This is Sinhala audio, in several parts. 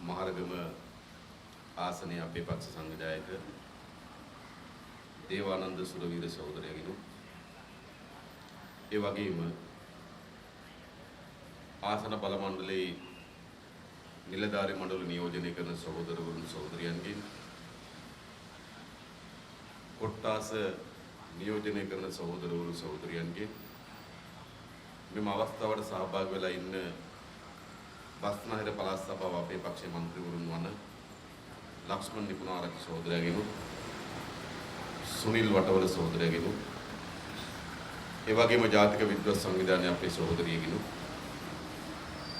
මහරගම ආසනයේ අපේ පක්ෂ සංවිධායක දේවානන්ද සුරවීර සහෝදරයගෙනු ඒ වගේම ආසන බල මණ්ඩලයේ නිලධාරී මණ්ඩල නියෝජනය කරන සහෝදරවරුන් සහෝදරියන්ගෙන් කොට්ටාස නියෝජනය කරන සහෝදරවරු සහෝදරියන්ගෙන් මෙම අවස්ථාවට සහභාගී වෙලා ඉන්න බස්නාහිර පළාත් සභාව අපේ පක්ෂයේ මන්ත්‍රීවරුන් වන ලක්ෂ්මන් නිපුණාරච්චි සහෝදරයාගෙනු සුනිල් වටවල සහෝදරයාගෙනු ඒ වගේම ජාතික විද්වත් සංවිධානයේ අපේ සහෝදරියගෙනු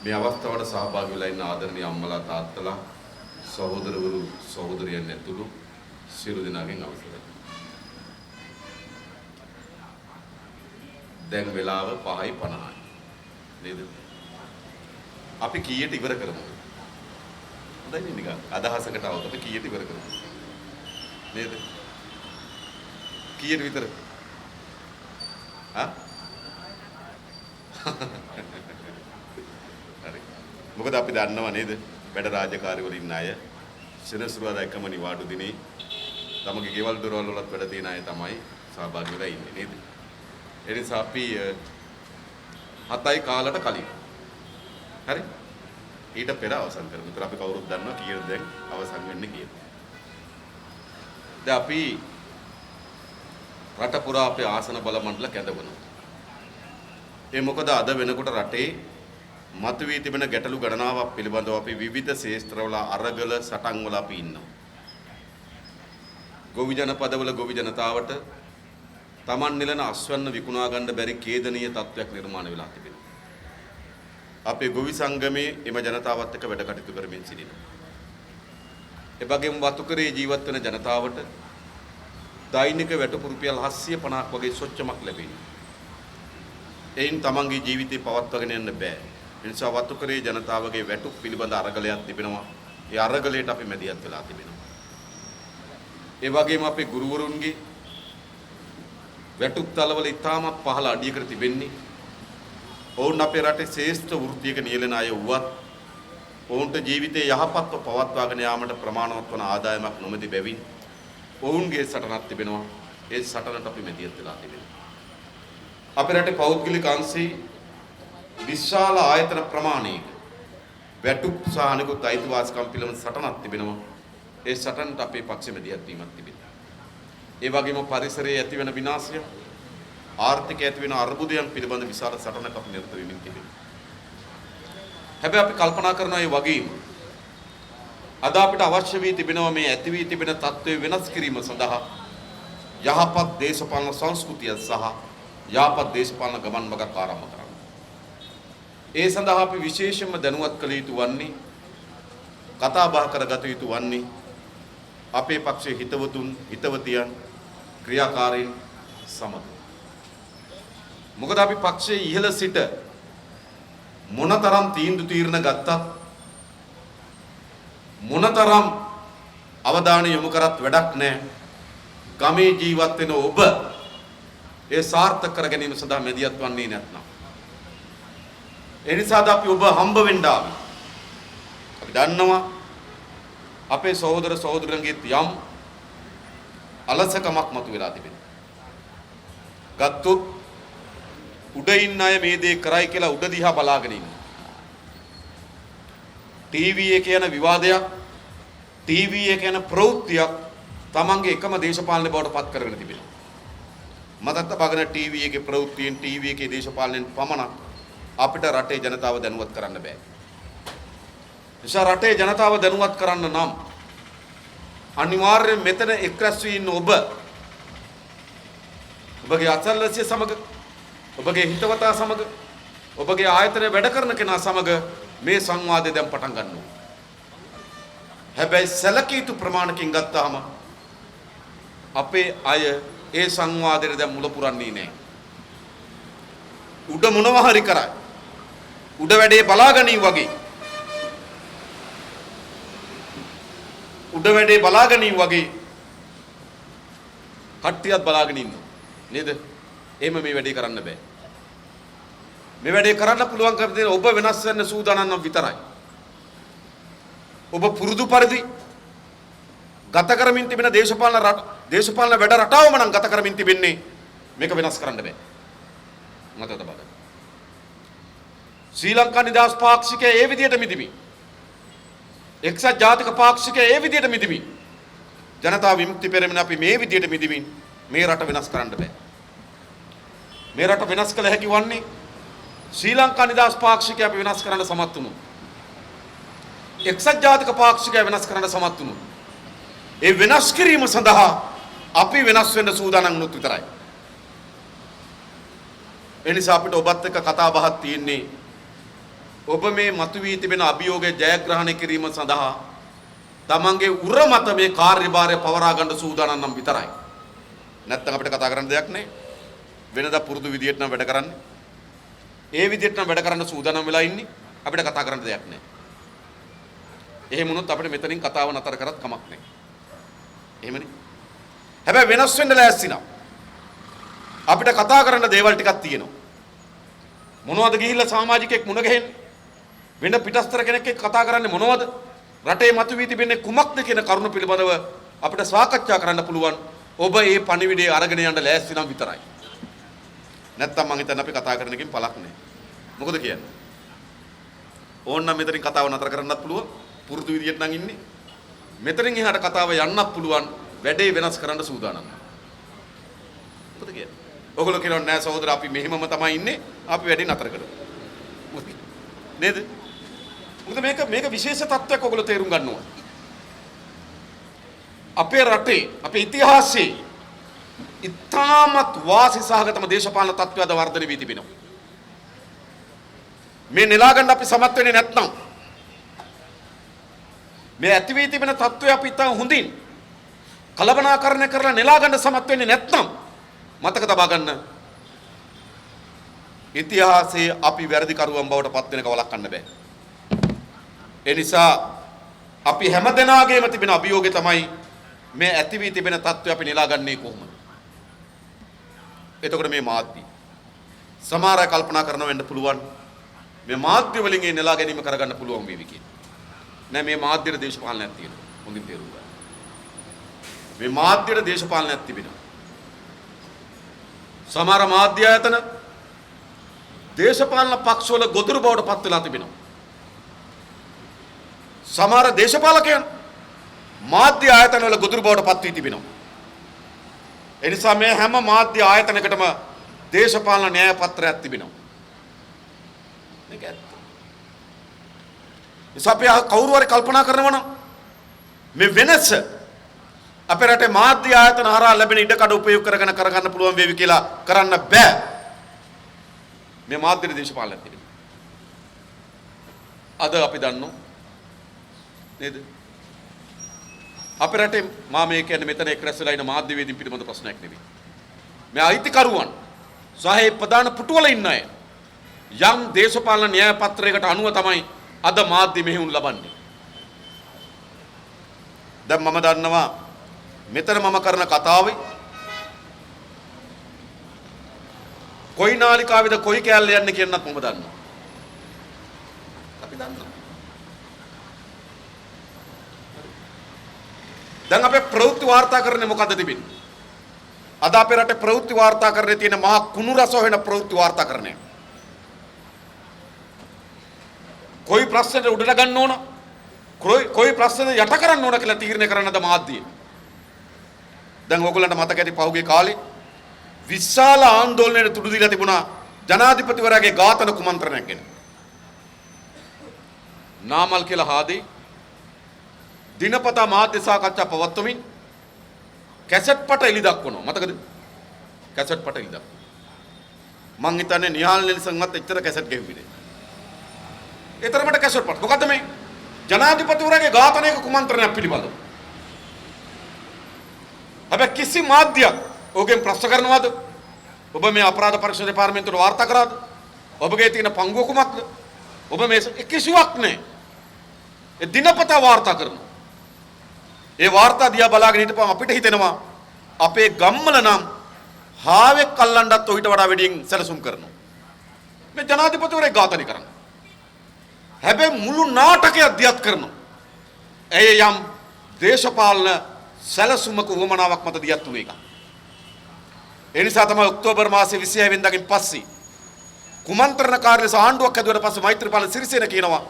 මේ අවස්ථාවට සහභාගී වෙලා ඉන්න ආදරණීය අම්මලා තාත්තලා සහෝදරවරු සහෝදරියන් ඇතුළු සියලු දෙනාගෙන් අවසරයි. දැන් වෙලාව 5:50යි නේද? අපි කීයට ඉවර කරමු? හොඳයි නිකන් අදහසකට આવත අපි කීයට ඉවර කරමු? නේද? කීයට විතර? හා? හරි. මොකද අපි දන්නවා නේද? වැඩ රාජකාරී වල ඉන්න අය සෙනසුරාදා එකම නිවාඩු දිනේ තමගේ ගෙවල් දොරවල් වලත් වැඩ තියෙන අය තමයි සහභාගී වෙලා ඉන්නේ නේද? ඒ නිසා අපි 7යි කාලට කලින් හරි ඊට පෙර අවසන් කරමු. ඒතර අපි කවුරුත් දන්නවා කීයද දැන් අවසන් වෙන්නේ කියලා. දැන් අපි රට පුරා අපේ ආසන බල මණ්ඩල කැඳවනවා. ඒ මොකද අද වෙනකොට රටේ මතුවී තිබෙන ගැටලු ගණනාවක් පිළිබඳව අපි විවිධ ශේෂ්ත්‍රවල අරගල සටන් වල අපි ඉන්නවා. ගොවි ජනපදවල ගොවි ජනතාවට Taman නිලන අස්වැන්න විකුණා ගන්න බැරි ඛේදනීය තත්ත්වයක් නිර්මාණය වෙලා තිබෙනවා. අපේ ගොවි සංගමේ එම ජනතාවත් එක්ක වැඩ කටයුතු කරමින් සිටිනවා. ඒ වගේම වතුකරේ ජීවත් වෙන ජනතාවට දෛනික වැටුපු රුපියල් 750ක් වගේ සොච්චමක් ලැබෙනවා. එයින් තමන්ගේ ජීවිතේ පවත්වාගෙන යන්න බෑ. ඒ නිසා වතුකරේ ජනතාවගේ වැටුප් පිළිබඳ අරගලයක් තිබෙනවා. ඒ අරගලයට අපි මැදිහත් වෙලා තිබෙනවා. ඒ වගේම අපේ ගුරුවරුන්ගේ වැටුප් තලවල ඉතාමත් පහළ අඩියකට තිබෙන්නේ ඔවුන් අපේ රටේ ශ්‍රේෂ්ඨ වෘත්තියක නියැලෙන අය වුවත් ඔවුන්ට ජීවිතයේ යහපත්ව පවත්වාගෙන යාමට ප්‍රමාණවත් වන ආදායමක් නොමැති බැවින් ඔවුන්ගේ සටනක් තිබෙනවා. ඒ සටනට අපි මැදිහත් වෙලා තිබෙනවා. අපේ රටේ පෞද්ගලික අංශේ විශාල ආයතන ප්‍රමාණයක වැටුප් සහ අනෙකුත් අයිතිවාසිකම් පිළිබඳ සටනක් තිබෙනවා. ඒ සටනට අපේ පක්ෂෙ මැදිහත් වීමක් තිබෙනවා. ඒ වගේම පරිසරයේ ඇතිවන විනාශය ආර්ථික ඇතිවන අර්බුදයන් පිළිබඳ විශාල සටනක් අපි නිරත වෙමින් තිබෙනවා. හැබැයි අපි කල්පනා කරනවා මේ වගේම අද අපිට අවශ්‍ය වී තිබෙනවා මේ ඇති වී තිබෙන තත්ත්වය වෙනස් කිරීම සඳහා යහපත් දේශපාලන සංස්කෘතිය සහ යහපත් දේශපාලන ගමන් මඟක් ආරම්භ කරන්න. ඒ සඳහා අපි විශේෂයෙන්ම දැනුවත් කළ යුතු වන්නේ කතා බහ කරගත යුතු වන්නේ අපේ පක්ෂයේ හිතවතුන් හිතවතියන් ක්‍රියාකාරීන් සමග. මොකද අපි පක්ෂයේ ඉහළ සිට මොනතරම් තීන්දුව తీරන ගත්තත් මොනතරම් අවධානය යොමු කරත් වැඩක් නැහැ. ගමේ ජීවත් වෙන ඔබ ඒ සාර්ථක කර ගැනීම සඳහා මැදිහත් වන්නේ නැත්නම් ඒ නිසාද අපි ඔබ හම්බ වෙන්න ආවේ. අපි දන්නවා අපේ සහෝදර සහෝදරයන්ගේ යම් අලසකමක් මතු වෙලා තිබෙනවා. ගත්තොත් උඩ ඉන්න අය මේ දේ කරයි කියලා උඩ දිහා බලාගෙන ඉන්නවා. ටීවී එකේ යන විවාදයක්, ටීවී එකේ යන ප්‍රවෘත්තියක් තමන්ගේ එකම දේශපාලන බවට පත් කරගෙන තිබෙනවා. මතත් බගන ටීවී එකේ ප්‍රවෘත්තියෙන් ටීවී එකේ දේශපාලනයෙන් පමණක් අපිට රටේ ජනතාව දැනුවත් කරන්න බෑ. නිසා රටේ ජනතාව දැනුවත් කරන්න නම් අනිවාර්යයෙන් මෙතන එක්රැස් වී ඉන්න ඔබගේ අසල්වැසිය සමග, ඔබගේ හිතවතා සමග, ඔබගේ ආයතනයේ වැඩ කරන කෙනා සමග මේ සංවාදය දැන් පටන් ගන්නවා. හැබැයි සැලකිය යුතු ප්‍රමාණකින් ගත්තාම අපේ අය ඒ සංවාදයට දැන් මුල පුරන්නේ නැහැ. උඩ මොනවා හරි කරයි. උඩ වැඩේ බලාගනී වගේ. උඩ වැඩේ බලාගනී වගේ කට්ටියත් බලාගෙන ඉන්නවා. නේද? එහෙම මේ වැඩේ කරන්න බෑ. මේ වැඩේ කරන්න පුළුවන් කම තියෙන ඔබ වෙනස් වෙන්න සූදානම් නම් විතරයි. ඔබ පුරුදු පරිදි ගත කරමින් තිබෙන දේශපාලන වැඩ රටාවම නම් ගත කරමින් තිබෙන්නේ මේක වෙනස් කරන්න බෑ. මතක තබා ගන්න. ශ්‍රී ලංකා නිදහස් පාක්ෂිකය ඒ විදියට මිදිමි. එක්සත් ජාතික පාක්ෂිකය ඒ විදියට මිදිමි. ජනතා විමුක්ති පෙරමුණ අපි මේ විදියට මිදිමින් මේ රට වෙනස් කරන්න බෑ. මේ රට වෙනස් කළ හැකි වන්නේ ශ්‍රී ලංකා නිදහස් පාක්ෂිකය අපි වෙනස් කරන්න සමත් වුණොත්. එක්සත් ජාතික පාක්ෂිකය වෙනස් කරන්න සමත් වුණොත්. ඒ වෙනස් කිරීම සඳහා අපි වෙනස් වෙන්න සූදානම් වුණොත් විතරයි. ඒ නිසා අපිට ඔබත් එක්ක කතා බහක් තියෙන්නේ ඔබ මේ මතුවී තිබෙන අභියෝගය ජයග්‍රහණය කිරීම සඳහා තමන්ගේ උර මත මේ කාර්යභාරය පවරා ගන්න සූදානම් නම් විතරයි. නැත්නම් අපිට කතා කරන්න දෙයක් නැහැ. වෙනදා පුරුදු විදියට නම් වැඩ කරන්නේ. ඒ විදියට නම් වැඩ කරන්න සූදානම් වෙලා ඉන්නේ. අපිට කතා කරන්න දෙයක් නැහැ. එහෙම වුණොත් අපිට මෙතනින් කතාව නතර කරත් කමක් නැහැ. එහෙමනේ. හැබැයි වෙනස් වෙන්න ලෑස්ති නම් අපිට කතා කරන්න දේවල් ටිකක් තියෙනවා. මොනවද ගිහිල්ලා සමාජිකෙක් මුණ ගැහෙන්නේ? වෙන පිටස්තර කෙනෙක් එක්ක කතා කරන්නේ මොනවද? රටේ මතුවී තිබෙන්නේ කුමක්ද කියන කරුණ පිළිබඳව අපිට සාකච්ඡා කරන්න පුළුවන්. ඔබ මේ පණිවිඩය අරගෙන යන්න ලෑස්ති නම් විතරයි. නැත්තම් මං හිතන්නේ අපි කතා කරන එකකින් පළක් නැහැ. මොකද කියන්නේ? ඕන්නම් මෙතනින් කතාව නතර කරන්නත් පුළුවන්. පුරුදු විදියට නම් ඉන්නේ. මෙතනින් එහාට කතාව යන්නත් පුළුවන්. වැඩේ වෙනස් කරන්න සූදානම්. මොකද කියන්නේ? ඔයගොල්ලෝ කියනවා නෑ සහෝදර අපි මෙහෙමම තමයි ඉන්නේ. අපි වැඩේ නතර කරමු. නේද? මොකද මේක විශේෂ තත්ත්වයක් ඔයගොල්ලෝ තේරුම් ගන්න ඕන. අපේ රටේ අපේ ඉතිහාසයේ ඉතාමත් වාසි සහගතම දේශපාලන තත්ත්වයක්ද වර්ධනය වී තිබෙනවා. මේ නෙලා ගන්න අපි සමත් වෙන්නේ නැත්නම් මේ ඇති වී තිබෙන තත්ත්වය අපි ඉතා හොඳින් කලබනාකරණය කරලා නෙලා ගන්න සමත් වෙන්නේ නැත්නම් මතක තබා ගන්න ඉතිහාසයේ අපි වැරදිකරුවන් බවට පත් වෙනක වළක්වන්න බෑ. ඒ නිසා අපි හැමදෙනාගේම තිබෙන අභියෝගය තමයි මේ ඇති වී තිබෙන තත්ත්වය අපි නෙලා ගන්නේ කොහොමද? එතකොට මේ මාධ්‍ය සමහර අය කල්පනා කරනවා වෙන්න පුළුවන් මේ මාධ්‍ය වලින් ඒ නෙලා ගැනීම කරගන්න පුළුවන් වේවි කියලා. නෑ මේ මාධ්‍යයේ දේශපාලනයක් තියෙනවා. හොඳින් තේරුම් ගන්න. මේ මාධ්‍යයේ දේශපාලනයක් තිබෙනවා. සමහර මාධ්‍ය ආයතන දේශපාලන පක්ෂවල ගොදුරු බවට පත් වෙලා තිබෙනවා. සමහර දේශපාලකයන් මාධ්‍ය ආයතන වල ගොදුරු බවට පත් වී තිබෙනවා. ඒ නිසා මේ හැම මාධ්‍ය ආයතනයකටම දේශපාලන න්‍යාය පත්‍රයක් තිබෙනවා. මේක ඇත්ත. අපි කවුරු හරි කල්පනා කරනවා නම් මේ වෙනස අපේ රටේ මාධ්‍ය ආයතන හරහා ලැබෙන ඉඩකඩ උපයෝග කරගන්න පුළුවන් වේවි කියලා කරන්න බෑ. මේ මාධ්‍ය දේශපාලනයක් තිබෙනවා. අද අපි දන්නෝ නේද? අපේ රටේ මා මේ කියන්නේ මෙතන එක් රැස් වෙලා ඉන්න මාධ්‍යවේදීන් පිළිබඳ ප්‍රශ්නයක් නෙවෙයි. මේ අයිතිකරුවන් සහ ප්‍රධාන පුටුවල ඉන්න අය යම් දේශපාලන න්‍යාය පත්‍රයකට අනුව තමයි අද මාධ්‍ය මෙහෙයුම් ලබන්නේ. දැන් මම දන්නවා මෙතන මම කරන කතාවේ කොයි නාලිකාවේද කොයි කැලේ යන්නේ කියනත් මම දන්නවා. අපි දන්නවා. දැන් අපේ ප්‍රවෘත්ති වාර්තා කරන්නේ මොකද්ද තිබෙන්නේ? අද අපේ රටේ ප්‍රවෘත්ති වාර්තා කරන්නේ තියෙන මහා කුණු රස හොයන ප්‍රවෘත්ති වාර්තා කරන්නේ. කොයි ප්‍රශ්නෙට උඩට ගන්න ඕන? කොයි ප්‍රශ්නෙට යට කරන්න ඕන කියලා තීරණය කරන්නද මාධ්‍යය. දැන් ඕගොල්ලන්ට මතක ඇති පහුගිය කාලේ විශාල ආందోලනයට තුඩු දීලා තිබුණා ජනාධිපතිවරයාගේ ඝාතන කුමන්ත්‍රණයක් ගැන. නාමල් කියලා හාදී දිනපතා මාධ්‍ය සාකච්ඡා පවත්වමින් කැසට් පට එලි දක්වනවා. මතකද? කැසට් පට එලි දක්වනවා. මං හිතන්නේ නිහාල් නෙල්සන්වත් එච්චර කැසට් ගෙව්වේ නෑ. ඒතරමට කැසට් පට. මොකද්ද මේ? ජනාධිපතිවරයාගේ ඝාතනයක කුමන්ත්‍රණයක් පිළිබඳව. හැබැයි කිසි මාධ්‍යයක් ඔහුගෙන් ප්‍රශ්න කරනවද? ඔබ මේ අපරාධ පරීක්ෂණ දෙපාර්තමේන්තුවට වාර්තා කරාද? ඔබගේ තියෙන පංගුව කුමක්ද? ඔබ මේ කිසිවක් නැහැ. ඒ දිනපතා වාර්තා කරනවා. ඒ වාර්තා දිහා බලාගෙන හිටපුවම අපිට හිතෙනවා අපේ ගම්වල නම් හාවෙක් අල්ලන්නත් ඔయిత වඩා වැඩියෙන් සැලසුම් කරනවා. මේ ජනාධිපතිවරයා ඝාතනය කරනවා. හැබැයි මුළු නාටකයක් දියත් කරනවා. ඇය යම් දේශපාලන සැලසුමක වමනාවක් මත දියත් වුණ එක. ඒ නිසා තමයි ඔක්තෝබර් මාසයේ 26 වෙනිදාකින් පස්සේ කුමන්ත්‍රණකාරී ලෙස ආණ්ඩුවක් හැදුවට පස්සේ මෛත්‍රීපාල සිරිසේන කියනවා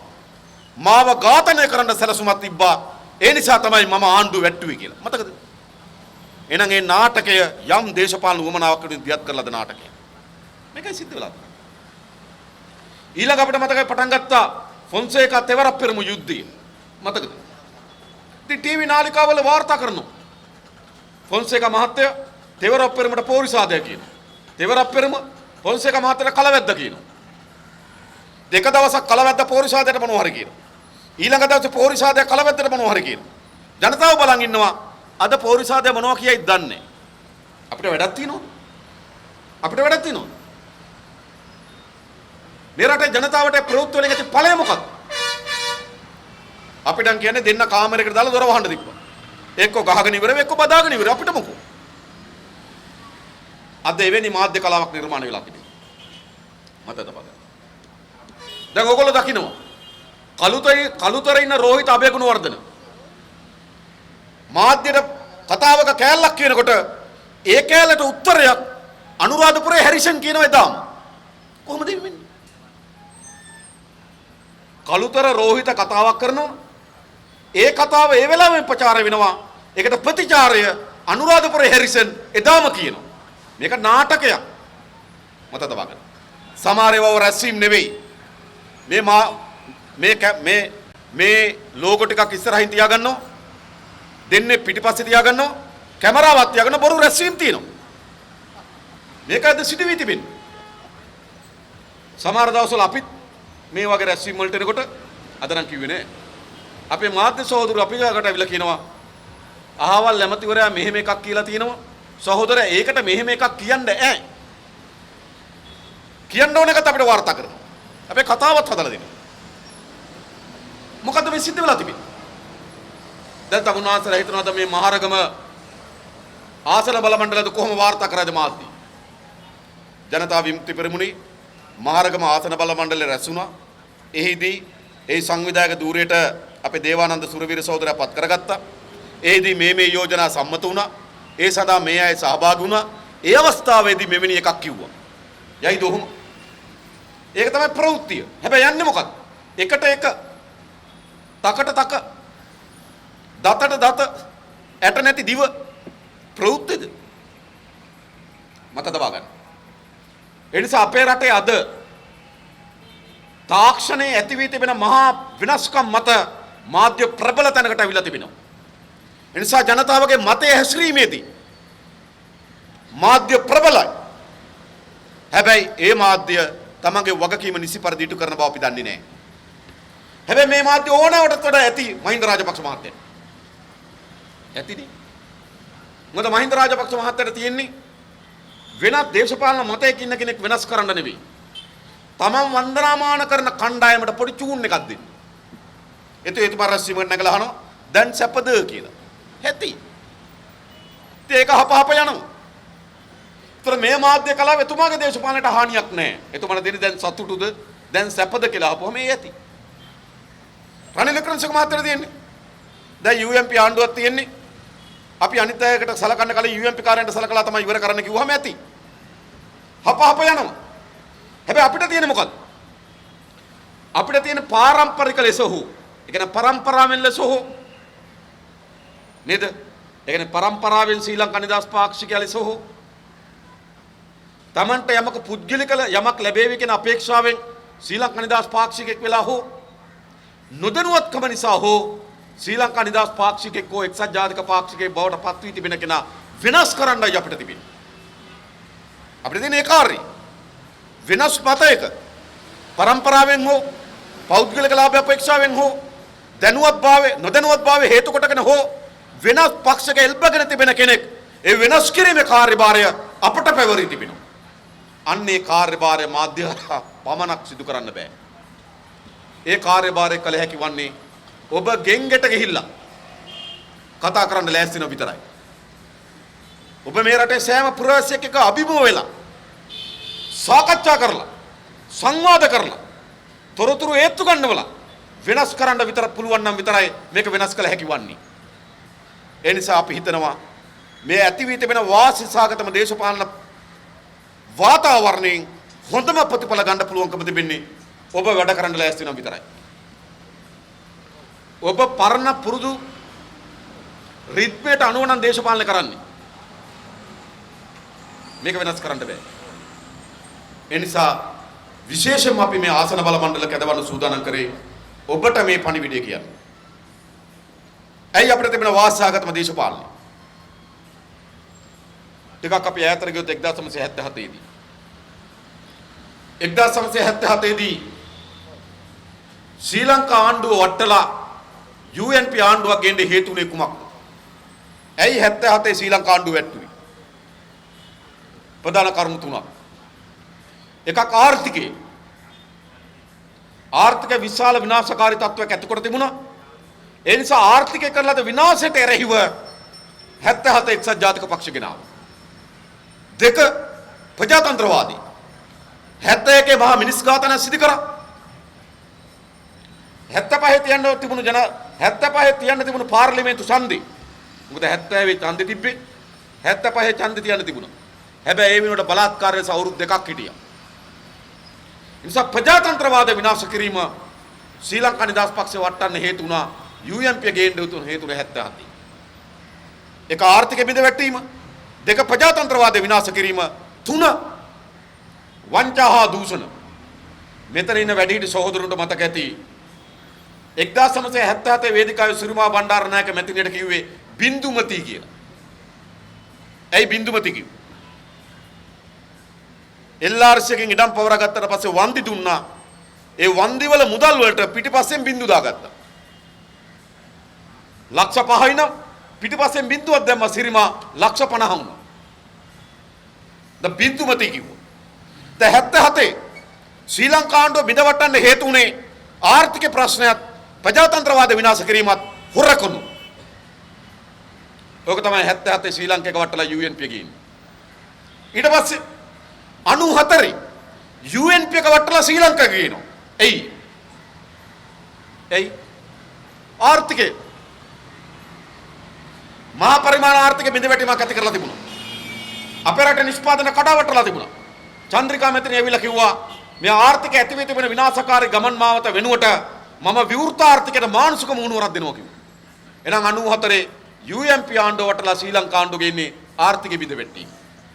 මාව ඝාතනය කරන්න සැලසුමක් තිබ්බා. ඒ නිසා තමයි මම ආණ්ඩුව වැට්ටුවේ කියලා. මතකද? එහෙනම් මේ නාටකය යම් දේශපාලන වමනාවක් වලින් දියත් කරලාද නාටකය. මේකයි සිද්ධ වෙලා තියෙන්නේ. ඊළඟ අපිට මතකයි පටන් ගත්තා ෆොන්සේකා තෙවරක් පෙරමු යුද්ධය. මතකද? ඉතින් ටීවී නාලිකාවල වාර්තා කරනවා. ෆොන්සේකා මහත්තයා තෙවරක් පෙරමුට පෝරිසාදය කියනවා. තෙවරක් පෙරම ෆොන්සේකා මහත්තයාට කලවැද්ද කියනවා. දෙක දවසක් කලවැද්ද පෝරිසාදයට මොනවා හරි කියනවා. ඊළඟ දවසේ පෝරිසාදය කලවැද්දට මොනවා හරි කියනවා. ජනතාව බලන් ඉන්නවා. අද පෝරිසාදය මොනවා කියයිද දන්නේ. අපිට වැඩක් තියෙනවද? අපිට වැඩක් තියෙනවද? මේ රටේ ජනතාවට ප්‍රවෘත්ති වලින් ඇති ඵලය මොකක්ද? අපිට කියන්නේ දෙන්න කාමරයකට දාලා දොර වහන්න තිබ්බා. එක්ක ගහගෙන ඉවර එක්ක බදාගෙන ඉවර අපිට මොකෝ? අද එවැනි මාධ්‍ය කලාවක් නිර්මාණය වෙලා තිබෙනවා. මතකද බලන්න. දැන් ඔයගොල්ලෝ දකින්නවා. කලුතරේ ඉන්න රෝහිත අබේගුණවර්ධන මාධ්‍යට කතාවක කෑල්ලක් කියනකොට ඒ කෑල්ලට උත්තරයක් අනුරාධපුරේ හැරිසන් කියනවා එදාම. කොහොමද වෙන්නේ? කලුතර රෝහිත කතාවක් කරනවා. ඒ කතාව ඒ වෙලාවෙම ප්‍රචාර වෙනවා. ඒකට ප්‍රතිචාරය අනුරාධපුරේ හැරිසන් එදාම කියනවා. මේක නාටකයක්. මතකද බලන්න. සමහර ඒවා රැස්වීම නෙවෙයි. මේ ලෝගෝ ටිකක් ඉස්සරහින් තියාගන්නවා. දෙන්නේ පිටිපස්සේ තියාගන්නවා. කැමරාවක් තියාගෙන බොරු රැස්වීම තියෙනවා. මේකද සිදුවී තිබෙන්නේ. සමහර දවස්වල අපිත් මේ වගේ රැස්වීම් වලට එනකොට අද නම් කිව්වේ නෑ. අපේ මාධ්‍ය සහෝදරු අපි ගාකට අවිලා කියනවා අහවල් ඇමතිවරයා මෙහෙම එකක් කියලා තියෙනවා. සහෝදරයා ඒකට මෙහෙම එකක් කියන්න ඈ. කියන්න ඕන එකත් අපිට වාර්තා කරනවා. අපේ කතාවත් හදලා දෙනවා. මොකද්ද මේ සිද්ධ වෙලා තිබෙන්නේ? දැන් තමුන්වහන්සේලා හිතනවාද මේ මහරගම ආසන බල මණ්ඩලද කොහොම වාර්තා කරයිද මාධ්‍ය? ජනතා විමුක්ති පෙරමුණේ මහරගම ආසන බල මණ්ඩලය රැස්ුණා. එහිදී ඒ සංවිධායක ධූරයට අපේ දේවානන්ද සුරවීර සහෝදරයා පත් කරගත්තා. එහිදී මේ යෝජනා සම්මත වුණා. ඒ සඳහා මේ අය සහභාගී වුණා. ඒ අවස්ථාවේදී මෙවැනි එකක් කිව්වා. යයිද ඔහොම? ඒක තමයි ප්‍රවෘත්තිය. හැබැයි යන්නේ මොකක්ද? එකට එක තකට තක දතට දත ඇට නැති දිව ප්‍රවෘත්තිද? මතකද ගන්න. ඒ නිසා අපේ රටේ අද තාක්ෂණයේ ඇති වී තිබෙන මහා විනාශකම් මත මාධ්‍ය ප්‍රබල තැනකට අවිලා තිබෙනවා. ඒ නිසා ජනතාවගේ මතය හැසිරීමේදී මාධ්‍ය ප්‍රබලයි. හැබැයි ඒ මාධ්‍ය තමන්ගේ වගකීම නිසි පරිදි ඉටු කරන බව අපි දන්නේ නැහැ. හැබැයි මේ මාධ්‍ය ඕනෑවට වඩා ඇති මහින්ද රාජපක්ෂ මහත්තයා. ඇතිනේ. මොකද මහින්ද රාජපක්ෂ මහත්තයාට තියෙන්නේ වෙනත් දේශපාලන මතයක ඉන්න කෙනෙක් වෙනස් කරන්න නෙවෙයි. තමන් වන්දනාමාන කරන කණ්ඩායමට පොඩි චූන් එකක් දෙන්න. එතුමා රැස්වීමකට නැගලා අහනවා දැන් සැපද කියලා. ඇති. ඒක හපහප යනවා. ඒතර මේ මාධ්‍ය කලාව එතුමාගේ දේශපාලනයට හානියක් නැහැ. එතුමාට දෙන්නේ දැන් සතුටුද දැන් සැපද කියලා අහපුවම මේ ඇති. රනිල් වික්‍රමසිංහ මහත්තයාට දෙන්නේ. දැන් UMP ආණ්ඩුවක් තියෙන්නේ. අපි අනිත් අයකට සලකන්න කලින් UMP කාරයන්ට සලකලා තමයි ඉවර කරන්න කිව්වම ඇති. හපහප යනවා. හැබැයි අපිට තියෙන්නේ මොකද්ද? අපිට තියෙන පාරම්පරික ලෙස හෝ ඒ කියන්නේ පරම්පරාවෙන් ලෙස හෝ නේද? ඒ කියන්නේ පරම්පරාවෙන් ශ්‍රී ලංකා නිදහස් පාක්ෂිකයා ලෙස හෝ තමන්ට යමක පුද්ගලික යමක් ලැබේවි කියන අපේක්ෂාවෙන් ශ්‍රී ලංකා නිදහස් පාක්ෂිකෙක් වෙලා හෝ නොදැනුවත්කම නිසා හෝ ශ්‍රී ලංකා නිදහස් පාක්ෂිකෙක් හෝ එක්සත් ජාතික පාක්ෂිකෙක් බවට පත් වී තිබෙන කෙනා විනාශ කරන්නයි අපිට තිබෙන්නේ. අපිට තියෙන ඒ කාර්යය වෙනස් මතයක පරම්පරාවෙන් හෝ පෞද්ගලික ලාභ අපේක්ෂාවෙන් හෝ දැනුවත්භාවය නොදැනුවත්භාවය හේතු කොටගෙන හෝ වෙනස් පක්ෂයක එල්බගෙන තිබෙන කෙනෙක් ඒ වෙනස් කිරීමේ කාර්යභාරය අපට පැවරී තිබෙනවා. අන්නේ කාර්යභාරය මාධ්‍ය පමණක් සිදු කරන්න බෑ. ඒ කාර්යභාරය කළ හැකි වන්නේ ඔබ ගෙන්ගෙට ගිහිල්ලා කතා කරන්න ලෑස්ති වෙන විතරයි. ඔබ මේ රටේ සෑම පුරවැසියෙක් එක්ක අභිමුඛ වෙලා සාකච්ඡා කරලා සංවාද කරලා තොරතුරු ඒත්තු ගන්නවලා වෙනස් කරන්න විතර පුළුවන් නම් විතරයි මේක වෙනස් කළ හැකි වන්නේ. ඒ නිසා අපි හිතනවා මේ ඇති වී තිබෙන වාසිසහගතම දේශපාලන වාතාවරණයෙන් හොඳම ප්‍රතිඵල ගන්න පුළුවන්කම තිබෙන්නේ ඔබ වැඩ කරන්න ලෑස්ති නම් විතරයි. ඔබ පරණ පුරුදු රිද්මයට අනුව නම් දේශපාලනය කරන්නේ. මේක වෙනස් කරන්න බෑ. ඒ නිසා විශේෂයෙන්ම අපි මේ ආසන බල මණ්ඩල කැදවන්න සූදානම් කරේ ඔබට මේ පණිවිඩය කියන්නේ. ඇයි අපිට තිබෙන වාසසහගතම දේශපාලනය? ටිකක් අපි ඈතට ගියොත් 1977 දී 1977 දී ශ්‍රී ලංකා ආණ්ඩුව වටලා UNP ආණ්ඩුවක් ගෙන්න හේතු වුණේ කුමක්ද? ඇයි 77 ශ්‍රී ලංකා ආණ්ඩුව වැට්ටුවේ? ප්‍රධාන කරුණු තුනක්. එකක් ආර්ථිකය. ආර්ථික විශාල විනාශකාරී තත්ත්වයක් ඇතිකොට තිබුණා. ඒ නිසා ආර්ථිකය කරන ලද විනාශයට එරෙහිව 77 එක්සත් ජාතික පක්ෂ ගෙනාවා. දෙක ප්‍රජාතන්ත්‍රවාදී 71 මහා මිනිස් ඝාතනය සිදු කරා. 75 තියන්න තිබුණු පාර්ලිමේන්තු ඡන්දේ. මොකද 70 ඡන්දෙ තිබ්බේ 75 ඡන්දෙ තියන්න තිබුණා. හැබැයි ඒ වෙනුවට බලාත්කාරය අවුරුදු දෙකක් හිටියා. ඒ නිසා ප්‍රජාතන්ත්‍රවාද විනාශ කිරීම ශ්‍රී ලංකා නිදහස් පක්ෂය වටන්න හේතු වුණා. UNP ගේන්න උතුම් හේතුව 77. එක ආර්ථික බිඳ වැටීම, දෙක ප්‍රජාතන්ත්‍රවාද විනාශ කිරීම, තුන වංචා හා දූෂණ. මෙතන ඉන්න වැඩිහිටි සහෝදරුන්ට මතක ඇති 1977 වේදිකාවේ සිරිමා බණ්ඩාරනායක මැතිණියට කිව්වේ බින්දුමති කියලා. ඇයි බින්දුමති කිව්වේ? LRC එකෙන් ඉඩම් පවරා ගත්තට පස්සේ වන්දි දුන්නා. ඒ වන්දි වල මුදල් වලට පිටිපස්සෙන් බින්දු දාගත්තා. ලක්ෂ 5යි නම් පිටිපස්සෙන් බින්දුවක් දැම්ම සිරිමා ලක්ෂ 50 වුණා. ද බින්දුමති කිව්වා. ද 77 ශ්‍රී ලංකා ආණ්ඩුව බිඳවට්ටන්න හේතු උනේ ආර්ථික ප්‍රශ්නයත් ප්‍රජාතන්ත්‍රවාද විනාශ කිරීමත් හොරකණු. ඕක තමයි 77 ශ්‍රී ලංකාවක වටලා UNP ගිහින්. ඊට පස්සේ 94 UNP එක වටලා ශ්‍රී ලංකාව ගිහිනවා. එයි ආර්ථිකේ මහා පරිමාණ ආර්ථික බිඳවැටීමක් ඇති කරලා තිබුණා. අපේ රටේ නිෂ්පාදන කඩාවැටලා තිබුණා. චන්ද්‍රිකා මෙතන ඇවිල්ලා කිව්වා මේ ආර්ථික ඇති වෙ තිබෙන විනාශකාරී ගමන් මාවත වෙනුවට මම විවෘත ආර්ථිකයට මානසික මුහුණුවරක් දෙනවා කිව්වා. එහෙනම් 94 UNP ආණ්ඩුව වටලා ශ්‍රී ලංකා ආණ්ඩුව ගෙන්නේ ආර්ථික බිඳවැටීම.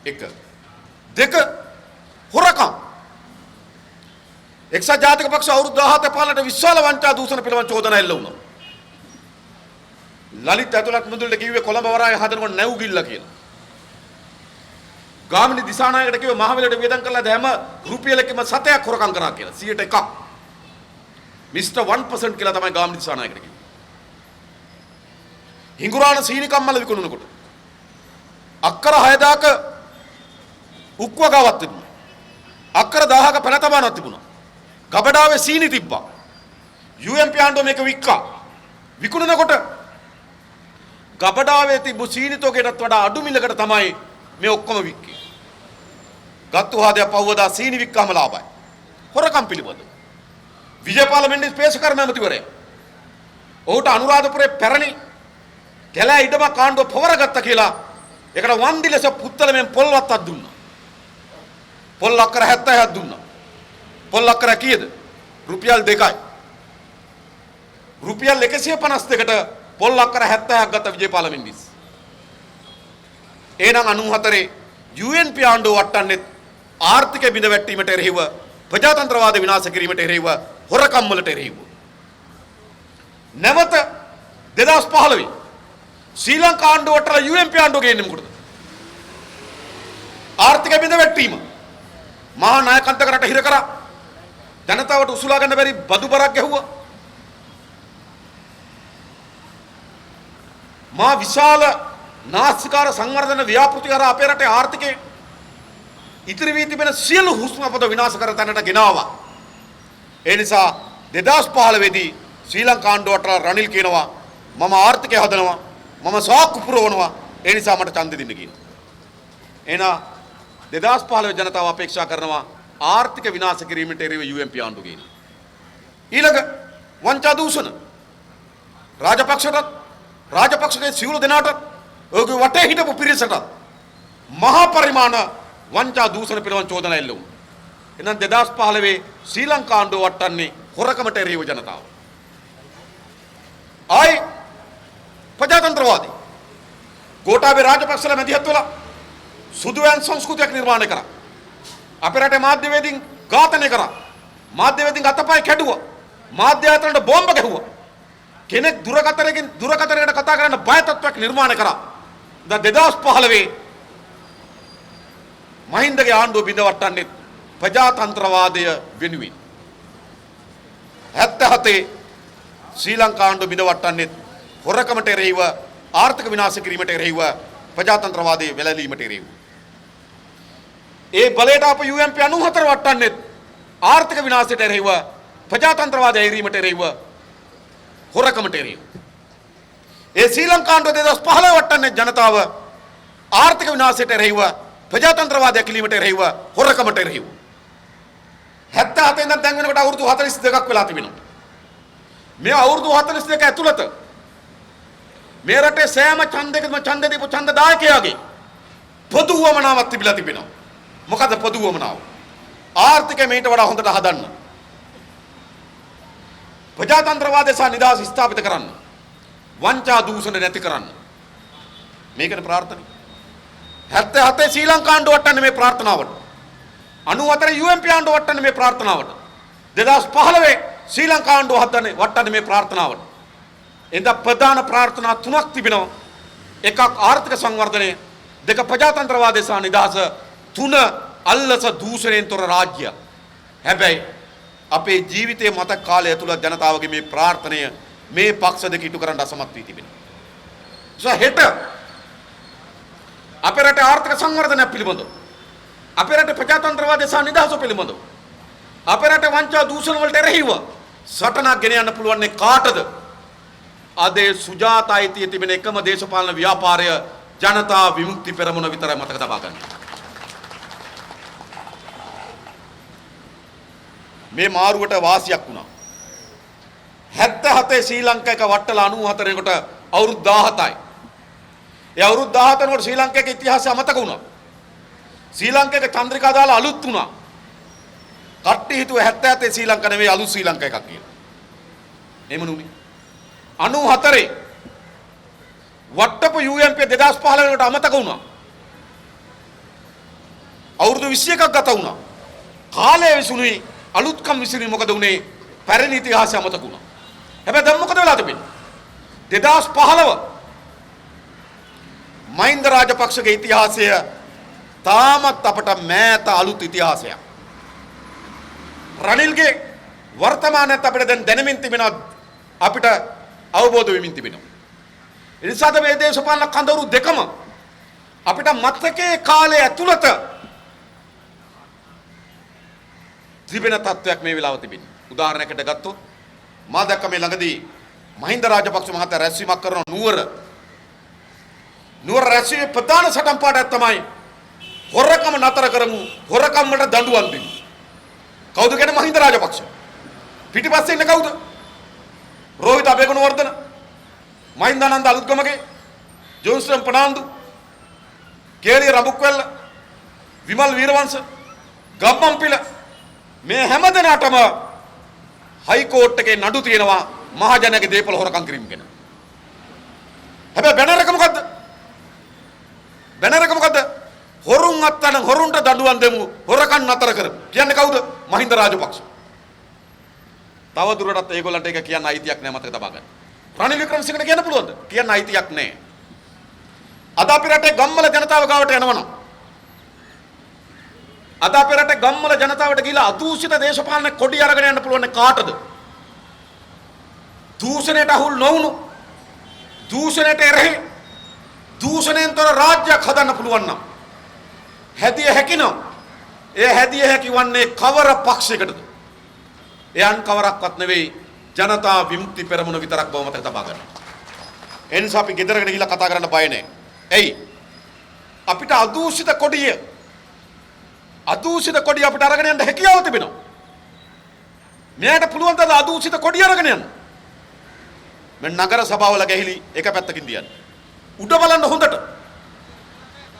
එක. දෙක හොරකම්. එක්සත් ජාතික පක්ෂ අවුරුදු 17 පාලනට විශාල වංචා දූෂණ පිළිබඳ චෝදනා එල්ල වුණා. ලලිත් ඇතුළත් මුදුල්ට කිව්වේ කොළඹ වරාය හදනකොට නැව් ගිල්ල කියලා. ගාමිණී දිසානායකට කිව්වේ මහවැලියට වියදම් කළාද හැම රුපියලකම 7ක් හොරකම් කරා කියලා. 100ට 1ක්. මිස්ටර් 1% කියලා තමයි ගාමිණී දිසානායකට කිව්වේ. හිඟුරාණ සීනි කම්මල විකුණනකොට අක්කර 6000ක උක්වගාවක් තිබුණා. අක්කර 1000ක පැන තබානක් තිබුණා. ගබඩාවේ සීනි තිබ්බා. UNP ආණ්ඩුව මේක වික්කා. විකුණනකොට ගබඩාවේ තිබු සීනි තෝගයටත් වඩා අඩු මිලකට තමයි මේ ඔක්කොම වික්කේ. ගත්තු හදය පවවදා සීනි වික්කාම ලාභයි. හොරකම් පිළිබඳ. විජයපාල මෙන්ඩිස් පේශකර මැමතිවරයා. ඔහුට අනුරාධපුරේ පැරණි කැලෑ ඉඩමක් ආණ්ඩුව පවරගත්තා කියලා ඒකට වන්දි ලෙස පුත්තලමෙන් පොල්වත්තක් දුන්නා. පොල් අක්කර 76ක් දුන්නා. පොල් අක්කර කීයද? රුපියල් 2යි. රුපියල් 152කට පොල් අක්කර 76ක් ගත්ත විජයපාල මෙන්ඩිස්. එහෙනම් 94 UNP ආණ්ඩුව වටන්නේ ආර්ථික බිඳ වැටීමට එරෙහිව ප්‍රජාතන්ත්‍රවාද විනාශ කිරීමට එරෙහිව හොරකම් වලට එරෙහිව. නැවත 2015 ශ්‍රී ලංකා ආණ්ඩුව වටලා UNP ආණ්ඩුව ගේන්නේ මොකටද? ආර්ථික බිඳ වැටීම. මහා නායකත්වයක රට හිර කරා. ජනතාවට උසුලා ගන්න බැරි බදු බරක් ගැහුවා. මා විශාල නාස්තිකාර සංවර්ධන ව්‍යාපෘති කරා අපේ රටේ ආර්ථිකය ඉතිරි වී තිබෙන සියලු හුස්ම පොත විනාශ කර තැනට ගෙනාවා. ඒ නිසා 2015 දී ශ්‍රී ලංකා ආණ්ඩුවට රනිල් කියනවා මම ආර්ථිකය හදනවා මම සාක්කු පුරවනවා ඒ නිසා මට ඡන්දෙ දෙන්න කියනවා. එහෙනම් 2015 ජනතාව අපේක්ෂා කරනවා ආර්ථික විනාශ කිරීමට එරෙහිව UNP ආණ්ඩුව ගේනවා. ඊළඟ වංචා දූෂණ රාජපක්ෂට රාජපක්ෂගේ සියලු දෙනාට ඔහුගේ වටේ හිටපු පිරිසට මහා පරිමාණ වංචා දූෂණ පිළිබඳ චෝදනා එල්ල වුණා. එහෙනම් 2015 ශ්‍රී ලංකා ආණ්ඩුව වටන්නේ හොරකමට එරෙහිව ජනතාව. ආයි ප්‍රජාතන්ත්‍රවාදී ගෝඨාභය රාජපක්ෂලා මැදිහත් වෙලා සුදුයන් සංස්කෘතියක් නිර්මාණය කරා. අපේ රටේ මාධ්‍යවේදීන් ඝාතනය කරා. මාධ්‍යවේදීන් අතපය කැඩුවා. මාධ්‍ය ආයතනවල බෝම්බ ගැහුවා. කෙනෙක් දුරකථනයකට කතා කරන්න බය තත්ත්වයක් නිර්මාණය කරා. දැන් 2015 මහින්දගේ ආණ්ඩුව බිඳවට්ටන්නේ ප්‍රජාතන්ත්‍රවාදය වෙනුවෙන්. 77 ශ්‍රී ලංකා ආණ්ඩුව බිඳවට්ටන්නේ හොරකමට එරෙහිව ආර්ථික විනාශ කිරීමට එරෙහිව ප්‍රජාතන්ත්‍රවාදයේ වැළලීමට එරෙහිව. ඒ බලයට අප UMP 94 වට්ටන්නේ ආර්ථික විනාශයට එරෙහිව ප්‍රජාතන්ත්‍රවාදය ඇරීමට එරෙහිව හොරකමට එරෙහිව. ඒ ශ්‍රී ලංකා ආණ්ඩුව 2015 වට්ටන්නේ ජනතාව ආර්ථික විනාශයට එරෙහිව ප්‍රජාතන්ත්‍රවාදය කිලීමට එරෙහිව හොරකමට එරෙහිව. 77 ඉඳන් දැන් වෙනකොට අවුරුදු 42ක් වෙලා තිබෙනවා. මේ අවුරුදු 42 ඇතුළත මේ රටේ සෑම ඡන්දයකම ඡන්ද දීපු ඡන්දදායකයාගේ පොදු වමනාවක් තිබිලා තිබෙනවා. මොකද පොදු වමනාව? ආර්ථිකය මේට වඩා හොඳට හදන්න. ප්‍රජාතන්ත්‍රවාදය සහ නිදහස ස්ථාපිත කරන්න. වංචා දූෂණ නැති කරන්න. මේකට ප්‍රාර්ථනා 77 ශ්‍රී ලංකා ආණ්ඩුව වටන්නේ මේ ප්‍රාර්ථනාවට. 94 UMP ආණ්ඩුව වටන්නේ මේ ප්‍රාර්ථනාවට. 2015 ශ්‍රී ලංකා ආණ්ඩුව වටන්නේ මේ ප්‍රාර්ථනාවට. එඳා ප්‍රධාන ප්‍රාර්ථනා තුනක් තිබෙනවා. එකක් ආර්ථික සංවර්ධනය, දෙක ප්‍රජාතන්ත්‍රවාදය සහ නිදහස, තුන අල්ලස දූෂණයෙන් තොර රාජ්‍ය. හැබැයි අපේ ජීවිතයේ මතක කාලය ඇතුළත ජනතාවගේ මේ ප්‍රාර්ථනය මේ පක්ෂ දෙක ඉටු කරන්න අසමත් වී තිබෙනවා. හෙට අපේ රටේ ආර්ථික සංවර්ධනය පිළිබඳව, අපේ රටේ ප්‍රජාතන්ත්‍රවාදය සහ නිදහස පිළිබඳව, අපේ රටේ වංචා දූෂණ වලට එරෙහිව සටනක් ගෙන යන්න පුළුවන් කාටද? අදේ සුජාතා අයිතිය තිබෙන එකම දේශපාලන ව්‍යාපාරය ජනතා විමුක්ති පෙරමුණ විතරයි මතක තබා ගන්න. මේ මාරුවට වාසියක් වුණා. 77 ශ්‍රී ලංකාවක වට්ටලා 94 කට අවුරුදු 17යි. ඒ අවුරුදු 17 කට ශ්‍රී ලංකාවේ ඉතිහාසය අමතක වුණා. ශ්‍රී ලංකාවේ චන්ද්‍රිකා දාලා අලුත් වුණා. කට්ටි හිතුවේ 77 ශ්‍රී ලංකාව නෙවෙයි අලුත් ශ්‍රී ලංකාව එකක් කියලා. එහෙම නුනේ. 94 වට්ටපු UMP 2015 කට අමතක වුණා. අවුරුදු 21ක් ගත වුණා. කාලය විසුණුයි අලුත්කම් විසිරි මොකද උනේ? පැරණි ඉතිහාසය අමතක වුණා. හැබැයි දැන් මොකද වෙලා තිබෙන්නේ? 2015 මහින්ද රාජපක්ෂගේ ඉතිහාසය තාමත් අපට මෑත අලුත් ඉතිහාසයක්. රනිල්ගේ වර්තමානයත් අපිට දැන් දැනෙමින් තිබෙනවා, අපිට අවබෝධ වෙමින් තිබෙනවා. ඒ නිසා මේ දේශපාලන කඳවුරු දෙකම අපිට මතකයේ කාලය ඇතුළත තිබෙන තත්වයක් මේ වෙලාව තිබෙනවා. උදාහරණයකට ගත්තොත් මා දැක්ක මේ ළඟදී මහින්ද රාජපක්ෂ මහතා රැස්වීමක් කරන නුවර රැස්වීමේ ප්‍රධාන සටන් පාඩයක් තමයි හොරකම නතර කරමු, හොරකම් වලට දඬුවම් දෙමු. කවුද කියන්නේ? මහින්ද රාජපක්ෂ. පිටිපස්සේ ඉන්න කවුද? රෝහිත අබේගුණවර්ධන, මහින්දානන්ද අලුත්ගමගේ, ජෝන්ස්ටන් පනාන්දු, කේලිය රඹුක්වැල්ල, විමල් වීරවංශ, ගම්මන්පිල, මේ හැම දෙනාටම හයිකෝට් එකේ නඩු තියෙනවා මහජනගේ දේපල හොරකම් කිරීම ගැන. හැබැයි බැනර් එක මොකද්ද? බැනර් එක මොකද්ද? හොරුන් අත්තන හොරුන්ට දඬුවම් දෙමු, හොරකම් නතර කරමු. කියන්නේ කවුද? මහින්ද රාජපක්ෂ. තව දුරටත් ඒගොල්ලන්ට ඒක කියන්න අයිතියක් නැහැ, මතක තබා ගන්න. රනිල් වික්‍රමසිංහට කියන්න පුළුවන්ද? කියන්න අයිතියක් නැහැ. අද අපි රටේ ගම්මල ජනතාව ගාවට යනවනම්, අද අපේ රටේ ගම්මල ජනතාවට ගිහිලා අදූෂිත දේශපාලන කොඩි අරගෙන යන්න පුළුවන් කාටද? දූෂණයට අහුල් නොවුණු, දූෂණයට එරෙහි, දූෂණයෙන් තොර රාජ්‍යයක් හදන්න පුළුවන් නම් හැදිය හැකිනම් ඒ හැදිය හැකි වන්නේ කවර පක්ෂයකටද? එයන් කවරක්වත් නෙවෙයි, ජනතා විමුක්ති පෙරමුණ විතරක් බව මතක තබා ගන්න. ඒ නිසා අපි ගෙදරකට ගිහිල්ලා කතා කරන්න බය නැහැ. එයි අපිට අදූෂිත කොඩිය අපිට අරගෙන යන්න හැකියාව තිබෙනවා. මෙයාට පුළුවන් ද අදූෂිත කොඩිය අරගෙන යන්න. මේ නගර සභාවල ගැහිලි එක පැත්තකින් තියන්න. උඩ බලන්න හොඳට.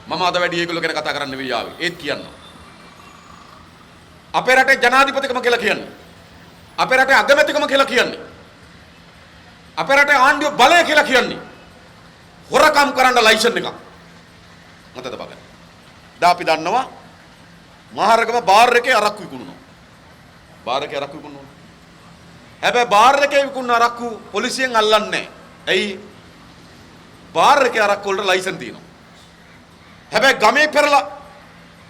මම අද වැඩි ඒගොල්ලෝ ගැන කතා කරන්න වෙයි ආවේ. ඒත් කියන්න. අපේ රටේ ජනාධිපතිකම කියලා කියන්නේ. අපේ රටේ අගමැතිකම කියලා කියන්නේ. අපේ රටේ ආණ්ඩුව බලය කියලා කියන්නේ. හොරකම් කරන්න ලයිසන් එකක්. මතකද බලන්න. දැන් අපි දන්නවා මහරගම බාර් එකේ අරක්කු විකුණනවා. බාර් එකේ අරක්කු විකුණනවා. හැබැයි බාර් එකේ විකුණන අරක්කු පොලිසියෙන් අල්ලන්නේ නැහැ. ඇයි? බාර් එකේ අරක්කු වලට ලයිසන් තියෙනවා. හැබැයි ගමේ පෙරලා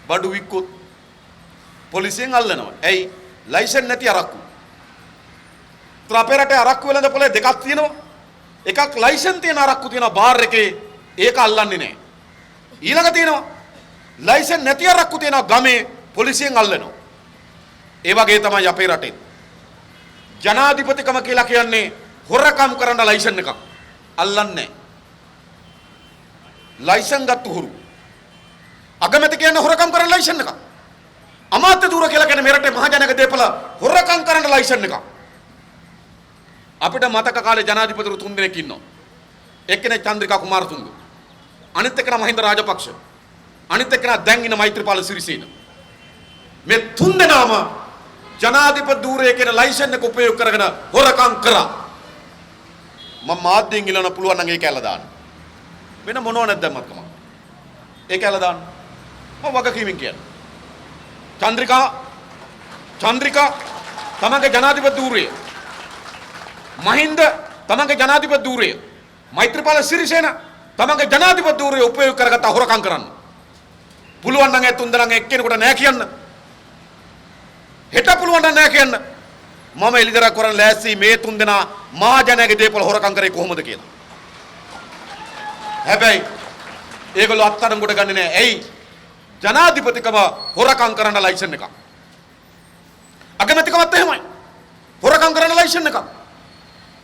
බඩු වික්කොත් පොලිසියෙන් අල්ලනවා. ඇයි? ලයිසන් නැති අරක්කු. ඒත් අපේ රටේ අරක්කු වෙළඳ පොලේ දෙකක් තියෙනවා. එකක් ලයිසන් තියෙන අරක්කු තියෙනවා බාර් එකේ. ඒක අල්ලන්නේ නැහැ. ඊළඟ තියෙනවා ලයිසන් නැති අරක්කු තියෙනවා ගමේ පොලිසියෙන් අල්ලනවා. ඒ වගේ තමයි අපේ රටේ. ජනාධිපතිකම කියලා කියන්නේ හොරකම් කරන්න ලයිසන් එකක්. අල්ලන්නේ නැහැ. ලයිසන් ගත්තු හොරු. අගමැති කියන්නේ හොරකම් කරන්න ලයිසන් එකක්. අමාත්‍ය ධූර කියලා කියන්නේ මේ රටේ මහජනක දේපල හොරකම් කරන්න ලයිසන් එකක්. අපිට මතක කාලේ ජනාධිපතිවරු 3 දෙනෙක් ඉන්නවා. එක්කෙනෙක් චන්ද්‍රිකා කුමාරතුංග. අනිත් එක්කෙනා මහින්ද රාජපක්ෂ. අනිත් එක්කෙනා දැන් ඉන්න මෛත්‍රීපාල සිරිසේන. මේ 3 දෙනාම ජනාධිපති ධූරයේ කියන ලයිසන් එක උපයෝග කරගෙන හොරකම් කරා. මම මාධ්‍යයෙන් ඉල්ලන්න පුළුවන් නම් ඒක ඇල්ල දාන්න. වෙන මොනව නැද්ද මත්කම. ඒක ඇල්ල දාන්න. මම වගකීමෙන් කියන්නේ. චන්ද්‍රිකා තමගේ ජනාධිපති ධූරය. මහින්ද තමගේ ජනාධිපති ධූරය. මෛත්‍රීපාල සිරිසේන තමගේ ජනාධිපති ධූරය උපයෝග කරගත්ත හොරකම් කරන්න. පුළුවන් නම් ඒ 3 දෙනාගෙන් එක්කෙනෙකුට නෑ කියන්න. හෙට පුළුවන් නම් නෑ කියන්න. මම එලිදරක් කරන් ලෑස්ති මේ 3 දෙනා මහජනයාගේ දේපල හොරකම් කරේ කොහොමද කියලා. හැබැයි ඒගොල්ලෝ අත්අඩංගුවට ගන්නේ නෑ. ඇයි? ජනාධිපතිකම හොරකම් කරන්න ලයිසන් එකක්. අගමැතිකමත් එහෙමයි. හොරකම් කරන්න ලයිසන් එකක්.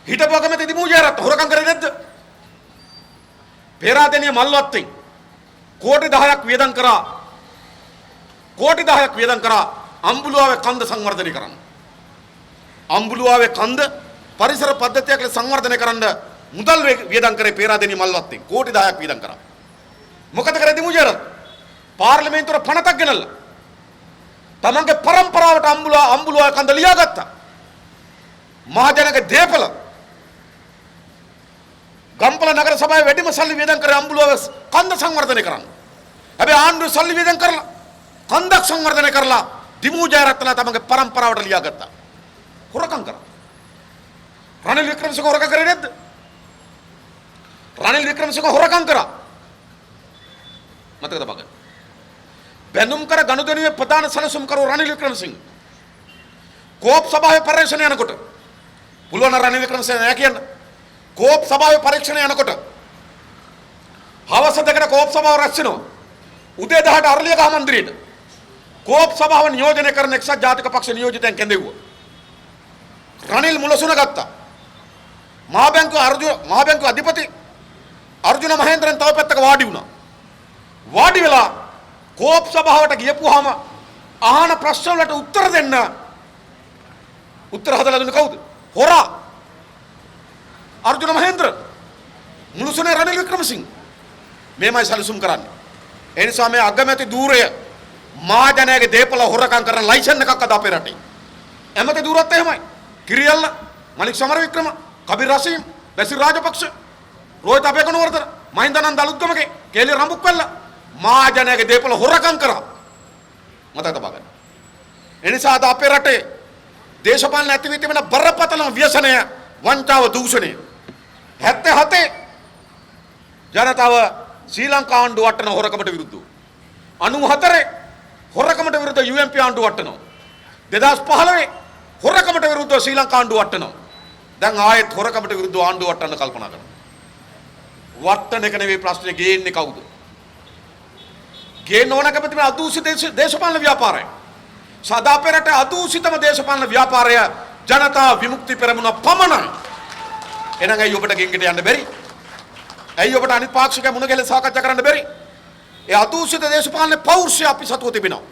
හිටපු අගමැති දිමුජයරත් හොරකම් කරේ නැද්ද? පේරාදෙණිය මල්වත්තෙන් කෝටි 10ක් වියදම් කරා. කෝටි 10ක් වියදම් කරා අම්බුලුවාවේ කන්ද සංවර්ධනය කරන්න. අම්බුලුවාවේ කන්ද පරිසර පද්ධතියක් ලෙස සංවර්ධනය කරන්න මුදල් වියදම් කරේ පේරාදෙණිය මල්වත්තෙන් කෝටි 10ක් වියදම් කරා. මොකද කරේ දිමුජයරත්? පාර්ලිමේන්තුවට පනතක් ගෙනල්ලා තමන්ගේ પરම්පරාවට අම්බුලුවාවේ කන්ද ලියාගත්තා. මහජනක දේපල ගම්පල නගර සභාවේ වැඩිම සල්ලි වියදම් කරේ අම්බුලුවාවේ කන්ද සංවර්ධනය කරන්න. හැබැයි ආණ්ඩුව සල්ලි වියදම් කරලා කන්දක් සංවර්ධනය කරලා දිමුජයරත්ලා තමන්ගේ પરම්පරාවට ලියාගත්තා. හොරකම් කරා. රනිල් වික්‍රමසිංහ හොරකම් කරේ නැද්ද? රනිල් වික්‍රමසිංහ හොරකම් කරා. මතකද බග? බැඳුම් කර ගනුදෙනුවේ ප්‍රධාන සැලසුම්කරු රනිල් වික්‍රමසිංහ. කෝප් සභාවේ පරීක්ෂණ යනකොට පුළුවන් රනිල් වික්‍රමසිංහ නෑ කියන්න. කෝප් සභාවේ පරීක්ෂණ යනකොට හවස දෙකට කෝප් සභාව රැස් වෙනවා. උදේ 10ට අරලියගහ මන්දිරයට කෝප් සභාව නියෝජනය කරන එක්සත් ජාතික පක්ෂ නියෝජිතයන් කැඳෙව්වා. රනිල් මුලසුන ගත්තා. මහා බැංකුව අධිපති අර්ජුන මහේන්ද්‍රන් තව පැත්තක වාඩි වුණා. වාඩි වෙලා කෝප් සභාවට ගියපුවාම අහන ප්‍රශ්න වලට උත්තර දෙන්න උත්තර හදලා දුන්නේ කවුද? හොරා. අර්ජුන මහේන්ද්‍ර. මුලසුනේ රනිල් වික්‍රමසිංහ. මේමයි සැලසුම් කරන්නේ. ඒ නිසා මේ අගමැති ධූරය මහජනයාගේ දේපල හොරකම් කරන ලයිසන් එකක් අද අපේ රටේ. ඇමති ධූරත් එහෙමයි. කිරියල්ල, මලික් සමරවික්‍රම, කබිර් රසීම්, බැසිල් රාජපක්ෂ, රෝහිත අබේකනුවර්ධන, මහින්දානන්ද අලුත්ගමගේ, කේලි රඹුක්වැල්ල මහජනයාගේ දේපල හොරකම් කරා. මතකද බලන්න. ඒ නිසා අද අපේ රටේ දේශපාලන ඇති වී තිබෙන බරපතලම ව්‍යසනය වංචාව දූෂණය. 77 ජනතාව ශ්‍රී ලංකා ආණ්ඩුව වටන හොරකමට විරුද්ධව. 94 හොරකමට විරුද්ධ UMP ආණ්ඩුව වටනවා. 2015 හොරකමට විරුද්ධව ශ්‍රී ලංකා ආණ්ඩුව වටනවා. දැන් ආයෙත් හොරකමට විරුද්ධව ආණ්ඩුව වටන්න කල්පනා කරනවා. වටන එක නෙවෙයි ප්‍රශ්නේ, ගේන්නේ කවුද? ගේන්න ඕන කැමති මේ අදූෂිත දේශපාලන ව්‍යාපාරය. සදා අපේ රටේ අදූෂිතම දේශපාලන ව්‍යාපාරය ජනතා විමුක්ති පෙරමුණ පමණයි. එහෙනම් ඇයි ඔබට ගෙන්ගෙට යන්න බැරි? ඇයි ඔබට අනිත් පාක්ෂිකයන් මුණ ගැහිලා සාකච්ඡා කරන්න බැරි? ඒ අදූෂිත දේශපාලන පෞරුෂය අපි සතුව තිබෙනවා.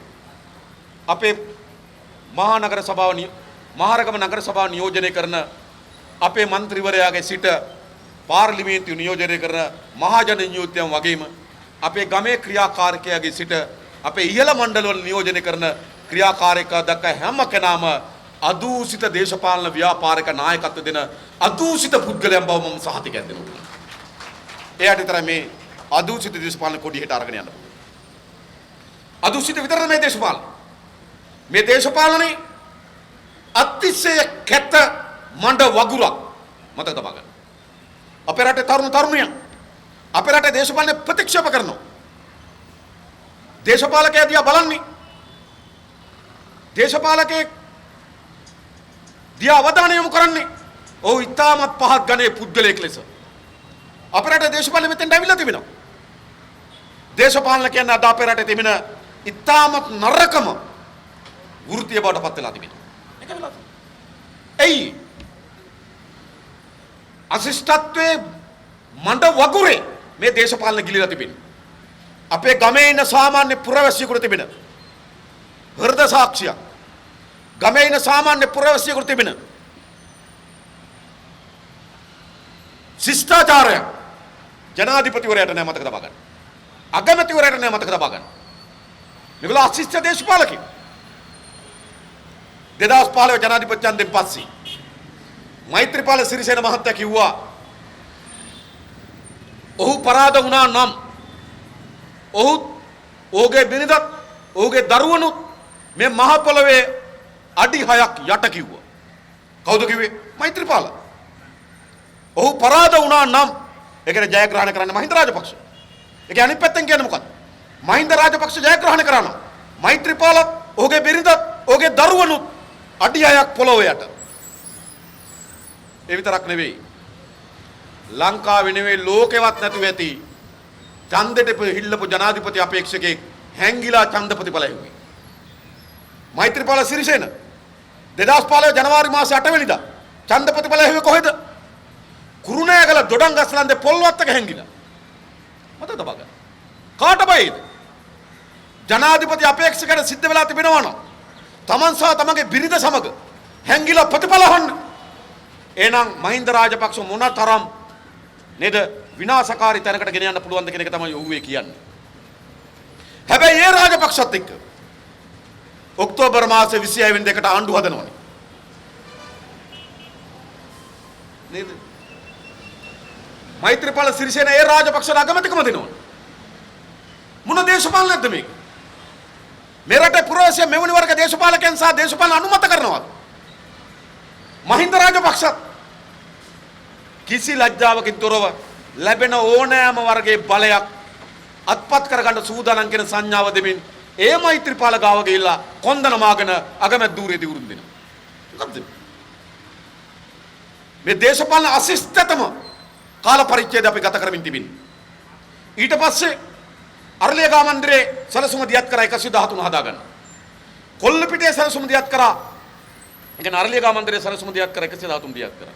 අපේ මහානගර සභාව මහරගම නගර සභාව නියෝජනය කරන අපේ മന്ത്രിවරයාගේ සිට පාර්ලිමේන්තු නියෝජනය කරන මහජන නියෝජ්‍යයන් වගේම අපේ ගමේ ක්‍රියාකාරකයාගේ සිට අපේ ඉහළ මණ්ඩලවල නියෝජනය කරන ක්‍රියාකාරකයා දක්වා හැම කෙනාම අදූෂිත දේශපාලන ව්‍යාපාරික නායකත්ව දෙන අදූෂිත පුද්ගලයන් බව මම සහතිකයක් දෙනවා. එයාට විතරයි මේ අදූෂිත දේශපාලන කොඩියට අරගෙන යන්න පුළුවන්. අදූෂිත විතරද මේ දේශපාලන? මේ දේශපාලනේ අතිශය කැත මණ්ඩ වගුරක් මතක තබා ගන්න. අපේ රටේ තරුණ තරුණියන් අපේ රටේ දේශපාලන ප්‍රතික්ෂේප කරනවා. දේශපාලකයා දිහා බලන්නේ දේශපාලකේ දිහා අවධානය යොමු කරන්නේ ඔව් ඉතාමත් පහත් ගණයේ පුද්ගලයෙක් ලෙස. අපේ රටේ දේශපාලන මෙතෙන්ට ඇවිල්ලා තිබෙනවා. දේශපාලන කියන්නේ අද අපේ රටේ තිබෙන ඉතාමත් නරකම වෘත්තීය බවට පත් වෙලා තිබෙනවා. ඒක වෙලා තියෙනවා. එයි අශිෂ්ටත්වයේ මණ්ඩ වගුරේ මේ දේශපාලන ගිලිලා තිබෙනවා. අපේ ගමේ ඉන්න සාමාන්‍ය පුරවැසියෙකුට තිබෙන හෘද සාක්ෂිය ගමේ ඉන්න සාමාන්‍ය පුරවැසියෙකුට තිබෙන ශිෂ්ටාචාරය ජනාධිපතිවරයාට නෑ මතක තබා ගන්න. අගමැතිවරයාට නෑ මතක තබා ගන්න. මේගොල්ලෝ අශිෂ්ට දේශපාලකයෝ. 2015 ජනාධිපති ඡන්දෙන් පස්සේ මෛත්‍රීපාල සිරිසේන මහත්තයා කිව්වා ඔහු පරාද වුණා නම් ඔහුගේ බිරිඳත් ඔහුගේ දරුවනුත් මේ මහ පොළවේ අඩි 6ක් යට කිව්වා. කවුද කිව්වේ? මෛත්‍රීපාල. ඔහු පරාද වුණා නම් ඒ කියන්නේ ජයග්‍රහණ කරන්න මහින්ද රාජපක්ෂ. ඒ කියන්නේ අනිත් පැත්තෙන් කියන්නේ මොකක්ද? මහින්ද රාජපක්ෂ ජයග්‍රහණ කරනවා. මෛත්‍රීපාලත් ඔහුගේ බිරිඳත් ඔහුගේ දරුවනුත් අඩි 6ක් පොළොවේ යට. ඒ විතරක් නෙවෙයි. ලංකාවේ නෙවෙයි ලෝකෙවත් නැතුව ඇති ඡන්දෙට හිල්ලපු ජනාධිපති අපේක්ෂකෙක් හැංගිලා ඡන්ද ප්‍රතිඵල ලැබුවේ. මෛත්‍රීපාල සිරිසේන 2015 ජනවාරි මාසේ 8 වෙනිදා ඡන්ද ප්‍රතිඵල ලැබුවේ කොහෙද? කුරුණෑගල දොඩංගස්ලන්දේ පොල්වත්තක හැංගිලා. මතක තබා ගන්න. කාට බයිද? ජනාධිපති අපේක්ෂකයට සිද්ධ වෙලා තිබෙනවා නම් තමන් සහ තමගේ බිරිඳ සමග හැංගිලා ප්‍රතිඵල හොන්න. එහෙනම් මහින්ද රාජපක්ෂ මොනතරම් නේද විනාශකාරී තැනකට ගෙන යන්න පුළුවන්ද කියන එක තමයි ඔහුවේ කියන්නේ. හැබැයි ඒ රාජපක්ෂත් එක්ක ඔක්තෝබර් මාසේ 26 වෙනිදාකට ආණ්ඩු හදනවනේ. නේද? මෛත්‍රීපාල සිරිසේන ඒ රාජපක්ෂට අගමැතිකම දෙනවා. මොන දේශපාලනයක්ද මේක? මේ රටේ පුරවැසියා මෙවැනි වර්ග දේශපාලකයන් සහ දේශපාලන අනුමත කරනවා. මහින්ද රාජපක්ෂත් කිසි ලැජ්ජාවකින් තොරව ලැබෙන ඕනෑම වර්ගයේ බලයක් අත්පත් කරගන්න සූදානම් කියන සංඥාව දෙමින් ඒ මෛත්‍රීපාල ගාව ගිහිල්ලා කොන්දන මාගෙන අගමැත් ධූරයේ දිවුරුම් දෙනවා. මොකද්ද මේ දේශපාලන අශිෂ්ටතම කාල පරිච්ඡේදය අපි ගත කරමින් තිබින්නේ. ඊට පස්සේ අරලියගා මන්දිරේ සැලසුම දියත් කරා 113 හදාගන්න. කොල්ලපිටියේ සැලසුම දියත් කරා. ඒ කියන්නේ අරලියගා මන්දිරේ සැලසුම දියත් කරා 113 දියත් කරා.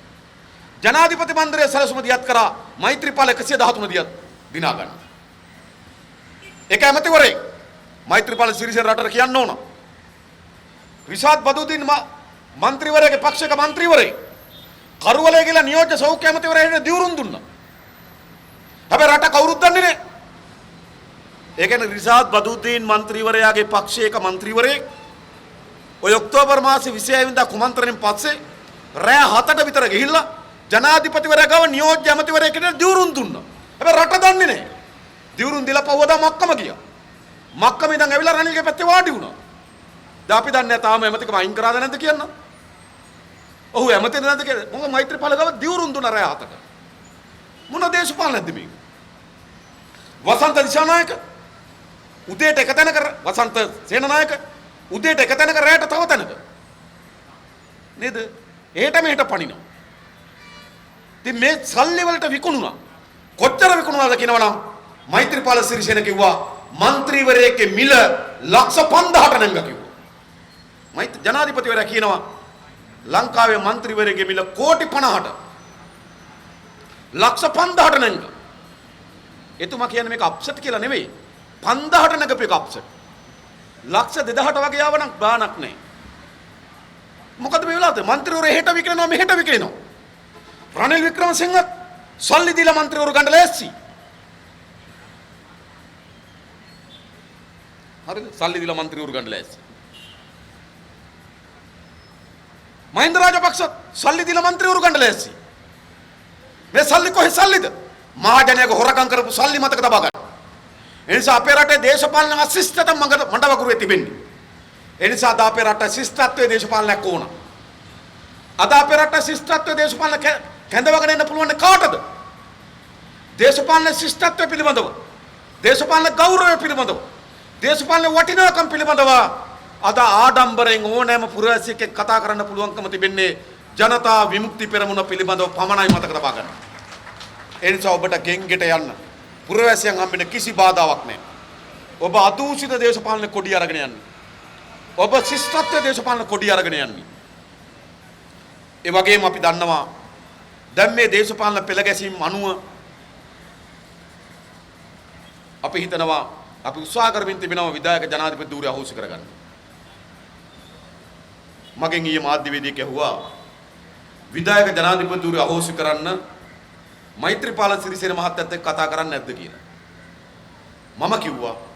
ජනාධිපති මන්දිරයේ සැලසුම දියත් කරා මෛත්‍රීපාල 113 දියත් දිනා ගන්න. ඒක ඇමතිවරේ මෛත්‍රීපාල සිරිසේන රටට කියන්න ඕන. රිෂාඩ් බදුදීන් මන්ත්‍රීවරයාගේ පක්ෂයක මන්ත්‍රීවරේ කරුවලේ ගිහලා නියෝජ්‍ය සෞඛ්‍ය ඇමතිවරයාට දිවුරුම් දුන්නා. හැබැයි රට කවුරුත් දන්නේ නැහැ. ඒ කියන්නේ රිෂාඩ් බදුදීන් මන්ත්‍රීවරයාගේ පක්ෂයක මන්ත්‍රීවරේ ඔය ඔක්තෝබර් මාසේ 26 වෙනිදා කුමන්ත්‍රණයෙන් පස්සේ රෑ 7ට විතර ගිහිල්ලා ජනාධිපතිවරයා ගාව නියෝජ්‍ය ඇමතිවරයෙක් කෙනෙක් දිවුරුම් දුන්නා. හැබැයි රට දන්නේ නැහැ. දිවුරුම් දීලා පහවදා මක්කම ගියා. මක්කම ඉඳන් ඇවිල්ලා රනිල්ගේ පැත්තේ වාඩි වුණා. දැන් අපි දන්නේ නැහැ තාම ඇමතිකම අයින් කරාද නැද්ද කියන්න. ඔහු ඇමතිද නැද්ද කියලා. මොකද මෛත්‍රීපාල ගාව දිවුරුම් දුන්නා රෑ 7ට. මොන දේශපාලනයක්ද මේක? වසන්ත දිසානායක උදේට එක තැනක වසන්ත සේනානායක උදේට එක තැනක රැයට තව තැනක. නේද? එහෙට මෙහෙට පනිනවා. ඉතින් මේ සල්ලි වලට විකුණුණා. කොච්චර විකුණුණාද කියනවනම් මෛත්‍රීපාල සිරිසේන කිව්වා മന്ത്രിවරයෙක්ගේ මිල ලක්ෂ 5000ට නැංගා කිව්වා. ජනාධිපතිවරයා කියනවා ලංකාවේ മന്ത്രിවරයෙක්ගේ මිල කෝටි 50ට ලක්ෂ 5000ට නැංගා. එතුමා කියන්නේ මේක අප්සෙට් කියලා නෙවෙයි. 5000ට නැගපු එක අප්සෙට්. ලක්ෂ 2000ට වගේ ආවනම් බානක් නැහැ. මොකද මේ වෙලාවට മന്ത്രിවරු එහෙට විකිනවා මෙහෙට විකිනවා. රනිල් වික්‍රමසිංහ සල්ලි දීලා മന്ത്രിවරු ගන්න ලෑස්ති. හරිද? සල්ලි දීලා മന്ത്രിවරු ගන්න ලෑස්ති. මහින්ද රාජපක්ෂ සල්ලි දීලා മന്ത്രിවරු ගන්න ලෑස්ති. මේ සල්ලි කොහේ සල්ලිද? මහජනයාගේ හොරකම් කරපු සල්ලි මතක තබා ගන්න. ඒ නිසා අපේ රටේ දේශපාලන අශිෂ්ටතම මඩ වගුරුවේ තිබෙන්නේ. ඒ නිසා අද අපේ රට ශිෂ්ටත්වයේ දේශපාලනයක් ඕන. අද අපේ රට ශිෂ්ටත්වයේ දේශපාලන කැඳවගෙන එන්න පුළුවන් කාටද? දේශපාලන ශිෂ්ටත්වය පිළිබඳව, දේශපාලන ගෞරවය පිළිබඳව, දේශපාලන වටිනාකම් පිළිබඳව අද ආඩම්බරෙන් ඕනෑම පුරවැසියෙක් කතා කරන්න පුළුවන්කම තිබෙන්නේ ජනතා විමුක්ති පෙරමුණ පිළිබඳව පමණයි මතක තබා ගන්න. ඒ නිසා ඔබට ගෙන්ගෙට යන්න පුරවැසියන් හම්බෙන්න කිසි බාධාවක් නැහැ. ඔබ අදූෂිත දේශපාලන කොඩිය අරගෙන යන්නේ. ඔබ ශිෂ්ටත්වයේ දේශපාලන කොඩිය අරගෙන යන්නේ. ඒ වගේම අපි දන්නවා දැන් මේ දේශපාලන පෙළ ගැසීම් අනුව අපි හිතනවා අපි උත්සාහ කරමින් තිබෙනවා විධායක ජනාධිපති ධූරය අහෝසි කරගන්න. මගෙන් ඊයේ මාධ්‍යවේදියෙක් ඇහුවා විධායක ජනාධිපති ධූරය අහෝසි කරන්න මෛත්‍රීපාල සිරිසේන මහත්තයත් එක්ක කතා කරන්නේ නැද්ද කියලා. මම කිව්වා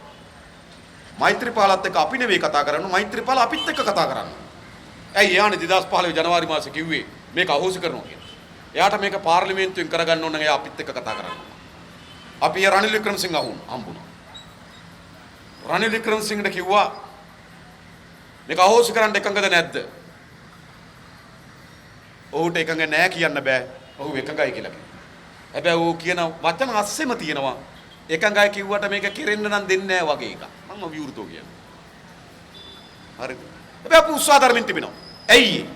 මෛත්‍රීපාලත් එක්ක අපි නෙවෙයි කතා කරන්නේ මෛත්‍රීපාල අපිත් එක්ක කතා කරන්නේ. ඇයි එයානේ 2015 ජනවාරි මාසේ කිව්වේ මේක අහෝසි කරනවා කියලා. එයාට මේක පාර්ලිමේන්තුවෙන් කරගන්න ඕන නම් එයා අපිත් එක්ක කතා කරන්න. අපි රනිල් වික්‍රමසිංහ හම්බුණා. රනිල් වික්‍රමසිංහට කිව්වා මේක අහෝසි කරන්න එකඟද නැද්ද? ඔහුට එකඟ නැහැ කියන්න බෑ. ඔහු එකඟයි කියලා කිව්වා. හැබැයි ඌ කියන වචන අස්සෙම තියෙනවා එකඟයි කිව්වට මේක කෙරෙන්න නම් දෙන්නේ නැහැ වගේ එකක්. මම විවෘතව කියන්නේ. හරිද? හැබැයි අපි උත්සාහ ධර්මින් තිබෙනවා. ඇයි?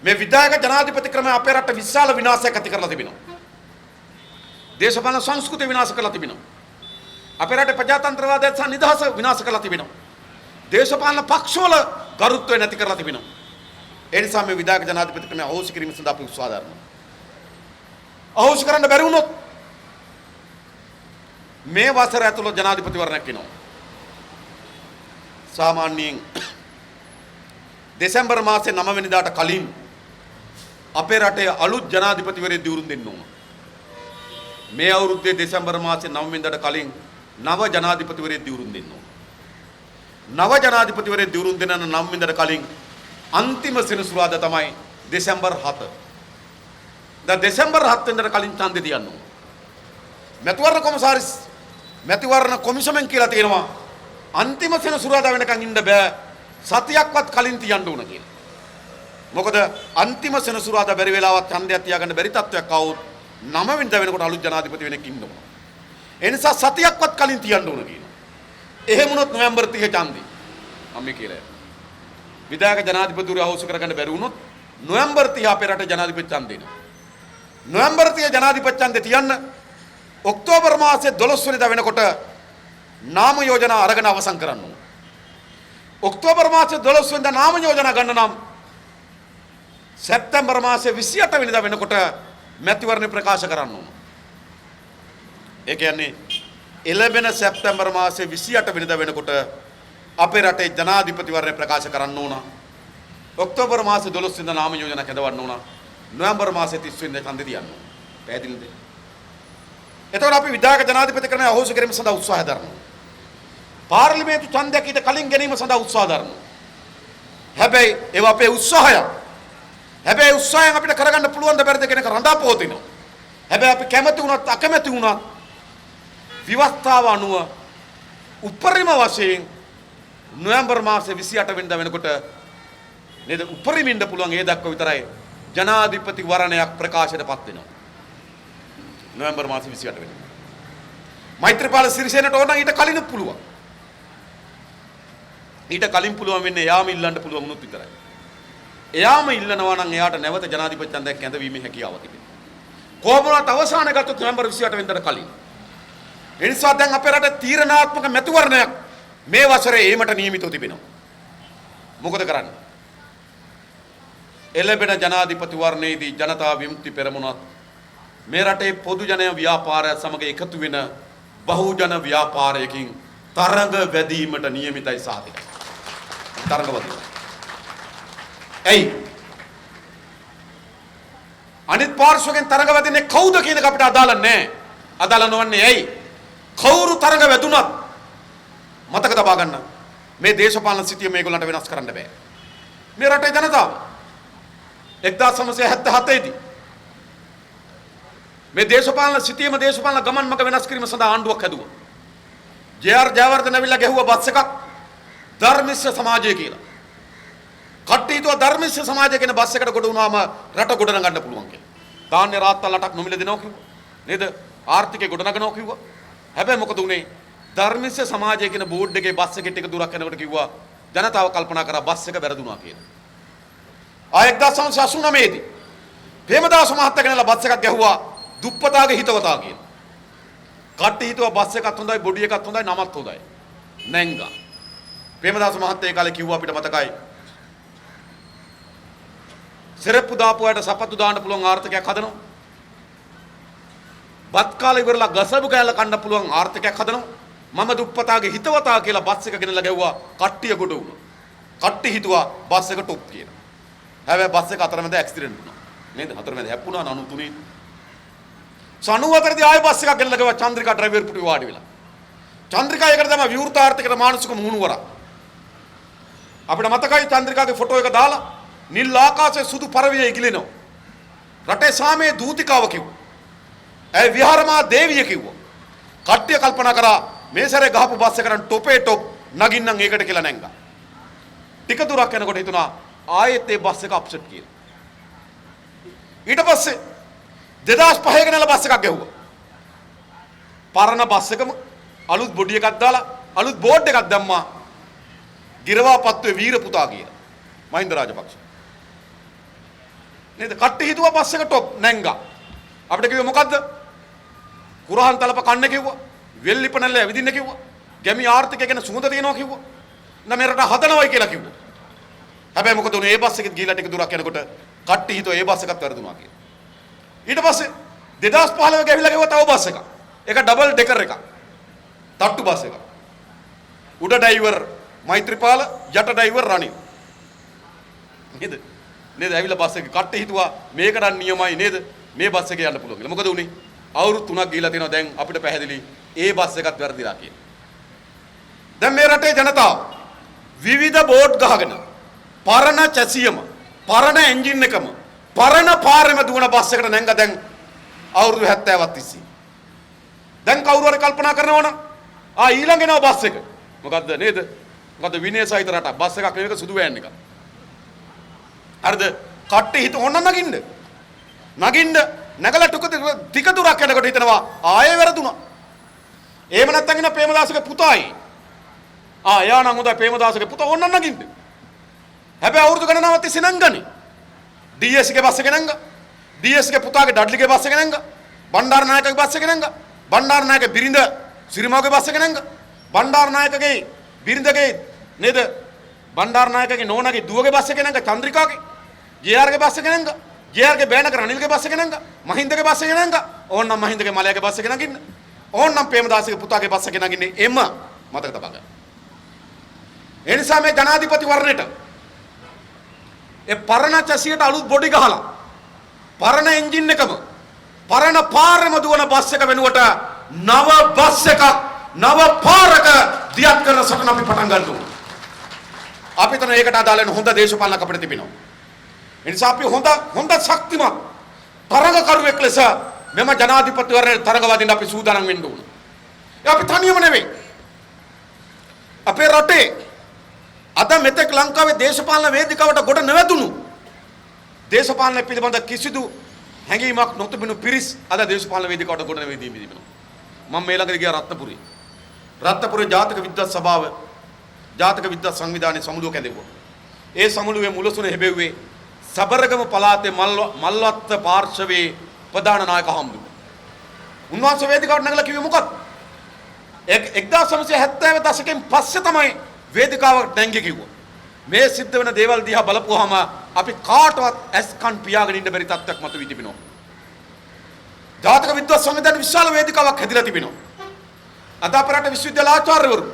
මේ විධායක ජනාධිපති ක්‍රමය අපේ රට විශාල විනාශයක් ඇති කරලා තිබෙනවා. දේශපාලන සංස්කෘතිය විනාශ කරලා තිබෙනවා. අපේ රටේ ප්‍රජාතන්ත්‍රවාදය සහ නිදහස විනාශ කරලා තිබෙනවා. දේශපාලන පක්ෂවල ගරුත්වය නැති කරලා තිබෙනවා. ඒ නිසා මේ විධායක ජනාධිපති ක්‍රමය අහෝසි කිරීම සඳහා අපි උත්සාහ දරනවා. අහෝසි කරන්න බැරි වුණොත් මේ වසර ඇතුළත ජනාධිපතිවරණයක් එනවා. සාමාන්‍යයෙන් දෙසැම්බර් මාසේ 9 වෙනිදාට කලින් අපේ රටේ අලුත් ජනාධිපතිවරයෙක් දිවුරුම් දෙන්න ඕන. මේ අවුරුද්දේ දෙසැම්බර් මාසේ 9 වෙනිදාට කලින් නව ජනාධිපතිවරයෙක් දිවුරුම් දෙන්න ඕන. නව ජනාධිපතිවරයෙක් දිවුරුම් දෙන්න 9 වෙනිදාට කලින් අන්තිම සෙනසුරාදා තමයි දෙසැම්බර් 7. දැන් දෙසැම්බර් 7 වෙනිදාට කලින් ඡන්දෙ තියන්න ඕන. මැතිවරණ කොමිසමෙන් කියලා තියෙනවා අන්තිම සෙනසුරාදා වෙනකන් ඉන්න බෑ. සතියක්වත් කලින් තියන්න ඕන කියලා. මොකද අන්තිම සෙනසුරාදා බැරි වෙලාවත් ඡන්දයක් තියාගන්න බැරි තත්ත්වයක් ආවොත් 9 වෙනිදා වෙනකොට අලුත් ජනාධිපති වෙනෙක් ඉන්න ඕන. ඒ නිසා සතියක්වත් කලින් තියන්න ඕන කියනවා. එහෙම වුණොත් නොවැම්බර් 30 ඡන්දෙ. අම්මේ කියලා. විධායක ජනාධිපති ධූරය අහෝසි කරගන්න බැරි වුණොත් නොවැම්බර් 30 අපේ රටේ ජනාධිපති ඡන්දෙ එනවා. නොවැම්බර් 30 ජනාධිපති ඡන්දෙ තියන්න ඔක්තෝබර් මාසේ 12 වෙනිදා වෙනකොට නාම යෝජනා අරගෙන අවසන් කරන්න ඕන. ඔක්තෝබර් මාසේ 12 වෙනිදා නාම යෝජනා ගන්න නම් සැප්තැම්බර් මාසේ 28 වෙනිදා වෙනකොට මැතිවරණ ප්‍රකාශ කරන්න ඕන. ඒ කියන්නේ එළඹෙන සැප්තැම්බර් මාසේ 28 වෙනිදා වෙනකොට අපේ රටේ ජනාධිපතිවරණය ප්‍රකාශ කරන්න ඕන. ඔක්තෝබර් මාසේ 12 වෙනිදා නාම යෝජනා කැඳවන්න ඕන. නොවැම්බර් මාසේ 30 වෙනිදා ඡන්දෙ තියන්න ඕන. පැහැදිලිද? එතකොට අපි විධායක ජනාධිපති ක්‍රමය අහෝසි කිරීම සඳහා උත්සාහ දරනවා. පාර්ලිමේන්තු ඡන්දයක් ඊට කලින් ගැනීම සඳහා උත්සාහ දරනවා. හැබැයි ඒවා අපේ උත්සාහය. හැබැයි උත්සාහයෙන් අපිට කරගන්න පුළුවන් ද බැරිද කියන එක රඳා පවතිනවා. හැබැයි අපි කැමති වුණත් අකමැති වුණත් විවස්ථාව අනුව උපරිම වශයෙන් නොවැම්බර් මාසේ 28 වෙනිදා වෙනකොට නේද උපරිම ඉන්න පුළුවන් ඒ දක්වා විතරයි ජනාධිපති වරණයක් ප්‍රකාශයටපත් වෙනවා. නොවැම්බර් මාසේ 28 වෙනිදා. මෛත්‍රීපාල සිරිසේනට ඕන නම් ඊට කලින් පුළුවන්. ඊට කලින් පුළුවන් වෙන්නේ එයාම ඉල්ලන්න පුළුවන් වුණොත් විතරයි. එයාම ඉල්ලනවා නම් එයාට නැවත ජනාධිපති ඡන්දයක් කැඳවීමේ හැකියාව තිබෙනවා. කොහොමවත් අවසාන ගත්තොත් නොවැම්බර් 28 වෙනිදාට කලින්. ඒ නිසා දැන් අපේ රටේ තීරණාත්මක මැතිවරණයක් මේ වසරේ ඒමට නියමිතව තිබෙනවා. මොකද කරන්නේ? එළඹෙන ජනාධිපති වර්ණයේදී ජනතා විමුක්ති පෙරමුණත් මේ රටේ පොදු ජනයා ව්‍යාපාරය සමග එකතු වෙන බහුජන ව්‍යාපාරයකින් තරඟ වැදීමට නියමිතයි සාධක. තරඟ වදිනවා. ඇයි? අනිත් පාර්ශ්වයෙන් තරඟ වැදින්නේ කවුද කියන එක අපිට අදාළ නැහැ. අදාළ නොවන්නේ ඇයි? කවුරු තරඟ වැදුනත් මතක තබා ගන්න. මේ දේශපාලන සිතිය මේගොල්ලන්ට වෙනස් කරන්න බෑ. මේ රටේ ජනතාව 1977 දී මේ දේශපාලන සිතියම දේශපාලන ගමන් මඟ වෙනස් කිරීම සඳහා ආණ්ඩුවක් හැදුවා. ජේ.ආර්. ජයවර්ධන ඇවිල්ලා ගැහුවා බස් එකක් ධර්මිෂ්ඨ සමාජය කියලා. කට්ටියතුව ධර්මිෂ්ඨ සමාජය කියන බස් එකට ගොඩ වුණාම රට ගොඩ නගන්න පුළුවන් කියලා. ධාන්‍ය රාත්තල් 8ක් නොමිල දෙනවා කිව්වා. නේද? ආර්ථිකය ගොඩ නගනවා කිව්වා. හැබැයි මොකද උනේ? ධර්මිෂ්ඨ සමාජය කියන බෝඩ් එකේ බස් එකේ ටික දුරක් යනකොට කිව්වා ජනතාව කල්පනා කරා බස් එක වැරදුනා කියලා. ආ 1989 දී ප්‍රේමදාස මහත්තයා ගෙනලා බස් එකක් ගැහුවා දුප්පතාගේ හිතවතා කියලා. කට්ටිය හිතුවා බස් එකත් හොඳයි බොඩි එකත් හොඳයි නමත් හොඳයි. නැංගා. ප්‍රේමදාස මහත්තයා ඒ කාලේ කිව්වා අපිට මතකයි. සෙරප්පු දාපුවාට සපත්තු දාන්න පුළුවන් ආර්ථිකයක් හදනවා. බත් කාලේ ඉවරලා ගසබු කෑල්ල කන්න පුළුවන් ආර්ථිකයක් හදනවා. මම දුප්පතාගේ හිතවතා කියලා බස් එක ගෙනලා ගැව්වා කට්ටිය ගොඩ වුණා. කට්ටිය හිතුවා බස් එක টොප් කියලා. හැබැයි බස් එක අතරමැද ඇක්සිඩන්ට් වුණා. නේද? අතරමැද හැප්පුණා 93 දී. 94 දී ආයෙ බස් එකක් ගෙනලා ගැව්වා චන්ද්‍රිකා ඩ්‍රයිවර් පුටුවේ වාඩි වෙලා. චන්ද්‍රිකා එකට තමයි විවෘත ආර්ථිකයට මානසික මුහුණුවරක්. අපිට මතකයි චන්ද්‍රිකාගේ ෆොටෝ එක දාලා නිල් ආකාශයේ සුදු පරවිය ඉගිලෙනවා. රටේ සාමයේ දූතිකාව කිව්වා. ඇයි විහාරමා දේවිය කිව්වා. කට්ටිය කල්පනා කරා මේ සැරේ ගහපු බස් එකකට টොපේ টොප් නගින්නම් ඒකට කියලා නැංගා. ටික දුරක් යනකොට හිතුණා ආයෙත් ඒ බස් එක අප්සෙට් කියලා. ඊට පස්සේ 2005 ගෙනලා බස් එකක් ගැහුවා. පරණ බස් එකම අලුත් බොඩි එකක් දාලා අලුත් බෝඩ් එකක් දැම්මා. ගිරවාපත්තුවේ වීර පුතා කියලා. මහින්ද රාජපක්ෂ. නේද? කට්ටිය හිතුවා බස් එක টොප් නැංගා. අපිට කිව්වේ මොකද්ද? කුරහන් තලප කන්න කිව්වා. වෙල්ලිපනල්ල ඇවිදින්න කිව්වා. ගැමි ආර්ථිකය ගැන සුමුද තියනවා කිව්වා. නම් මේ රට හදනවයි කියලා කිව්වා. හැබැයි මොකද උනේ? ඒ බස් එකෙත් ගිහලා ටික දුරක් යනකොට කට්ටිය හිතුවා ඒ බස් එකත් වැරදුනා කියලා. ඊට පස්සේ 2015 ගිහිල්ලා ගෙවුවා තව බස් එකක්. ඒක ඩබල් ඩෙකර් එකක්. තට්ටු බස් එකක්. උඩ ඩ්‍රයිවර් මෛත්‍රීපාල යට ඩ්‍රයිවර් රනිල්. නේද? නේද? ඇවිල්ලා බස් එකේ කට්ටිය හිතුවා මේකට නියමයි නේද? මේ බස් එකේ යන්න පුළුවන් කියලා. මොකද උනේ? අවුරුදු 3ක් ගිහිලා තියෙනවා දැන් අපිට පැහැදිලි ඒ බස් එකත් වැරදිලා කියලා. දැන් මේ රටේ ජනතාව විවිධ බෝඩ් ගහගෙන පරණ චැසියම පරණ එන්ජින් එකම පරණ පාරෙම දුවන බස් එකට නැංග දැන් අවුරුදු 70ක් තිස්සේ. දැන් කවුරු හරි කල්පනා කරනවා නම් ඊළඟ එනවා බස් එක. මොකද්ද නේද? මොකද්ද විනය සහිත රටක් බස් එකක් නෙවෙයි සුදු වෑන් එකක්. හරිද? කට්ටිය හිත ඕන නගින්න. නගින්න නැගලා ටික දුරක් යනකොට හිතනවා ආයෙ වැරදුනා. එහෙම නැත්නම් ඉන්න ප්‍රේමදාසගේ පුතායි. එයා නම් හොඳයි ප්‍රේමදාසගේ පුතා ඕන නගින්න. හැබැයි අවුරුදු ගණනාවක් තිස්සේ නංගනේ. DS ගේ බස් එක නංග. DS ගේ පුතාගේ ඩඩ්ලිගේ බස් එක නංග. බණ්ඩාරනායකගේ බස් එක නංග. බණ්ඩාරනායක බිරිඳ සිරිමාගේ බස් එක නංග. බණ්ඩාරනායකගේ බිරිඳගේ නේද? බණ්ඩාරනායකගේ නෝනාගේ දුවගේ බස් එක නංග චන්ද්‍රිකාගේ. JR ගේ බස් එක නංග. JR ගේ බෑනක රනිල්ගේ බස් එක නංග. මහින්දගේ බස් එක නංග. ඕන්නම් මහින්දගේ මලයාගේ බස් එක නගින්න. ඕන්නම් ප්‍රේමදාසගේ පුතාගේ බස් එක නගින්නේ එම මතක තබා ගන්න. ඒ නිසා මේ ජනාධිපති වර්ණයට ඒ පරණ චැසියට අලුත් බොඩි ගහලා පරණ එන්ජින් එකම පරණ පාරම දුවන බස් එක වෙනුවට නව බස් එකක් නව පාරක දියත් කරන සටන අපි පටන් ගන්නවා. අපි තන ඒකට අදාළ වෙන හොඳ දේශපාලනයක් අපිට තිබෙනවා. ඒ නිසා අපි හොඳ ශක්තිමත් තරඟකරුවෙක් ලෙස මෙම ජනාධිපතිවරණයට තරඟ වදින්න අපි සූදානම් වෙන්න ඕන. ඒ අපි තනියම නෙවෙයි. අපේ රටේ අද මෙතෙක් ලංකාවේ දේශපාලන වේදිකාවට ගොඩ නැවතුණු දේශපාලන පිළිබඳ කිසිදු හැඟීමක් නොතිබුණු පිරිස් අද දේශපාලන වේදිකාවට ගොඩ නැවෙදී තිබෙනවා. මම මේ ළඟදී ගියා රත්නපුරේ ජාතක විද්‍යා සභාව ජාතක විද්‍යා සංවිධානයේ සමුළුව කැඳෙවුවා. ඒ සමුළුවේ මුලසුන හැබෙව්වේ සබරගම පළාතේ මල්වත්ත පාර්ශවයේ ප්‍රධාන නායක හම්බුනේ. උන්වහන්සේ වේදිකාවට නැගලා කිව්වේ මොකක්ද? 1970 දශකයෙන් පස්සේ තමයි වේදිකාවට නැංගි කිව්වා. මේ සිද්ධ වෙන දේවල් දිහා බලපුවාම අපි කාටවත් ඇස් කන් පියාගෙන ඉන්න බැරි තත්ත්වයක් මතුවී තිබෙනවා. ජාතක විද්‍යා සංවිධානයේ විශාල වේදිකාවක් හැදිලා තිබෙනවා. අද අපේ රට විශ්වවිද්‍යාල ආචාර්යවරු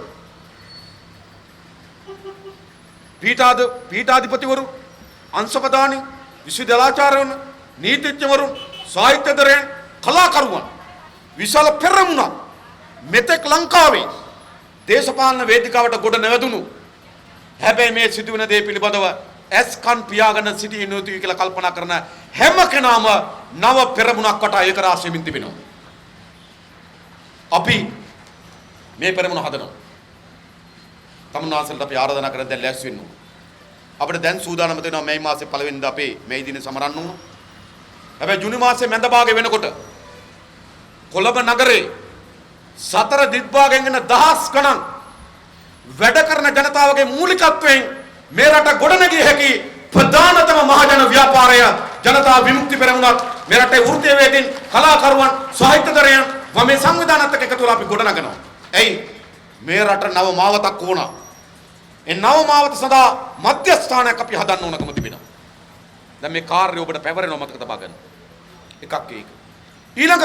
පීඨාධිපතිවරු අංශ ප්‍රධානී විශ්වවිද්‍යාල ආචාර්යවරු නීතිඥවරුන්, සාහිත්‍යදරයන්, කලාකරුවන් විශාල පෙරමුණක් මෙතෙක් ලංකාවේ දේශපාලන වේදිකාවට ගොඩ නැවතුණු. හැබැයි මේ සිදුවෙන දේ පිළිබඳව ඇස්කන් පියාගෙන සිටිය යුතුයි කියලා කල්පනා කරන හැම කෙනාම නව පෙරමුණක් වටා ඒක රාශියමින් තිබෙනවා. අපි මේ පෙරමුණ හදනවා. තමුන්නාසලට අපි ආරාධනා කරන දැන් ලෑස්ති වෙන්න ඕන. අපිට දැන් සූදානම වෙනවා මේ මාසේ පළවෙනිදා අපේ මේ දිනේ සමරන්න ඕන. හැබැයි ජුනි මාසේ මැද භාගයේ වෙනකොට කොළඹ නගරේ සතර දිග්භාගයෙන් එන දහස් ගණන් වැඩ කරන ජනතාවගේ මූලිකත්වයෙන් මේ රට ගොඩනැගිය හැකි ප්‍රධානතම මහජන ව්‍යාපාරය ජනතා විමුක්ති පෙරමුණක්. මේ රටේ වෘත්තීයවේදීන්, කලාකරුවන්, සාහිත්‍යදරයන් මේ සංවිධානත් එක්ක එකතු වෙලා අපි ගොඩනගනවා. එයි මේ රට නව මාවතක් ඕන. ඒ නව මාවත සඳහා මධ්‍යස්ථානයක් අපි හදන්න ඕනකම තිබෙනවා. දැන් මේ කාර්යය ඔබට පැවරෙනවා මතක තබා ගන්න. එකක් ඒක. ඊළඟ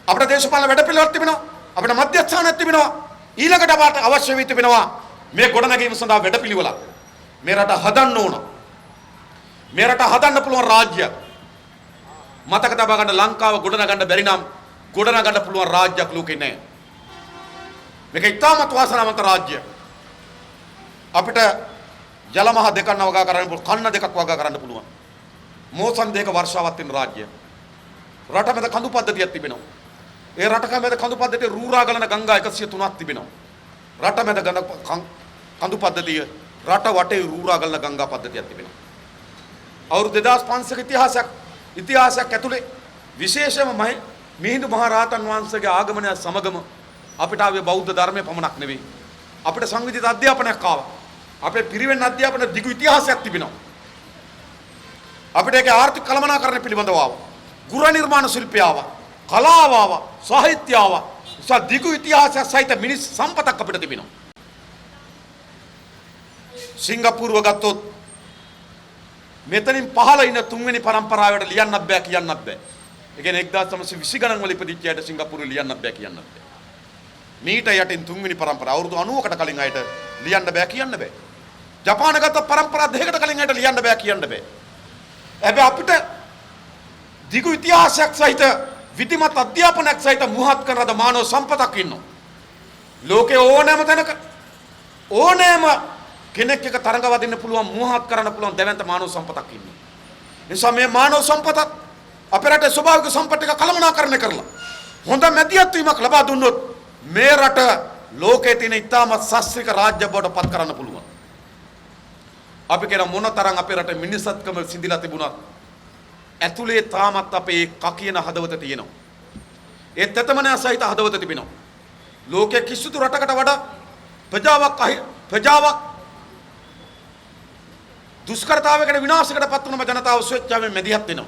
අපේ දේශපාලන වැඩපිළිවෙලක් තිබෙනවා. අපේ මධ්‍යස්ථානයක් තිබෙනවා. ඊළඟට අපට අවශ්‍ය වී තිබෙනවා මේ ගොඩනැගීම සඳහා වැඩපිළිවෙලක්. මේ රට හදන්න ඕන. මේ රට හදන්න පුළුවන් රාජ්‍යයක්. මතක තබා ගන්න ලංකාව ගොඩනගන්න බැරි නම් ගොඩනගන්න පුළුවන් රාජ්‍යයක් ලෝකේ නැහැ. මේක ඉතාමත් වාසනාවන්ත රාජ්‍යයක්. අපිට ජලමහ දෙකක් වගා කරන්න පුළුවන්, කන්න දෙකක් වගා කරන්න පුළුවන්. මෝසන් දෙක වර්ෂාවත් වෙන රාජ්‍යයක්. රට මැද කඳු පද්ධතියක් තිබෙනවා. ඒ රට මැද කඳු පද්ධතිය රූරා ගලන ගංගා 103ක් තිබෙනවා. රට මැද කඳු පද්ධතිය රට වටේ රූරා ගලන ගංගා පද්ධතියක් තිබෙනවා. අවුරුදු 2500ක ඉතිහාසයක් ඇතුලේ විශේෂම මිහිඳු මහ රහතන් වහන්සේගේ ආගමනය සමගම අපිට ආවේ බෞද්ධ ධර්මයේ පමණක් නෙවෙයි. අපිට සංවිධිත අධ්‍යාපනයක් ආවා. අපේ පිරිවෙන් අධ්‍යාපන දිගු ඉතිහාසයක් තිබෙනවා. අපිට ඒකේ ආර්ථික කළමනාකරණය පිළිබඳව ආවා. ගෘහ නිර්මාණ ශිල්පය ආවා. කලාව ආවා. සාහිත්‍ය ආවා. නිසා දිගු ඉතිහාසයක් සහිත මිනිස් සම්පතක් අපිට තිබෙනවා. සිංගප්පූරුව ගත්තොත් මෙතනින් පහළ ඉන්න තුන්වෙනි පරම්පරාවට ලියන්නත් බෑ කියන්නත් බෑ. ඒ කියන්නේ 1920 ගණන් වල ඉපදිච්ච අයට සිංගප්පූරුව ලියන්නත් බෑ කියන්නත් බෑ. මීට යටින් තුන්වෙනි පරම්පරාව අවුරුදු 90කට කලින් අයට ලියන්න බෑ කියන්න බෑ. ජපාන ගත්ත පරම්පරා දෙකකට කලින් අයට ලියන්න බෑ කියන්න බෑ. හැබැයි අපිට දිගු ඉතිහාසයක් සහිත විධිමත් අධ්‍යාපනයක් සහිත මුහත් කරන මානව සම්පතක් ඉන්නවා. ලෝකේ ඕනෑම තැනක ඕනෑම කෙනෙක් එක තරඟ වදින්න පුළුවන් මුහත් කරන්න පුළුවන් දැවැන්ත මානව සම්පතක් ඉන්නවා. නිසා මේ මානව සම්පතත් අපේ රටේ ස්වභාවික සම්පත් ටික කළමනාකරණය කරලා හොඳ මැදිහත් වීමක් ලබා දුන්නොත් මේ රට ලෝකයේ තියෙන ඉතාමත් ශාස්ත්‍රීය රාජ්‍ය බවට පත් කරන්න පුළුවන්. අපි කියන මොනතරම් අපේ රටේ මිනිසත්කම සිඳිලා තිබුණත් ඇතුලේ තාමත් අපේ කකියන හදවත තියෙනවා. ඒ තෙතමන සහිත හදවත තිබෙනවා. ලෝකයේ කිසිදු රටකට වඩා ප්‍රජාවක් දුෂ්කරතාවයකට විනාශයකට පත් වුණම ජනතාව ස්වච්ඡාවෙන් මැදිහත් වෙනවා.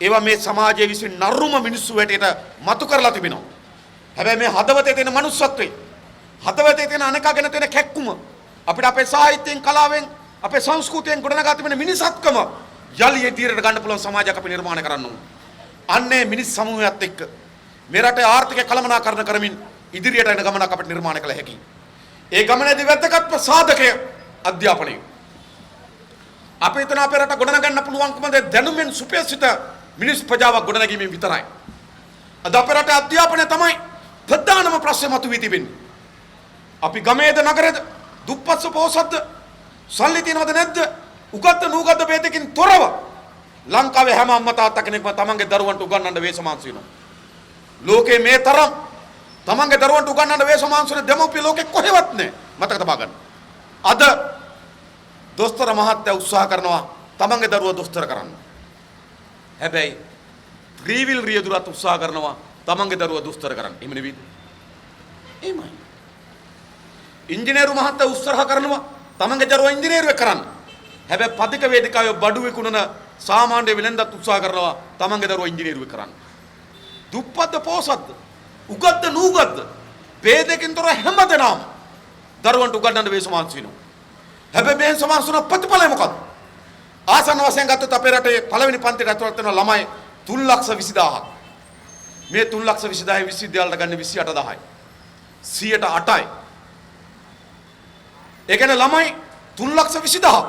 ඒවා මේ සමාජයේ විසින් නරුම මිනිස්සු වැටේට මතු කරලා තිබෙනවා. හැබැයි මේ හදවතේ තියෙන මනුස්සත්වේ, හදවතේ තියෙන අනකගෙන තියෙන කැක්කුම අපිට අපේ සාහිත්‍යයෙන්, කලාවෙන්, අපේ සංස්කෘතියෙන් ගොඩනගා තිබෙන මිනිසත්කම යලි ඉදිරියට ගන්න පුළුවන් සමාජයක් අපි නිර්මාණය කරන්න ඕන. අන්නේ මිනිස් සමූහයත් එක්ක මේ රටේ ආර්ථිකය කළමනාකරණය කරමින් ඉදිරියට යන ගමනක් අපිට නිර්මාණය කළ හැකියි. ඒ ගමනේදී වැදගත්ම සාධකය අධ්‍යාපනය. අපේ එතන අපේ රට ගොඩනගන්න පුළුවන්කම දැනුමෙන් සුපේසිත මිනිස් ප්‍රජාවක් ගොඩනැගීමෙන් විතරයි. අද අපේ රටේ අධ්‍යාපනය තමයි ප්‍රධානම ප්‍රශ්නේ මතුවී තිබෙන්නේ. අපි ගමේද නගරේද දුප්පත්ස පොහොසත්ද සල්ලි තියනවද නැද්ද උගත්ත නූගත්ත ભેදකින් තොරව ලංකාවේ හැම අම්මා තාත්තා කෙනෙක්ම තමන්ගේ දරුවන්ට උගන්වන්න වේසමාංශ වෙනවා. ලෝකේ මේ තරම් තමන්ගේ දරුවන්ට උගන්වන්න වේසමාංශ වෙන දෙමව්පිය ලෝකේ කොහෙවත් නැහැ. මතක තබා ගන්න. අද දොස්තර මහත්තයා උත්සාහ කරනවා තමන්ගේ දරුවා දොස්තර කරන්න. හැබැයි ත්‍රිවිල් රියදුරත් උත්සාහ කරනවා තමන්ගේ දරුවා දොස්තර කරන්න. එහෙම නෙවෙයිද? එහෙමයි. ඉංජිනේරු මහත්තයා උත්සාහ කරනවා තමන්ගේ දරුවා ඉංජිනේරුවෙක් කරන්න. හැබැයි පදික වේදිකාවේ බඩු විකුණන සාමාන්‍ය වෙලෙන්දත් උත්සාහ කරනවා තමන්ගේ දරුවා ඉංජිනේරුවෙක් කරන්න. දුප්පත්ද පොහොසත්ද උගත්ද නූගත්ද ભેදකින් තොර හැමදෙනාම දරුවන්ට උගන්වන්න වේසමාංශ වෙනවා. හැබැයි මේ සමාංශන ප්‍රතිඵලය මොකක්ද? ආසන්න වශයෙන් ගත්තොත් අපේ රටේ පළවෙනි පන්තියට ඇතුළත් වෙන ළමයි 3,20,000ක්. මේ 3,20,000 විශ්වවිද්‍යාලයට ගන්න 28,000යි. 108යි. ඒ කියන්නේ ළමයි 3,20,000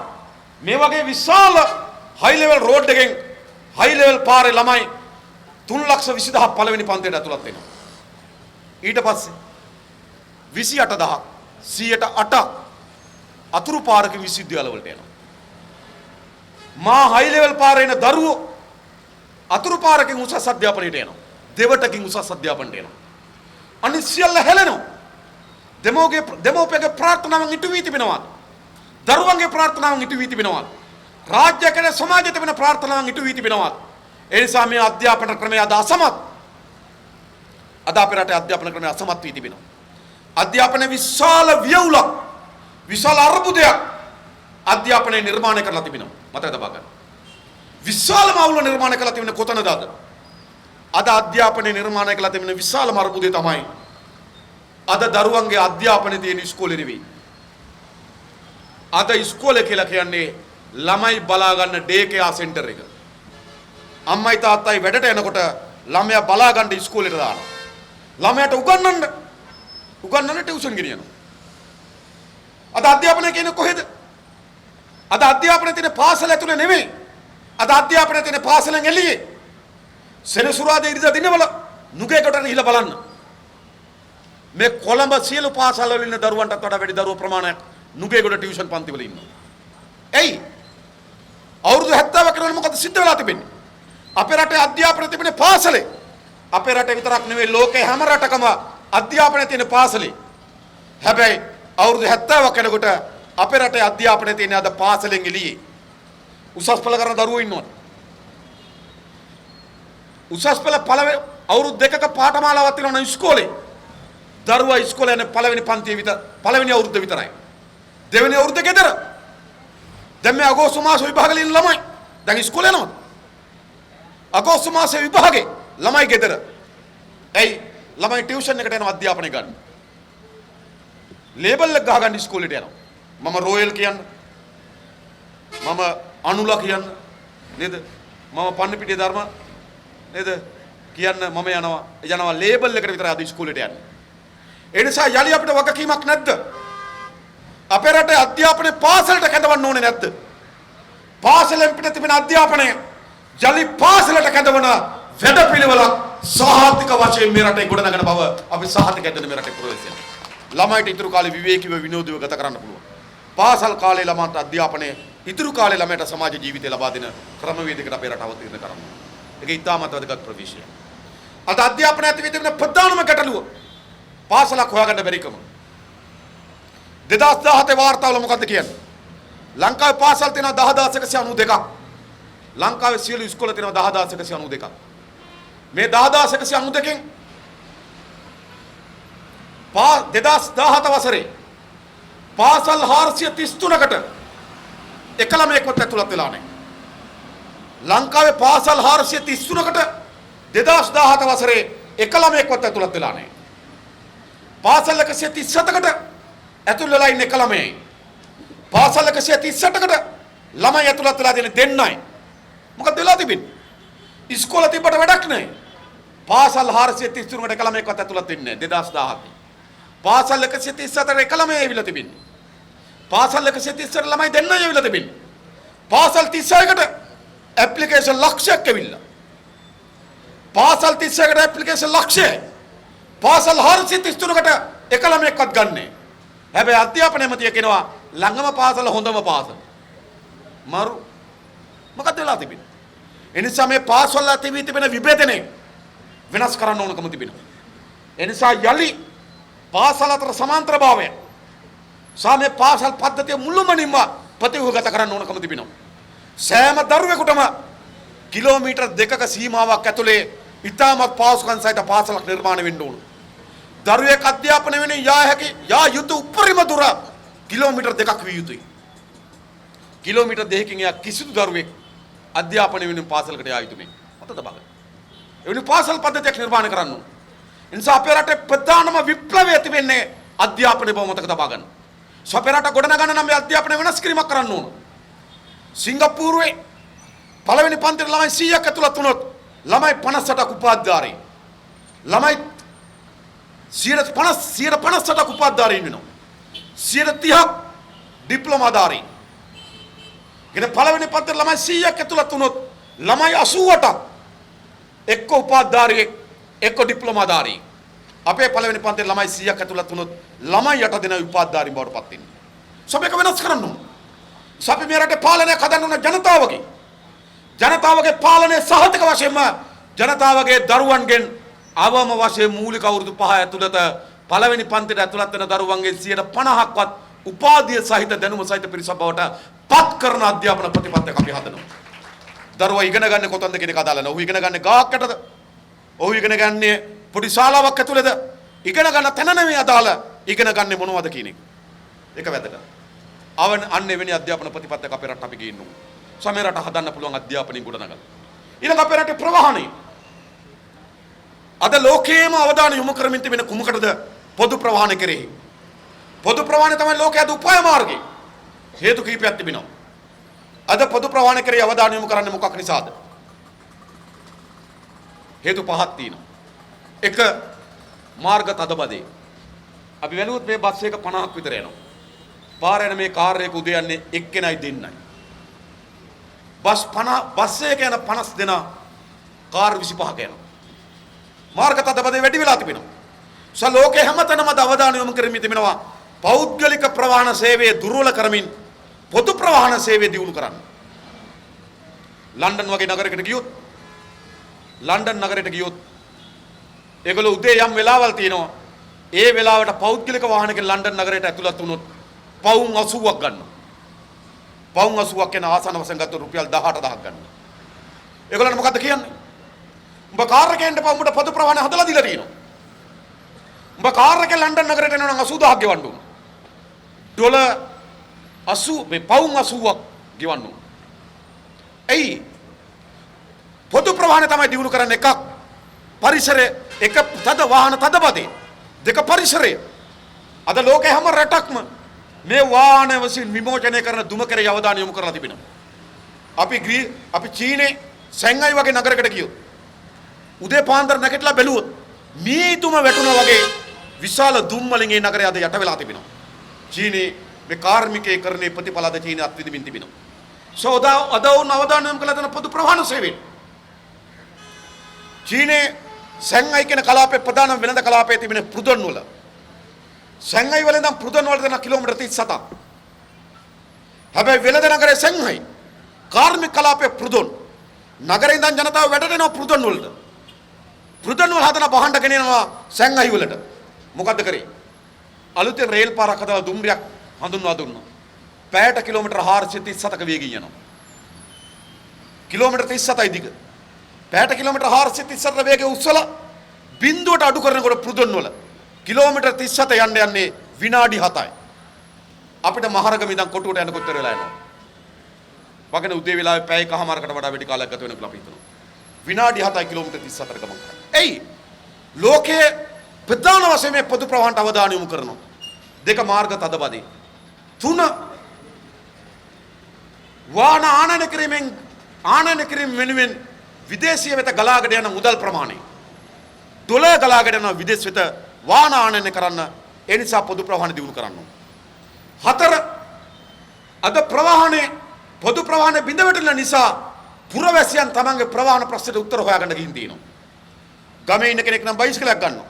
මේ වගේ විශාල හයි ලෙවල් රෝඩ් එකෙන් හයි ලෙවල් පාරේ ළමයි 3,20,000 පළවෙනි පන්තියට ඇතුළත් වෙනවා. ඊට පස්සේ 28,000 108ක් අතුරු පාරකින් විශ්වවිද්‍යාල වලට යනවා. මා හයි ලෙවල් පාරේ එන දරුවෝ අතුරු පාරකින් උසස් අධ්‍යාපනයට යනවා. දෙවටකින් උසස් අධ්‍යාපනයට යනවා. අනිත් සියල්ල හැලෙනවා. දෙමෝපියගේ ප්‍රාර්ථනාවන් ඉටු වී තිබෙනවා. දරුවන්ගේ ප්‍රාර්ථනාවන් ඉටු වී තිබෙනවා. රාජ්‍යකේ සමාජයට වෙන ප්‍රාර්ථනාවන් ඉටු වී තිබෙනවා. ඒ නිසා මේ අධ්‍යාපන ක්‍රමය අද අසමත්. අද අපේ රටේ අධ්‍යාපන ක්‍රමය අසමත් වී තිබෙනවා. අධ්‍යාපන විශාල ව්‍යවුලක් විශාල අර්බුදයක් අධ්‍යාපනයේ නිර්මාණය කරලා තිබෙනවා. මතක තබා ගන්න. විශාලම අවුල නිර්මාණය කරලා තිබෙන කොතනද අද? අද අධ්‍යාපනයේ නිර්මාණය කරලා තිබෙන විශාලම අර්බුදය තමයි අද දරුවන්ගේ අධ්‍යාපනයේ තියෙන ඉස්කෝලේ නෙවෙයි. අද ඉස්කෝලේ කියලා කියන්නේ ළමයි බලා ගන්න ඩේ කෙයා සෙන්ටර් එක. අම්මයි තාත්තයි වැඩට යනකොට ළමයා බලා ගන්න ඉස්කෝලේට දානවා. ළමයාට උගන්වන්න ටියුෂන් ගෙනියනවා. අද අධ්‍යාපනය කියන්නේ කොහෙද? අද අධ්‍යාපනය තියෙන පාසල ඇතුලේ නෙමෙයි. අද අධ්‍යාපනය තියෙන පාසලෙන් එළියේ. සෙනසුරාදා ඉරිදා දිනවල නුගේකට ගිහිල්ලා බලන්න. මේ කොළඹ සියලු පාසල් වල ඉන්න දරුවන්ටත් වඩා වැඩි දරුවෝ ප්‍රමාණයක් නුගේගොඩ ටියුෂන් පන්ති වල ඉන්නවා. එයි අවුරුදු 70 කරන මොකද සිද්ධ වෙලා තිබෙන්නේ? අපේ රටේ අධ්‍යාපනය තිබෙන්නේ පාසලේ. අපේ රටේ විතරක් නෙවෙයි ලෝකේ හැම රටකම අධ්‍යාපනය තියෙන පාසලේ. හැබැයි අවුරුදු 70 කෙනෙකුට අපේ රටේ අධ්‍යාපනය තියෙන අද පාසලෙන් එළියේ. උසස් පෙළ කරන දරුවෝ ඉන්නවා. උසස් පෙළ අවුරුදු 2ක පාඨමාලාවක් තියෙනවා ඉස්කෝලේ. දරුවා ඉස්කෝලේ යන පළවෙනි පන්තියේ විතර පළවෙනි අවුරුද්ද විතරයි. දෙවෙනි අවුරුද්ද ගෙදර. දැන් මේ අගෝස්තු මාස විභාගෙ ඉන්න ළමයි දැන් ඉස්කෝලේ යනවද? අගෝස්තු මාසේ විභාගේ ළමයි ගෙදර. ඇයි ළමයි ටියුෂන් එකට යනවා අධ්‍යාපනය ගන්න. ලේබල් එක ගහගන්න ඉස්කෝලේට යනවා. මම රොයල් කියන්න. මම අනුලා කියන්න. නේද? මම පන්නපිටිය ධර්ම නේද? කියන්න මම යනවා ලේබල් එකට විතරයි අද ඉස්කෝලේට යන්නේ. ඒ නිසා යලි අපිට වගකීමක් නැද්ද? අපේ රටේ අධ්‍යාපනයේ පාසලට කැඳවන්න ඕනේ නැද්ද? පාසලෙන් පිට තිබෙන අධ්‍යාපනය යලි පාසලට කැඳවන වැඩපිළිවෙලක් සාහිතික වශයෙන් මේ රටේ ගොඩනගන බව අපි සාහිතිකයෙන් මේ රටේ ප්‍රවේශය. ළමයිට ඉතුරු කාලේ විවේකීව විනෝදීව ගත කරන්න පුළුවන්. පාසල් කාලේ ළමන්ට අධ්‍යාපනය ඉතුරු කාලේ ළමයට සමාජ ජීවිතය ලබා දෙන ක්‍රමවේදයකට අපේ රට අවතීර්ණ කරන්න. ඒක ඉතාමත් වැදගත් ප්‍රවේශයක්. අද අධ්‍යාපනය ඇති වී තිබෙන ප්‍රධානම ගැටලුව පාසලක් හොයාගන්න බැරිකම. 2017 වාර්තාවල මොකද්ද කියන්නේ? ලංකාවේ පාසල් තියෙනවා 10192ක්. ලංකාවේ සියලු ඉස්කෝල තියෙනවා 10192ක්. මේ 10192කින් 2017 වසරේ පාසල් 433කට එක ළමයෙක්වත් ඇතුළත් වෙලා නැහැ. ලංකාවේ පාසල් 433කට 2017 වසරේ එක ළමයෙක්වත් ඇතුළත් වෙලා නැහැ. පාසල් 137කට ඇතුළත් වෙලා ඉන්න එක ළමයි. පාසල් 138කට ළමයි ඇතුළත් වෙලා තියෙන දෙන්නයි. මොකද වෙලා තිබෙන්නේ? ඉස්කෝල තිබ්බට වැඩක් නැහැ. පාසල් 433කට එක ළමයෙක්වත් ඇතුළත් වෙන්නේ නැහැ 2017. පාසල් 137ට එක ළමයි ඇවිල්ලා තිබෙන්නේ. පාසල් 138ට ළමයි දෙන්නයි ඇවිල්ලා තිබෙන්නේ. පාසල් 36කට ඇප්ලිකේෂන් ලක්ෂයක් ඇවිල්ලා. පාසල් 36කට ඇප්ලිකේෂන් ලක්ෂය. පාසල් 433කට එක ළමයෙක්වත් ගන්නෑ. හැබැයි අධ්‍යාපන ඇමතිය කියනවා ළඟම පාසල හොඳම පාසල. මරු මොකද වෙලා තිබෙන්නේ? එනිසා මේ පාසල් වල තිබෙන විභේදනය වෙනස් කරන්න ඕනකම තිබෙනවා. එනිසා යලි පාසල් අතර සමාන්තරභාවය සාමේ පාසල් පද්ධතිය මුළුමනින්ම ප්‍රතිවගත කරන්න ඕනකම තිබෙනවා. සෑම දරුවෙකුටම කිලෝමීටර් 2ක සීමාවක් ඇතුලේ ඉතාමත් පාසුකම් සහිත පාසලක් නිර්මාණය වෙන්න ඕන. දරුවෙක් අධ්‍යාපනය වෙනුවෙන් යා යුතු උපරිම දුර කිලෝමීටර් 2ක් විය යුතුයි. කිලෝමීටර් 2කින් එහා කිසිදු දරුවෙක් අධ්‍යාපනය වෙනුවෙන් පාසලකට යා යුතු නැහැ. මතක තබා ගන්න. එවැනි පාසල් පද්ධතියක් නිර්මාණය කරන්න ඕන. ඒ නිසා අපේ රටේ ප්‍රධානම විප්ලවය තිබෙන්නේ අධ්‍යාපනය බව මතක තබා ගන්න. අපේ රට ගොඩනගන්න නම් මේ අධ්‍යාපනය වෙනස් කිරීමක් කරන්න ඕන. සිංගප්පූරුවේ පළවෙනි පන්තියේ ළමයි 100ක් ඇතුළත් වුණොත් ළමයි 58ක් උපාධිධාරී. ළමයි 50%ක් උපාධිධාරීන් වෙනවා. 30ක් ඩිප්ලෝමාධාරී. ඉතින් පළවෙනි පන්තියේ ළමයි 100ක් ඇතුළත් වුණොත් ළමයි 88ක් එක්ක උපාධාරියෙක් එක්ක ඩිප්ලෝමාධාරියෙක්. අපේ පළවෙනි පන්තියේ ළමයි 100ක් ඇතුළත් වුණොත් ළමයි 8 දෙනා උපාධාරී බවට පත් වෙනවා. සබේක වෙනස් කරන්න ඕන. සබේ මේ රටේ පාලනයක් හදන්න ඕන ජනතාවගේ. ජනතාවගේ පාලනය සහතික වශයෙන්ම ජනතාවගේ දරුවන්ගෙන් අවම වශයෙන් මූලික අවුරුදු 5 ඇතුළත පළවෙනි පන්තියට ඇතුළත් වෙන දරුවන්ගෙන් 50%ක්වත් උපාධිය සහිත දැනුම සහිත පිරිසක් බවට පත් කරන අධ්‍යාපන ප්‍රතිපත්තියක් අපි හදනවා. දරුවා ඉගෙන ගන්න කොතනද කියන එක අදාළ නැහැ. ඔහු ඉගෙන ගන්නේ ගාක් යටද? ඔහු ඉගෙන ගන්නේ පොඩි ශාලාවක් ඇතුළේද? ඉගෙන ගන්න තැන නෙමෙයි අදාළ. ඉගෙන ගන්නේ මොනවද කියන එක. ඒක වැදගත්. අන්න එවැනි අධ්‍යාපන ප්‍රතිපත්තියක් අපේ රට අපි ගේන්න ඕන. සමේ රට හදන්න පුළුවන් අධ්‍යාපනයෙන් ගොඩනගලා. ඊළඟ අපේ රටේ ප්‍රවාහනය. අද ලෝකයේම අවධානය යොමු කරමින් තිබෙන කුමකටද? පොදු ප්‍රවාහන කෙරෙහි. පොදු ප්‍රවාහන තමයි ලෝකයේ අද උපාය මාර්ගය. හේතු කීපයක් තිබෙනවා. අද පොදු ප්‍රවාහන කෙරෙහි අවධානය යොමු කරන්නේ මොකක් නිසාද? හේතු පහක් තියෙනවා. එක මාර්ග තදබදේ. අපි වැළුවොත් මේ බස් එක 50ක් විතර යනවා. පාර යන මේ කාර් එක උදේ යන්නේ එක්කෙනයි දෙන්නයි. බස් එක යන 50 දෙනා කාර් 25ක යනවා. මාර්ග තදබදේ වැඩි වෙලා තිබෙනවා. ලෝකේ හැමතැනම අවධානය යොමු කරමින් තිබෙනවා පෞද්ගලික ප්‍රවාහන සේවය දුර්වල කරමින් පොදු ප්‍රවාහන සේවය දියුණු කරන්න. ලන්ඩන් වගේ නගරයකට ගියොත් ඒගොල්ලෝ උදේ යම් වෙලාවල් තියෙනවා. ඒ වෙලාවට පෞද්ගලික වාහනයකින් ලන්ඩන් නගරයට ඇතුළත් වුණොත් පවුම් 80ක් ගන්නවා. පවුම් 80ක් කියන ආසන වශයෙන් ගත්තොත් රුපියල් 18000ක් ගන්නවා. ඒගොල්ලන්ට මොකද්ද කියන්නේ? උඹ කාර් එකෙන් එන්න උඹට පොදු ප්‍රවාහන හදලා දීලා තියෙනවා. උඹ කාර් එකෙන් ලන්ඩන් නගරයට එනවා නම් 80000ක් ගෙවන්න ඕන. ඩොලර් 80 මේ පවුම් 80ක් ගෙවන්න ඕන. එයි පොදු ප්‍රවාහන තමයි දිනු කරන්න. එකක් පරිසරය, එක තද වාහන තදබදේ, දෙක පරිසරය. අද ලෝකේ හැම රටක්ම මේ වාහන වශයෙන් විමෝචනය කරන දුම කෙරෙහි අවධානය යොමු කරලා තිබෙනවා. අපි චීනේ සැන්ගයි වගේ නගරයකට ගියොත් උදේ පාන්දර නැගිටලා බැලුවොත් මීතුම වැටුණා වගේ විශාල දුම් වලින් ඒ නගරය අද යට වෙලා තිබෙනවා. චීනේ මේ කාර්මිකයේ කරන්නේ ප්‍රතිඵල අද චීනේ අත්විඳින්න තිබෙනවා. අද වුණ අවධානය යොමු කළ දෙන පොදු ප්‍රවාහන සේවය. චීනේ සැන්ගයි කියන කලාපයේ ප්‍රධාන වෙළඳ කලාපයේ තිබෙන පුදොන් වල සැන්ගයි වල ඉඳන් පුදොන් වලට යන කිලෝමීටර් 37ක්. හැබැයි වෙළඳ නගරයේ සැන්ගයි කාර්මික කලාපයේ පුදොන් නගරේ ඉඳන් ජනතාව වැඩට එනවා පුදොන් වලට. පුදොන් වල හදන බහඬ ගෙනියනවා සැන්ගයි වලට. මොකද්ද කරේ? අලුතෙන් රේල් පාරක් හදලා දුම්රියක් හඳුන්වා දුන්නා. පැයට කිලෝමීටර් 437ක වේගයෙන් යනවා. කිලෝමීටර් 37යි දිග. පැයට කිලෝමීටර් 437 වේගය උස්සලා බිඳුවට අඩු කරනකොට පුදොන් වල කිලෝමීටර් 37 යන්නේ විනාඩි 7යි. අපිට මහරගම ඉඳන් කොටුවට යනකොට තර වෙලා යනවා. වගන උදේ වෙලාවේ පැයකමාරකට වඩා වැඩි කාලයක් ගත වෙන කියලා අපි හිතනවා. විනාඩි 7යි කිලෝමීටර් 34 ගමන් කරන්නේ. එයි ලෝකයේ ප්‍රධාන වශයෙන් මේ පොදු ප්‍රවාහනට අවධානය යොමු කරනවා. දෙක මාර්ග තදබදේ. තුන වාහන ආනයන කිරීම වෙනුවෙන් විදේශීය වෙත ගලාගෙන යන මුදල් ප්‍රමාණය. ඩොලර් ගලාගෙන යන විදේශ වෙත වාහන ආනයන කරන්න ඒ නිසා පොදු ප්‍රවාහන දියුණු කරන්න ඕන. 4 අද පොදු ප්‍රවාහනේ බිඳ වැටෙන නිසා පුරවැසියන් තමන්ගේ ප්‍රවාහන ප්‍රශ්නෙට උත්තර හොයාගන්න ගිහින් තියෙනවා. ගමේ ඉන්න කෙනෙක් නම් බයිසිකලයක් ගන්නවා.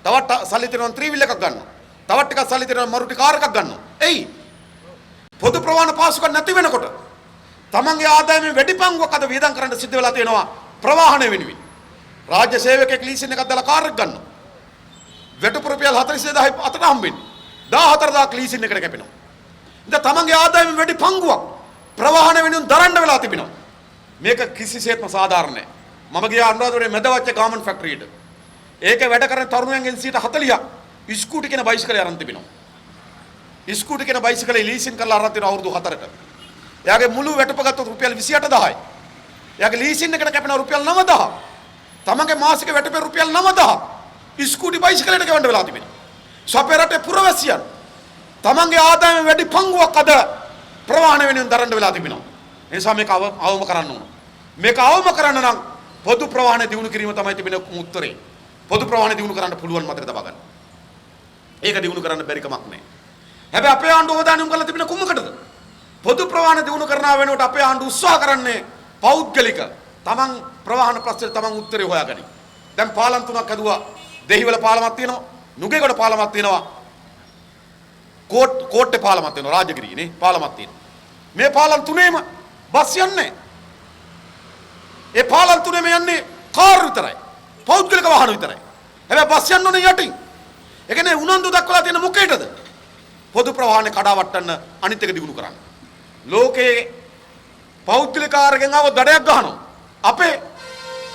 තවත් සල්ලි දෙනවා ත්‍රිවිල් එකක් ගන්නවා. තවත් ටිකක් සල්ලි දෙනවා මරුටි කාර් එකක් ගන්නවා. එයි පොදු ප්‍රවාහන පාසුකම් නැති වෙනකොට තමන්ගේ ආදායමෙන් වැඩි පංගුවක් අද වියදම් කරන්න සිද්ධ වෙලා තියෙනවා ප්‍රවාහන වෙනුවෙන්. රාජ්‍ය සේවකයෙක් ලීසින් එකක් දාලා කාර් එකක් ගන්නවා. වැටුප රුපියල් 42000යි අතට හම්බෙන්නේ. 14000ක් ලීසින් එකට කැපෙනවා. ඉතින් තමන්ගේ ආදායමෙන් වැඩි පංගුවක් ප්‍රවාහන වෙනුවෙන් දරන්න වෙලා තිබෙනවා. මේක කිසිසේත්ම සාධාරණ නැහැ. මම ගියා අනුරාධපුරේ මැදවච්ච ගාමන් ෆැක්ටරියට. ඒකේ වැඩ කරන තරුණයන්ගෙන් 40ක් ඉස්කූටි කියන බයිසිකලේ අරන් තිබෙනවා. ඉස්කූටි කියන බයිසිකලේ ලීසින් කරලා අරන් තියෙන අවුරුදු 4කට. එයාගේ මුළු වැටුප ගත්තොත් රුපියල් 28000යි. එයාගේ ලීසින් එකට කැපෙන රුපියල් 9000. තමන්ගේ මාසික වැටුපේ රුපියල් 9000. ඉස්කූටි බයිසිකලයට ගෙවන්න වෙලා තිබෙනවා. අපේ රටේ පුරවැසියන් තමන්ගේ ආදායමෙන් වැඩි පංගුවක් අද ප්‍රවාහන වෙනුවෙන් දරන්න වෙලා තිබෙනවා. ඒ නිසා මේක අවම කරන්න ඕන. මේක අවම කරන්න නම් පොදු ප්‍රවාහන දියුණු කිරීම තමයි තිබෙන උත්තරේ. පොදු ප්‍රවාහන දියුණු කරන්න පුළුවන් මතක තබා ගන්න. ඒක දියුණු කරන්න බැරි කමක් නැහැ. හැබැයි අපේ ආණ්ඩුව අවධානය යොමු කරලා තිබෙන කුමකටද? පොදු ප්‍රවාහන දියුණු කරනවා වෙනුවට අපේ ආණ්ඩුව උත්සාහ කරන්නේ පෞද්ගලික තමන් ප්‍රවාහන ප්‍රශ්නේ තමන් උත්තරේ හොයාගනි. දැන් පාලම් තුනක් හදුවා. දෙහිවල පාලමක් තියෙනවා. නුගේගොඩ පාලමක් තියෙනවා. කෝට්ටේ පාලමක් තියෙනවා. රාජගිරියේ නේ පාලමක් තියෙනවා. මේ පාලම් තුනේම බස් යන්නේ. ඒ පාලම් තුනේම යන්නේ කාර් විතරයි. පෞද්ගලික වාහන විතරයි. හැබැයි බස් යන්න ඕනේ යටින්. ඒ කියන්නේ උනන්දු දක්වලා තියෙන මොකේටද? පොදු ප්‍රවාහනේ කඩාවට්ටන්න අනිත් එක දිනු කරන්න. ලෝකේ පෞද්ගලික කාර්යයෙන් ආව දඩයක් ගහනවා. අපේ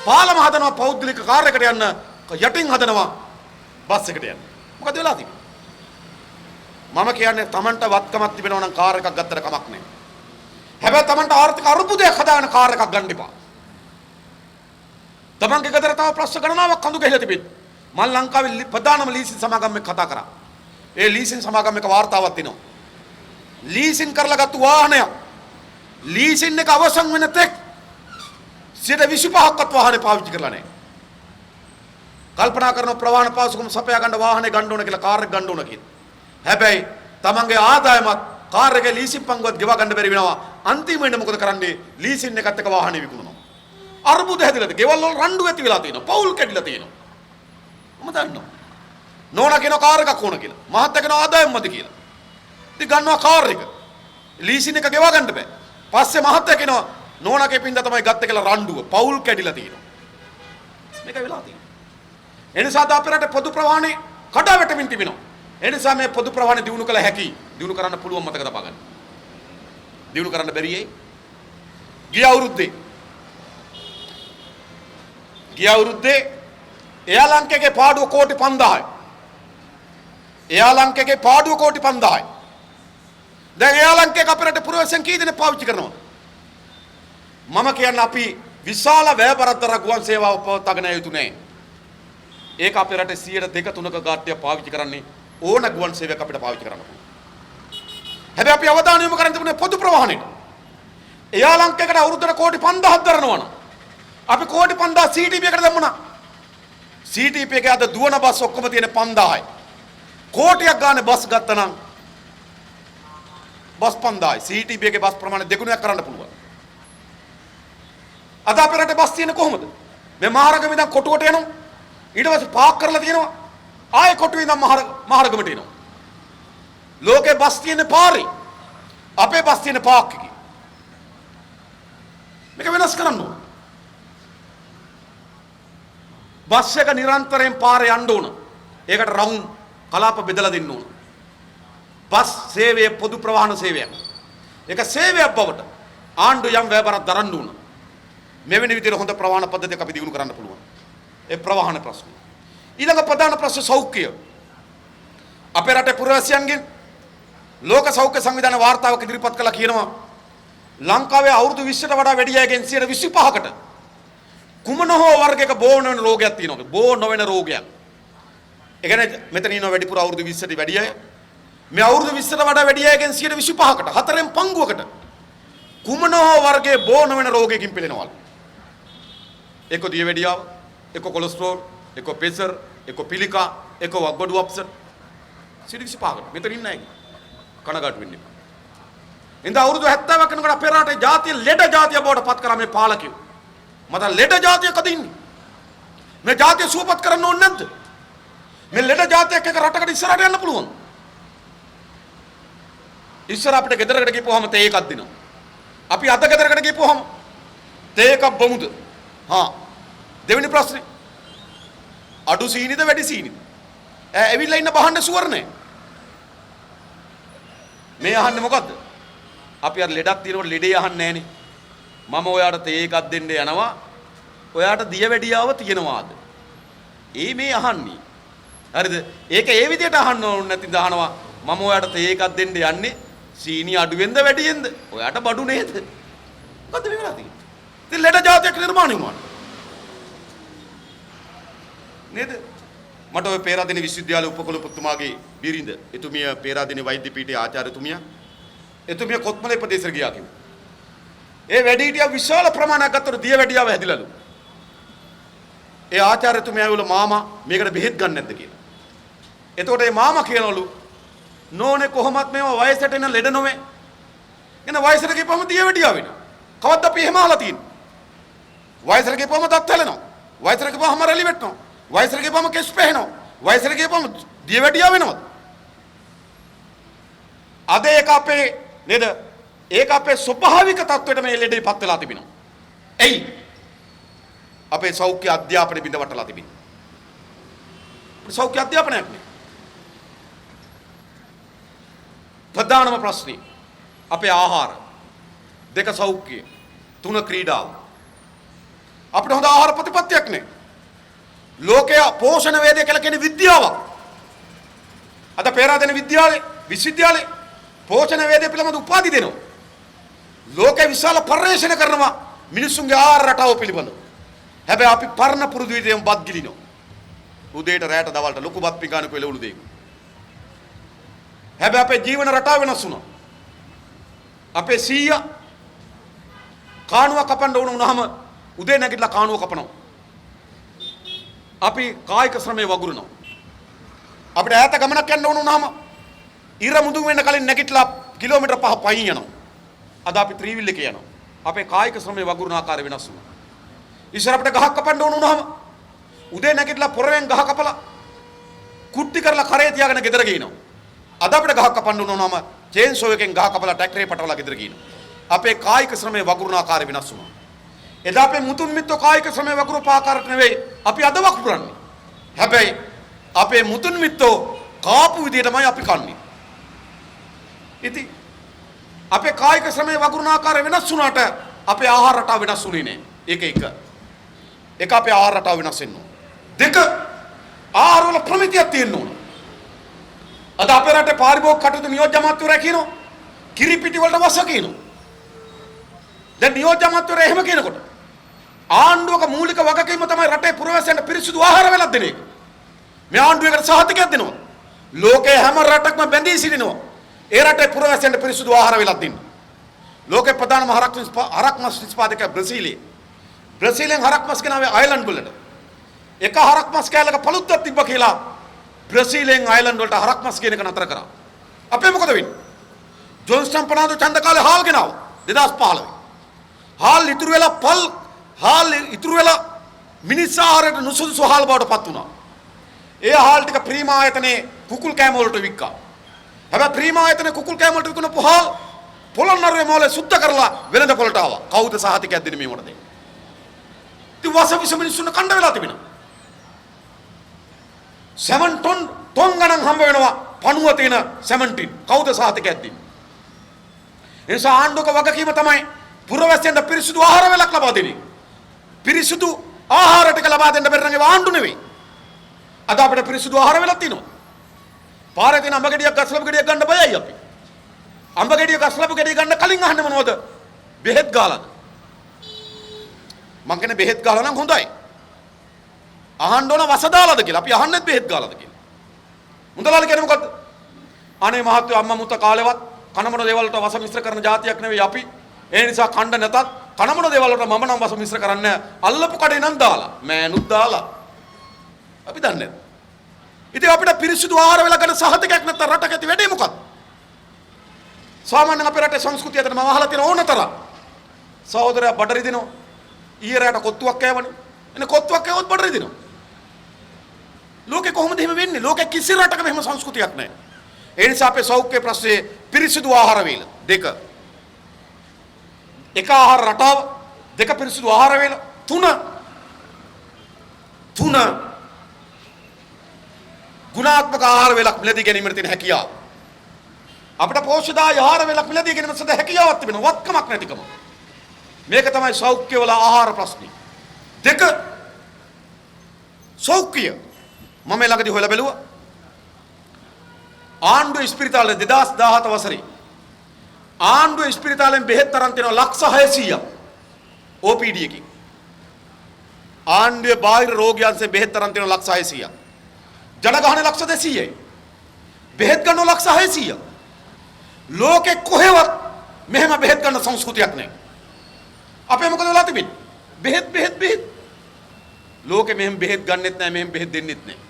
පාලම හදනවා පෞද්ගලික කාර් එකට යන්න යටින් හදනවා බස් එකට යන්න. මොකද වෙලා තිබෙන්නේ? මම කියන්නේ Tamanට වත්කමක් තිබෙනවා නම් කාර් එකක් ගත්තට කමක් නැහැ. හැබැයි Tamanට ආර්ථික අරුබුදයක් හදාගෙන කාර් එකක් ගන්න එපා. Tamanගේ ගෙදර තව ප්‍රශ්න ගණනාවක් කඳු ගහලා තිබෙන්නේ. මම ලංකාවේ ප්‍රධානම ලීසින් සමාගම් එක්ක කතා කරා. ඒ ලීසින් සමාගම් එක වාර්තාවක් තියෙනවා. ලීසින් කරලා ගත්ත වාහනයක් ලීසින් එක අවසන් වෙන තෙක් 25%ක්වත් වාහනේ පාවිච්චි කරලා නැහැ. කල්පනා කරන ප්‍රවාහන පාසුකම් සපයා ගන්න වාහනේ ගන්න ඕන කියලා කාර් එක ගන්න ඕන කියලා. හැබැයි තමන්ගේ ආදායමත් කාර් එකේ ලීසින් පංගුවත් ගෙවා ගන්න බැරි වෙනවා. අන්තිමට මොකද කරන්නේ? ලීසින් එකත් එක වාහනේ විකුණනවා. අරුබුද හැදිලාද? ගෙවල් වල රණ්ඩු ඇති වෙලා තියෙනවා. පවුල් කැඩිලා තියෙනවා. මම දන්නවා. නෝනා කියන කාර් එකක් ඕන කියලා. මහත්තයා කියන ආදායම මදි කියලා. ඉතින් ගන්නවා කාර් එක. ලීසින් එක ගෙවා ගන්න බෑ. පස්සේ මහත්තයා කියනවා නෝනාගේ පින්ද තමයි ගත්තේ කියලා රණ්ඩුව. පවුල් කැඩිලා තියෙනවා. මේක වෙලා තියෙනවා. එනිසා අපේ පොදු ප්‍රවාහනේ කඩා වැටෙමින් තිබෙනවා. එනිසා මේ පොදු ප්‍රවාහනේ දිනු කළ හැකි. දිනු කරන්න පුළුවන් මතක තබා ගන්න. දිනු කරන්න බැරියේ. ගිය අවුරුද්දේ එයාලංකේගේ පාඩුව කෝටි 5000යි. එයාලංකේගේ පාඩුව කෝටි 5000යි. දැන් එයාලංකේක අපේ රටේ පුරවැසියන් කී දෙනෙක් පාවිච්චි කරනවද? මම කියන්නේ අපි විශාල වැයබරතර ගුවන් සේවාව පවත්වාගෙන යුතු නැහැ. ඒක අපේ රටේ 2-3ක ගාට්ටිය පාවිච්චි කරන්නේ ඕන ගුවන් සේවයක් අපිට පාවිච්චි කරන්න පුළුවන්. හැබැයි අපි අවධානය යොමු කරන්න තිබුණේ පොදු ප්‍රවාහනයට. එයාලංකේකට අවුරුද්දට කෝටි 5000ක් දරනවනම් අපි කෝටි 5000 CTP එකට දැම්මුණා. CTP එකේ අද දුවන බස් ඔක්කොම තියෙන 5000යි. කෝටියක් ගානේ බස් ගත්තා නම් බස් 5000යි. CTP එකේ බස් ප්‍රමාණය දෙගුණයක් කරන්න පුළුවන්. අද අපේ රටේ බස් තියෙන්නේ කොහොමද? මේ මහරගම ඉඳන් කොටුවට යනවා. ඊට පස්සේ පාක් කරලා තියෙනවා. ආයෙ කොටුවේ ඉඳන් මහරගමට එනවා. ලෝකේ බස් තියෙන්නේ පාරේ. අපේ බස් තියෙන්නේ පාක් එකේ. මේක වෙනස් කරන්න ඕන. බස් එක නිරන්තරයෙන් පාරේ යන්න ඕන. ඒකට රවුම් කලාප බෙදලා දෙන්න ඕන. බස් සේවය පොදු ප්‍රවාහන සේවයක්. ඒක සේවයක් බවට ආණ්ඩු යම් ව්‍යාපාරයක් දරන්න ඕන. මෙවැනි විදිහට හොඳ ප්‍රවාහන පද්ධතියක් අපි දිනු කරන්න පුළුවන්. ඒ ප්‍රවාහන ප්‍රශ්න. ඊළඟ ප්‍රධාන ප්‍රශ්න සෞඛ්‍යය. අපේ රටේ පුරවැසියන්ගෙන් ලෝක සෞඛ්‍ය සංවිධාන වාර්තාවක් ඉදිරිපත් කළා කියනවා ලංකාවේ අවුරුදු 20ට වඩා වැඩි අයගෙන් 25%කට කුමන හෝ වර්ගයක බෝ නොවන රෝගයක් තියෙනවා. බෝ නොවන රෝගයක්. ඒ කියන්නේ මෙතන ඉන්න වැඩිපුර අවුරුදු 20ට වැඩි අය මේ අවුරුදු 20ට වඩා වැඩි අයගෙන් 25%කට හතරෙන් පංගුවකට කුමන හෝ වර්ගයේ බෝ නොවන රෝගයකින් පෙළෙනවලු. එක දියවැඩියාව, එක කොලෙස්ටරෝල්, එක ප්‍රෙෂර්, එක පිළිකා, එක වග්බඩු අප්සෙට් 25%කට මෙතන ඉන්න අය කනගාටු වෙන්නේ. ඉතින් අවුරුදු 70ක් වෙනකොට අපේ රටේ ජාතිය ලෙඩ ජාතිය බවට පත් කරා මේ පාලකයෝ. මත ලෙඩ ජාතියකද ඉන්නේ? මේ ජාතිය සුවපත් කරන්න ඕනේ නැද්ද? මේ ලෙඩ ජාතියක් එක රටකට ඉස්සරහට යන්න පුළුවන්. ඉස්සර අපිට ගෙදරකට ගිහපුවාම තේ එකක් දෙනවා. අපි අද ගෙදරකට ගිහපුවාම තේ එකක් බමුද? හා දෙවෙනි ප්‍රශ්නේ අඩු සීනිද වැඩි සීනිද? ඇවිල්ලා ඉන්න බහන්න සුවර් නැහැ. මේ අහන්නේ මොකද්ද? අපි අර ලෙඩක් තියෙනකොට ලෙඩේ අහන්නේ නැහනේ. මම ඔයාට තේ එකක් දෙන්න යනවා. ඔයාට දියවැඩියාව තියෙනවාද? මේ අහන්නේ. හරිද? ඒක ඒ විදිහට අහන්න ඕනේ නැතිද අහනවා. මම ඔයාට තේ එකක් දෙන්න යන්නේ සීනි අඩුවෙන්ද වැඩියෙන්ද? ඔයාට බඩු නේද? මොකද්ද මේ වෙලා තියෙන්නේ? ඉතින් ලෙඩ ජාතියක් නිර්මාණය වුණා. නේද? මට ඔය පේරාදෙණි විශ්වවිද්‍යාලයේ උපකුලපතිතුමාගේ බිරිඳ එතුමිය පේරාදෙණි වෛද්‍ය පීඨයේ ආචාර්යතුමිය එතුමිය කොත්මලේ ප්‍රදේශෙට ගියා කිව්වා. ඒ වැඩිහිටියා විශාල ප්‍රමාණයක් ගත්තොත් දියවැඩියාව හැදිලාලු. ඒ ආචාර්යතුමියා ඇවිල්ලා මාමා මේකට බෙහෙත් ගන්න නැද්ද කියලා. එතකොට ඒ මාමා කියනවලු නෝනේ කොහොමත් මේවා වයසට එන ලෙඩ නොවේ. එන වයසට ගියපම දියවැඩියාව වෙනවා. කවද්ද අපි එහෙම අහලා තියෙන්නේ? වයසට ගිහපුවම දත් හැලෙනවා. වයසට ගිහපුවම හැම රැලි වෙටනවා. වයසට ගිහපුවම කෙස් පැහෙනවා. වයසට ගිහපුවම දියවැඩියා වෙනවා. අද ඒක අපේ නේද? ඒක අපේ ස්වභාවික තත්වයට මේ ලෙඩේපත් වෙලා තිබෙනවා. එයි අපේ සෞඛ්‍ය අධ්‍යාපනය බිඳ වටලා තිබෙනවා. සෞඛ්‍ය අධ්‍යාපනයක් නේ. ප්‍රධානම ප්‍රශ්නේ අපේ ආහාර, දෙක සෞඛ්‍ය, තුන ක්‍රීඩාව. අපිට හොඳ ආහාර ප්‍රතිපත්තියක් නේ. ලෝකයේ පෝෂණ වේදය කියලා කියන විද්‍යාවක්. අද පෙරාදෙන විද්‍යාලේ, විශ්වවිද්‍යාලේ පෝෂණ වේදය පිළිබඳ උපාධි දෙනවා. ලෝකේ විශාල පර්යේෂණ කරනවා මිනිසුන්ගේ ආහාර රටාව පිළිබඳව. හැබැයි අපි පරණ පුරුදු විදිහටම බත් ගිලිනවා. උදේට රැයට දවල්ට ලොකු බත් පිඟානක එළවලු දෙයක්. හැබැයි අපේ ජීවන රටාව වෙනස් වුණා. අපේ සීයා කාණුව කපන්න ඕන වුණාම උදේ නැගිටලා කාණුව කපනවා. අපි කායික ශ්‍රමයේ වගුරුනවා. අපිට ඈත ගමනක් යන්න ඕන වුණාම ඉර මුදුන් වෙන්න කලින් නැගිටලා කිලෝමීටර් 5 පයින් යනවා. අද අපි ත්‍රිවිල් එකේ යනවා. අපේ කායික ශ්‍රමයේ වගුරුන ආකාරය වෙනස් වුණා. ඉස්සර අපිට ගහක් කපන්න ඕන වුණාම උදේ නැගිටලා පොරෙන් ගහ කපලා කුට්ටි කරලා කරේ තියාගෙන ගෙදර ගිනවා. අද අපිට ගහක් කපන්න ඕන වුණාම චේන්සෝ එකෙන් ගහ කපලා ට්‍රැක්ටරේ පටවලා ගෙදර ගිනවා. අපේ කායික ශ්‍රමයේ වගුරුන ආකාරය වෙනස් වුණා. එදා අපේ මුතුන් මිත්තෝ කායික ශ්‍රමයේ වගුරුප ආකාරයට නෙවෙයි අපි අද වගුරන්නේ. හැබැයි අපේ මුතුන් මිත්තෝ කාපු විදියටමයි අපි කන්නේ. ඉතින් අපේ කායික ශ්‍රමයේ වගුරුන ආකාරය වෙනස් වුණාට අපේ ආහාර රටාව වෙනස් වුණේ නෑ. ඒක එක අපේ ආහාර රටාව වෙනස් වෙන්න ඕන. දෙක ආහාර වල ප්‍රමිතියක් තියෙන්න ඕන. අද අපේ රටේ පාරිභෝගික කටයුතු නියෝජ්‍ය අමාත්‍යවරයා කියනවා කිරි පිටි වලට වස කියනවා. දැන් නියෝජ්‍ය අමාත්‍යවරයා එහෙම කියනකොට ආණ්ඩුවක මූලික වගකීම තමයි රටේ පුරවැසියන්ට පිරිසිදු ආහාර වේලක් දෙන එක. මේ ආණ්ඩුවකට සහතිකයක් දෙනවා. ලෝකයේ හැම රටක්ම බැඳී සිටිනවා. ඒ රටේ පුරවැසියන්ට පිරිසිදු ආහාර වේලක් දෙන්න. ලෝකේ ප්‍රධානම හරක් මස් නිෂ්පාදකයා බ්‍රසීලිය. බ්‍රසීලෙන් හරක් මස් ගෙනාවේ අයර්ලන්ඩ් වලට. එක හරක් මස් කෑල්ලක පළුද්දක් තිබ්බ කියලා බ්‍රසීලෙන් අයර්ලන්ඩ් වලට හරක් මස් කියන එක නතර කරා. අපේ මොකද වෙන්නේ? ජොන්ස්ටන් පනාදු ඡන්ද කාලේ හාල් ගෙනාවා 2015. හාල් ඉතුරු වෙලා මිනිස් ආහාරයට නුසුදුසු හාල් බවට පත් වුණා. ඒ හාල් ටික ප්‍රීමා ආයතනයේ කුකුල් කෑම වලට වික්කා. හැබැයි ප්‍රීමා ආයතනයේ කුකුල් කෑම වලට විකුණපු හාල් පොළොන්නරුවේ මොලේ සුද්ධ කරලා වෙළඳ පොළට ආවා. කවුද සහතිකයක් දෙන්නේ මේ මොකටද? ඉතින් වසවිස මිනිස්සුන්ට කණ්ඩ වෙලා තිබෙනවා. 7 ටොන් ගණන් හම්බ වෙනවා පණුව තියෙන සැමන්ටින්. කවුද සහතිකයක් දෙන්නේ? ඒ නිසා ආණ්ඩුවක වගකීම තමයි පුරවැසියන්ට පිරිසිදු ආහාර වේලක් ලබා දෙන්නේ. පිරිසිදු ආහාර ටික ලබා දෙන්න බැරි නම් ඒ ආණ්ඩු නෙවෙයි. අද අපිට පිරිසිදු ආහාර වේලක් තියෙනවා. පාරේ තියෙන අඹ ගෙඩියක් ගස්ලපු ගෙඩියක් ගන්න බයයි අපි. අඹ ගෙඩිය ගස්ලපු ගෙඩිය ගන්න කලින් අහන්නේ මොනවද? බෙහෙත් ගාලාද? මං කියන්නේ බෙහෙත් ගාලා නම් හොඳයි. අහන්න ඕන වස දාලාද කියලා. අපි අහන්නෙත් බෙහෙත් ගාලාද කියලා. මුදලාලි කියන්නේ මොකද්ද? අනේ මහත්තයෝ අම්මා මුත්තා කාලෙවත් කනමන දේවල් වලට වස මිශ්‍ර කරන જાතියක් නෙවෙයි අපි. ඒ නිසා කණ්ඩ නැතත් කනමන දේවල් වලට මම නම් වස මිශ්‍ර කරන්නේ අල්ලපු කඩේ නම් දාලා මෑනුත් දාලා අපි දන්නේ නැහැ. ඉතින් අපිට පිරිසිදු ආහාර වේල ගන්න සහතිකයක් නැත්නම් රටක ඇති වැඩේ මොකක්ද? සාමාන්‍යයෙන් අපේ රටේ සංස්කෘතිය අතර මම අහලා තියෙන ඕනතරම් සහෝදරයා බඩරි දිනවා. ඊයරට කොත්තුවක් කෑවනේ. එනේ කොත්තුවක් කෑවොත් බඩරි දිනවා. ලෝකේ කොහොමද එහෙම වෙන්නේ? ලෝකේ කිසි රටක මෙහෙම සංස්කෘතියක් නැහැ. ඒ නිසා අපේ සෞඛ්‍ය ප්‍රශ්නේ පිරිසිදු ආහාර වේල දෙක. එක ආහාර රටාව, දෙක පිරිසිදු ආහාර වේල, තුන ගුණාත්මක ආහාර වේලක් මිලදී ගැනීමට තියෙන හැකියාව. අපිට පෝෂ්‍යදායී ආහාර වේලක් මිලදී ගැනීමට සද හැකියාවක් තිබෙනවා. වත්කමක් නැතිකම. මේක තමයි සෞඛ්‍ය වල ආහාර ප්‍රශ්නේ. දෙක සෞඛ්‍ය මම ළඟදී හොයලා බැලුවා. ආණ්ඩුව ඉස්පිරිතාලේ 2017 වසරේ ආණ්ඩුව ඉස්පිරිතාලෙන් බෙහෙත් තරම් තියෙනවා ලක්ෂ 600ක් OPD එකකින්. ආණ්ඩුවේ බාහිර රෝගියන්සේ බෙහෙත් තරම් තියෙනවා ලක්ෂ 600ක්. ජනගහනය ලක්ෂ 200යි. බෙහෙත් ගන්න ලක්ෂ 600ක්. ලෝකේ කොහෙවත් මෙහෙම බෙහෙත් ගන්න සංස්කෘතියක් නැහැ. අපේ මොකද වෙලා තිබෙන්නේ? බෙහෙත්. ලෝකේ මෙහෙම බෙහෙත් ගන්නෙත් නැහැ, මෙහෙම බෙහෙත් දෙන්නෙත් නැහැ.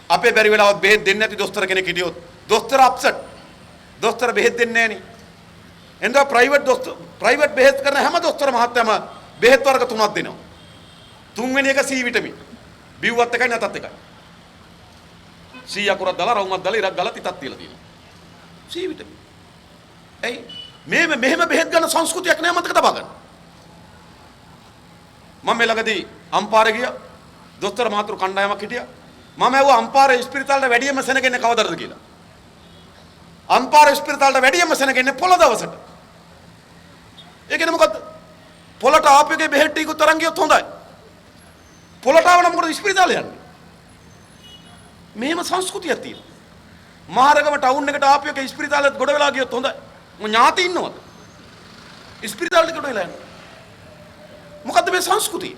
අපේ බැරි වෙලාවත් බෙහෙත් දෙන්නේ නැති දොස්තර කෙනෙක් හිටියොත් දොස්තර අප්සෙට්. දොස්තර බෙහෙත් දෙන්නේ නැහැ නේ. එඳා ප්‍රයිවට් බෙහෙත් කරන හැම දොස්තර මහත්තයම බෙහෙත් වර්ග 3ක් දෙනවා. තුන්වෙනි එක C විටමින්. බිව්වත් එකයි නැතත් එකයි. C අකුරක් දාලා රවුමක් දාලා ඉරක් ගාලා තිතක් තියලා තියෙනවා. C vitamin. එයි මෙහෙම බෙහෙත් ගන්න සංස්කෘතියක් නෑ මතක තබා ගන්න. මම මේ ළඟදී අම්පාරේ ගියා. දොස්තර මහතුරු කණ්ඩායමක් හිටියා. මම ඇහුවා අම්පාරේ ඉස්පිරිතාලේ වැඩියම සෙනගෙන්නේ කවදාද කියලා. අම්පාරේ ඉස්පිරිතාලේ වැඩියම සෙනගෙන්නේ පොළ දවසට. ඒ කියන්නේ මොකද්ද? පොළට ආපෙගේ බෙහෙත් ටික තරම් ගියොත් හොඳයි. පොළට ආව නම් මොකද ඉස්පිරිතාලේ යන්නේ? මෙහෙම සංස්කෘතියක් තියෙනවා. මහරගම ටවුන් එකට ආපෙගේ ඉස්පිරිතාලෙත් ගොඩ වෙලා ගියොත් හොඳයි. මො ඥාති ඉන්නවද? ඉස්පිරිතාලෙට ගොඩ වෙලා යන්නේ. මොකද්ද මේ සංස්කෘතිය?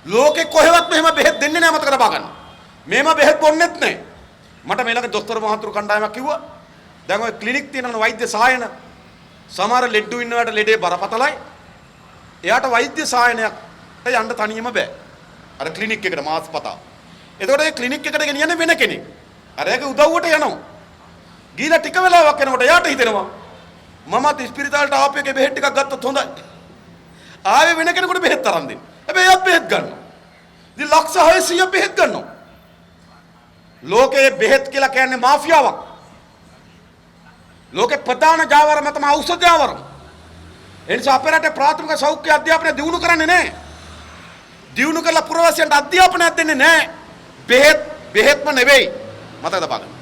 ලෝකේ කොහෙවත් මෙහෙම බෙහෙත් දෙන්නේ නැහැ මතක තබා ගන්න. මෙහෙම බෙහෙත් බොන්නෙත් නැහැ. මට මේ ළඟ දොස්තර මහතුරු කණ්ඩායමක් කිව්වා. දැන් ඔය ක්ලිනික් තියෙනවා වෛද්‍ය සහායන. සමහර ලෙඩු ඉන්නවට ලෙඩේ බරපතලයි. එයාට වෛද්‍ය සහායනයක් යන්න තනියම බෑ. අර ක්ලිනික් එකට මාස් පතා. එතකොට ඒ ක්ලිනික් එකට ගෙනියන්නේ වෙන කෙනෙක්. අර ඒක උදව්වට යනවා. ගිහලා ටික වෙලාවක් යනකොට එයාට හිතෙනවා මමත් ඉස්පිරිතාලට ආපෙගේ බෙහෙත් ටිකක් ගත්තොත් හොඳයි. ආවේ වෙන කෙනෙකුට බෙහෙත් අරන් දෙන්න. හැබැයි එයාත් බෙහෙත් ගන්නවා. ඉතින් ලක්ෂ 600 බෙහෙත් ගන්නවා. ලෝකයේ බෙහෙත් කියලා කියන්නේ මාෆියාවක්. ලෝකේ ප්‍රධාන ජාවාරම තමයි ඖෂධ ජාවාරම. ඒ නිසා අපේ රටේ ප්‍රාථමික සෞඛ්‍ය අධ්‍යාපනය දියුණු කරන්නේ නැහැ. දියුණු කරලා පුරවැසියන්ට අධ්‍යාපනයක් දෙන්නේ නැහැ. බෙහෙත්ම නෙවෙයි. මතක තබා ගන්න.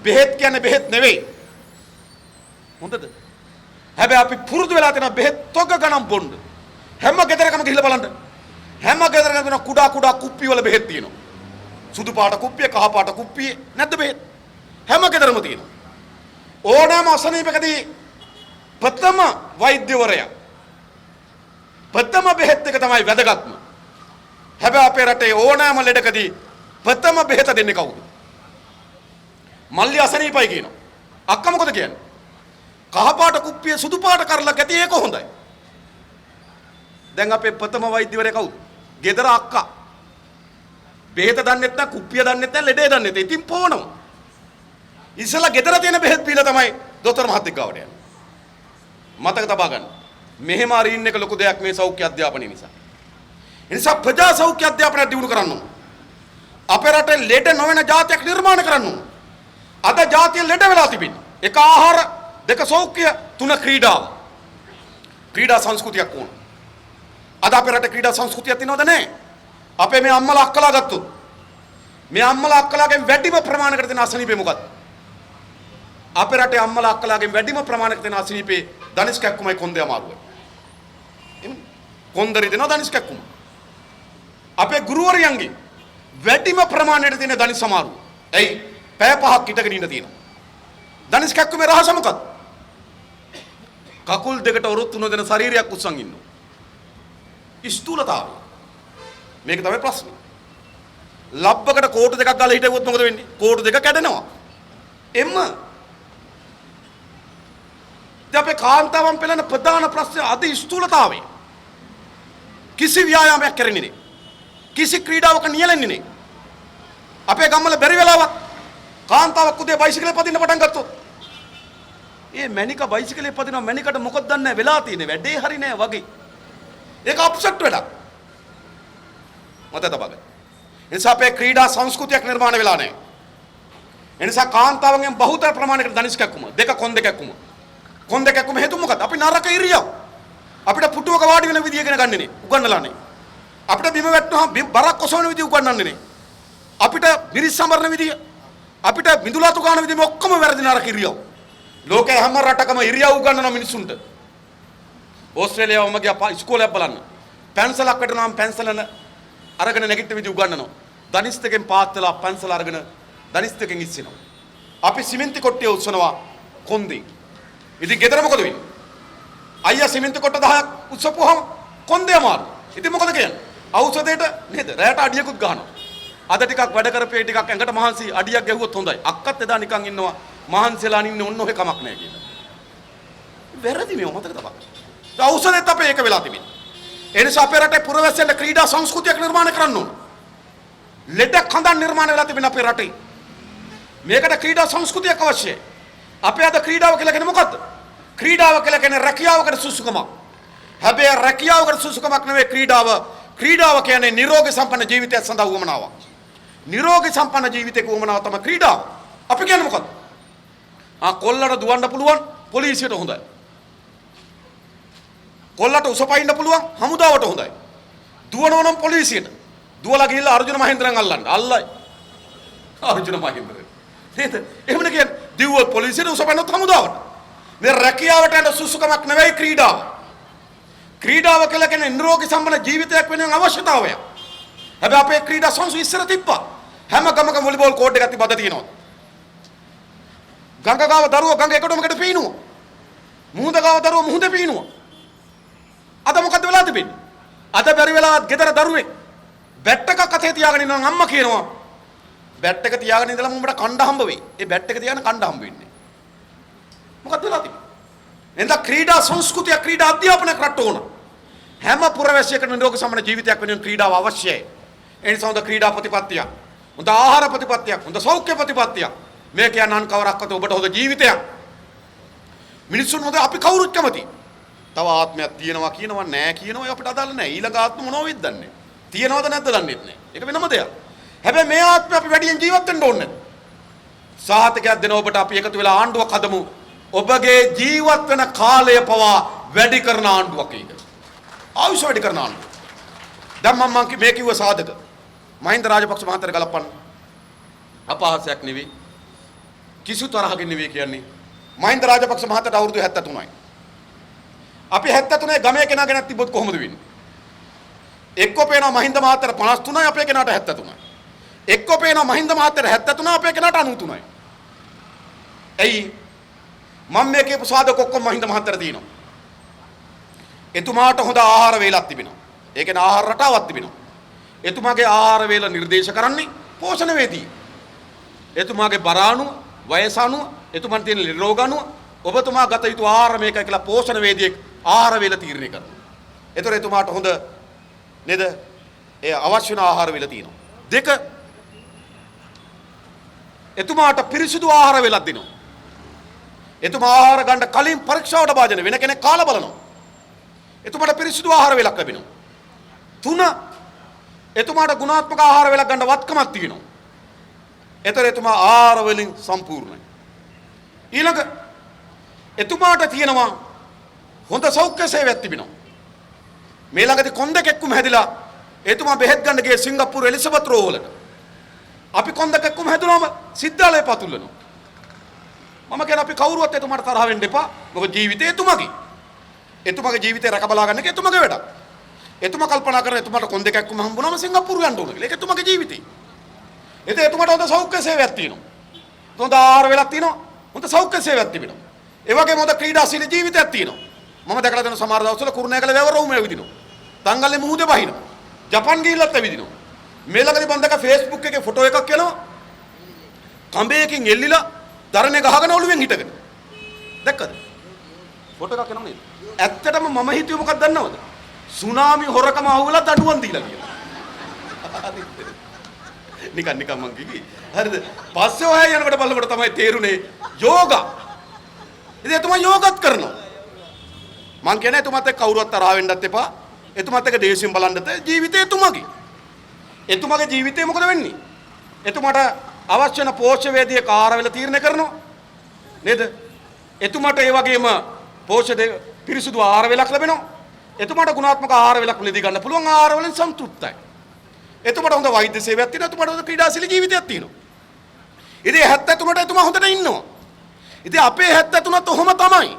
බෙහෙත් කියන්නේ බෙහෙත් නෙවෙයි. හොඳද? හැබැයි අපි පුරුදු වෙලා තියෙන බෙහෙත් තොග ගණන් බොන්න. හැම ගෙදරකම ගිහිල්ලා බලන්න. හැම ගෙදරකම තියෙන කුඩා කුප්පි වල බෙහෙත් තියෙනවා. සුදු පාට කුප්පිය, කහ පාට කුප්පිය නැද්ද බෙහෙත්? හැම ගෙදරම තියෙනවා. ඕනෑම අසනීපකදී ප්‍රථම වෛද්‍යවරයා ප්‍රථම බෙහෙත් එක තමයි වැදගත්ම. හැබැයි අපේ රටේ ඕනෑම ලෙඩකදී ප්‍රථම බෙහෙත දෙන්නේ කවුද? මල්ලි අසනීපයි කියනවා. අක්කා මොකද කියන්නේ? කහ පාට කුප්පිය සුදු පාට කරලා ගැති ඒක හොඳයි. දැන් අපේ ප්‍රථම වෛද්‍යවරයා කවුද? ගෙදර අක්කා. බෙහෙත දන්නෙත් නැ කුප්පිය දන්නෙත් නැ ලෙඩේ දන්නෙත් නැ. ඉතින් පොවනවා. ඉස්සලා ගෙදර තියෙන බෙහෙත් බීලා තමයි දොස්තර මහත්තයෙක් ගාවට යන්නේ. මතක තබා ගන්න. මෙහෙම අරින්න එක ලොකු දෙයක් මේ සෞඛ්‍ය අධ්‍යාපනය නිසා. ඒ නිසා ප්‍රජා සෞඛ්‍ය අධ්‍යාපනය දියුණු කරන්න ඕන. අපේ රටේ ලෙඩ නොවන ජාතියක් නිර්මාණය කරන්න ඕන. අද ජාතිය ලෙඩ වෙලා තිබෙන්නේ. එක ආහාර, දෙක සෞඛ්‍ය, තුන ක්‍රීඩාව. ක්‍රීඩා සංස්කෘතියක් ඕන. අද අපේ රටේ ක්‍රීඩා සංස්කෘතියක් තියෙනවද නැහැ? අපේ මේ අම්මලා අක්කලා ගත්තොත් මේ අම්මලා අක්කලාගෙන් වැඩිම ප්‍රමාණයකට තියෙන අසනීපේ මොකක්ද? අපේ රටේ අම්මලා අක්කලාගෙන් වැඩිම ප්‍රමාණයකට තියෙන අසනීපේ දනිස් කැක්කුමයි කොන්දේ අමාරුවයි. එන්නේ කොන්දරි දෙනවා දනිස් කැක්කුම. අපේ ගුරුවරයන්ගේ වැඩිම ප්‍රමාණයට තියෙන දනිස් අමාරුව. එයි පැය 5ක් හිටගෙන ඉන්න තියෙනවා. දනිස් කැක්කුමේ රහස මොකක්ද? කකුල් දෙකට ඔරුත් තුන දෙන ශරීරයක් උස්සන් ඉන්නවා. ස්ථූලතාවය. මේක තමයි ප්‍රශ්නේ. ලබ්බකට කෝටු දෙකක් ගාලා හිටවුවොත් මොකද වෙන්නේ? කෝටු දෙක කැඩෙනවා. එම්ම දැන් අපේ කාන්තාවන් පෙළෙන ප්‍රධාන ප්‍රශ්නය අද ස්ථූලතාවය. කිසි ව්‍යායාමයක් කරන්නේ නැහැ. කිසි ක්‍රීඩාවක නියැලෙන්නේ නැහැ. අපේ ගම්වල බැරි වෙලාවක් කාන්තාවක් උදේ බයිසිකලේ පදින්න පටන් ගත්තොත් ඒ මැනික බයිසිකලේ පදිනවා මැනිකට මොකද දන්නේ නැහැ වෙලා තියෙන්නේ වැඩේ හරි නෑ වගේ. ඒක අප්සෙට් වැඩක්. මතක තබා ගන්න. ඒ නිසා අපේ ක්‍රීඩා සංස්කෘතියක් නිර්මාණය වෙලා නැහැ. ඒ නිසා කාන්තාවන්ගෙන් බහුතර ප්‍රමාණයකට දනිස් කැක්කුම, දෙක කොන් දෙක කැක්කුම. කොන් දෙක කැක්කුම හේතුව මොකක්ද? අපි නරක ඉරියව්. අපිට පුටුවක වාඩි වෙන විදිය ඉගෙන ගන්නෙ නේ. උගන්නලා නේ. අපිට බිම වැටුනහම බරක් ඔසවන විදිය උගන්නන්නේ නේ. අපිට මිරිස් සමරන විදිය, අපිට මිදුලාතු ගන්න විදිය මේ ඔක්කොම වැරදි නරක ඉරියව්. ලෝකයේ හැම රටකම ඉරියව් උගන්නන මිනිසුන්ට. ඕස්ට්‍රේලියාවම ගියා ඉස්කෝලයක් බලන්න. පැන්සලක් වැටුනහම පැන්සලන අරගෙන නැගිට විදිය උගන්නනවා. දනිස් දෙකෙන් පාත් වෙලා පැන්සල අරගෙන දනිස් දෙකෙන් ඉස්සිනවා. අපි සිමෙන්ති කොට්ටිය උස්සනවා කොන්දේ. ඉතින් ගෙදර මොකද වෙන්නේ? අයියා සිමෙන්ති කොට්ට 10ක් උස්සපුවාම කොන්දේ අමාරු. ඉතින් මොකද කියන්නේ? ඖෂධයට නේද? රැයට අඩියකුත් ගන්නවා. අද ටිකක් වැඩ කරපේ ටිකක් ඇඟට මහන්සි අඩියක් ගැහුවොත් හොඳයි. අක්කත් එදා නිකන් ඉන්නවා මහන්සිලා ඉන්නේ ඔන්න ඔහෙ කමක් නැහැ කියලා. වැරදි මේව මතක තබා. ඖෂධෙත් අපේ ඒක වෙලා තිබෙනවා. ඒ නිසා අපේ රටේ පුරවැසියන්ට ක්‍රීඩා සංස්කෘතියක් නිර්මාණය කරන්න ඕන. ලෙඩක් හඳන් නිර්මාණය වෙලා තිබෙන අපේ රටේ. මේකට ක්‍රීඩා සංස්කෘතියක් අවශ්‍යයි. අපේ අද ක්‍රීඩාව කියලා කියන්නේ මොකද්ද? ක්‍රීඩාව කියලා කියන්නේ රැකියාවකට සුසුකමක්. හැබැයි රැකියාවකට සුසුකමක් නෙවෙයි ක්‍රීඩාව. ක්‍රීඩාව කියන්නේ නිරෝගී සම්පන්න ජීවිතයක් සඳහා උවමනාවක්. නිරෝගී සම්පන්න ජීවිතයක උවමනාව තමයි ක්‍රීඩාව. අපි කියන්නේ මොකද්ද? කොල්ලට දුවන්න පුළුවන් පොලිසියට හොඳයි. කොල්ලට උසපයින්න පුළුවන් හමුදාවට හොඳයි. දුවනවා නම් පොලිසියට. දුවලා ගිහිල්ලා අර්ජුන මහේන්ද්‍රන් අල්ලන්න. අල්ලයි. අර්ජුන මහේන්ද්‍රන්. නේද? එහෙමනේ කියන්නේ දිව්වොත් පොලිසියට උසපයින්නොත් හමුදාවට. මේ රැකියාවට යන සුසුකමක් නෙවෙයි ක්‍රීඩාව. ක්‍රීඩාව කියලා කියන්නේ නිරෝගී සම්පන්න ජීවිතයක් වෙනුවෙන් අවශ්‍යතාවය. හැබැයි අපේ ක්‍රීඩා සංසු ඉස්සර තිබ්බා. හැම ගමකම වොලිබෝල් කෝට් එකක් තිබ්බද තියෙනවා. ගඟ ගාව දරුවෝ ගඟ එකටමකට පීනුවා. මුහුද ගාව දරුවෝ මුහුදේ පීනුවා. අද මොකද වෙලා තිබෙන්නේ? අද බැරි වෙලාවත් ගෙදර දරුවෙක් බැට් එකක් අතේ තියාගෙන ඉන්නවා අම්මා කියනවා. බැට් එක තියාගෙන ඉඳලා උඹට කණ්ඩ හම්බ වෙයි. ඒ බැට් එක තියාගෙන කණ්ඩ හම්බ වෙන්නේ. මොකද වෙලා තිබෙන්නේ? එඳා ක්‍රීඩා සංස්කෘතිය ක්‍රීඩා අධ්‍යාපනයක් රට ඕන. හැම පුරවැසියකටම නිරෝගී සම්පන්න ජීවිතයක් වෙනුවෙන් ක්‍රීඩාව අවශ්‍යයි. ඒ නිසා හොඳ ක්‍රීඩා ප්‍රතිපත්තියක්, හොඳ ආහාර ප්‍රතිපත්තියක්, හොඳ සෞඛ්‍ය ප්‍රතිපත්තියක්. මේ කියනන් කවරක්වත් ඔබට හොඳ ජීවිතයක්. මිනිස්සුන් හොඳ අපි කවුරුත් කැමති. තව ආත්මයක් තියෙනවා කියනවා නෑ කියනවා අපිට අදාළ නෑ. ඊළඟ ආත්ම මොනව වෙයිද දන්නේ. තියෙනවද නැද්ද දන්නේ නැහැ. ඒක වෙනම දෙයක්. හැබැයි මේ ආත්මය අපි වැඩියෙන් ජීවත් වෙන්න ඕනේ නැද්ද? සාහතිකයක් දෙන ඔබට අපි එකතු වෙලා ආණ්ඩුවක් හදමු. ඔබගේ ජීවත් වෙන කාලය පවා වැඩි කරන ආණ්ඩුවක් ඒක. ආයුෂ වැඩි කරන ආණ්ඩුව. දැන් මම මේ කිව්ව සාධක මහින්ද රාජපක්ෂ මහත්තයා ගලපන්න. අපහාසයක් නෙවෙයි. කිසි තරහකින් නෙවෙයි කියන්නේ. මහින්ද රාජපක්ෂ මහත්තයාට අවුරුදු 73යි. අපි 73 ගමේ කෙනා ගැන තිබ්බොත් කොහොමද වෙන්නේ? එක්කෝ පේනවා මහින්ද මහත්තයාට 53යි අපේ කෙනාට 73යි. එක්කෝ පේනවා මහින්ද මහත්තයාට 73යි අපේ කෙනාට 93යි. එයි මම මේ කියපු සාධක ඔක්කොම මහින්ද මහත්තයාට දිනනවා. එතුමාට හොඳ ආහාර වේලක් තිබෙනවා. ඒ කියන්නේ ආහාර රටාවක් තිබෙනවා. එතුමාගේ ආහාර වේල නිර්දේශ කරන්නේ පෝෂණ වේදී. එතුමාගේ බර අණුව, වයස අණුව, එතුමන් තියෙන රෝග අණුව ඔබතුමා ගත යුතු ආහාර මේකයි කියලා පෝෂණ වේදියේ ආහාර වේල තීරණය කරනවා. ඒතර එතුමාට හොඳ නේද? ඒ අවශ්‍ය වෙන ආහාර වේල තියෙනවා. දෙක එතුමාට පිරිසිදු ආහාර වේලක් දෙනවා. එතුමා ආහාර ගන්න කලින් පරීක්ෂාවට භාජන වෙන කෙනෙක් කාලා බලනවා. එතුමාට පිරිසිදු ආහාර වේලක් ලැබෙනවා. තුන එතුමාට ගුණාත්මක ආහාර වේලක් ගන්න වත්කමක් තියෙනවා. ඒතර එතුමා ආහාර වලින් සම්පූර්ණයි. ඊළඟ එතුමාට තියෙනවා හොඳ සෞඛ්‍ය සේවයක් තිබෙනවා. මේ ළඟදී කොන් දෙකෙක්ම හැදිලා එතුමා බෙහෙත් ගන්න ගියේ සිංගප්පූරු එලිසබෙත් රෝ වලට. අපි කොන් දෙකෙක්ම හැදුනම සිද්ධාලේ පතුල්ලනවා. මම කියන අපි කවුරුවත් එතුමාට තරහ වෙන්න එපා. මොකද ජීවිතේ එතුමාගේ. එතුමාගේ ජීවිතේ රැක බලා ගන්න එක එතුමාගේ වැඩක්. එතුමා කල්පනා කරන එතුමාට කොන් දෙකක්ම හම්බුනම සිංගප්පූරු යන්න ඕන කියලා. ඒක එතුමාගේ ජීවිතේ. එතේ එතුමාට හොඳ සෞඛ්‍ය සේවයක් තියෙනවා. හොඳ ආහාර වේලක් තියෙනවා. හොඳ සෞඛ්‍ය සේවයක් තිබෙනවා. ඒ වගේම හොඳ ක්‍රීඩාශීලී ජීවිතයක් තියෙනවා. මම දැකලා දෙන සමහර දවස්වල කුරුණෑගල වැව රවුමේ විදිනවා. තංගල්ලේ මුහුදේ බහිනවා. ජපාන් ගිහිල්ලත් ඇවිදිනවා. මේ ළඟදී මම දැක්ක Facebook එකේ ෆොටෝ එකක් යනවා. කඹයකින් එල්ලිලා දරණේ ගහගෙන ඔළුවෙන් හිටගෙන. දැක්කද? ෆොටෝ එකක් එනවා නේද? ඇත්තටම මම හිතුවේ මොකක්ද දන්නවද? සුනාමි හොරකම අහුවලා දඩුවම් දීලා කියලා. නිකන් මං කිව්වේ. හරිද? පස්සේ ඔය යනකොට බලනකොට තමයි තේරුනේ යෝගා. ඉතින් එතුමා යෝගත් කරනවා. මං කියන්නේ එතුමාත් එක්ක කවුරුවත් තරහ වෙන්නත් එපා. එතුමාත් එක්ක දේශයෙන් බලන්නත් ජීවිතේ එතුමාගේ. එතුමාගේ ජීවිතේ මොකද වෙන්නේ? එතුමාට අවශ්‍ය වෙන පෝෂ්‍ය වේදියේ ආහාර වේල තීරණය කරනවා. නේද? එතුමාට ඒ වගේම පෝෂ්‍ය පිරිසුදු ආහාර වේලක් ලැබෙනවා. එතුමාට ගුණාත්මක ආහාර වේලක් ලෙදී ගන්න පුළුවන් ආහාර වලින් සන්තුෂ්ටයි. එතුමාට හොඳ වෛද්‍ය සේවයක් තියෙනවා. එතුමාට හොඳ ක්‍රීඩාශීලී ජීවිතයක් තියෙනවා. ඉතින් 73ට එතුමා හොඳට ඉන්නවා. ඉතින් අපේ 73ත් ඔහොම තමයි.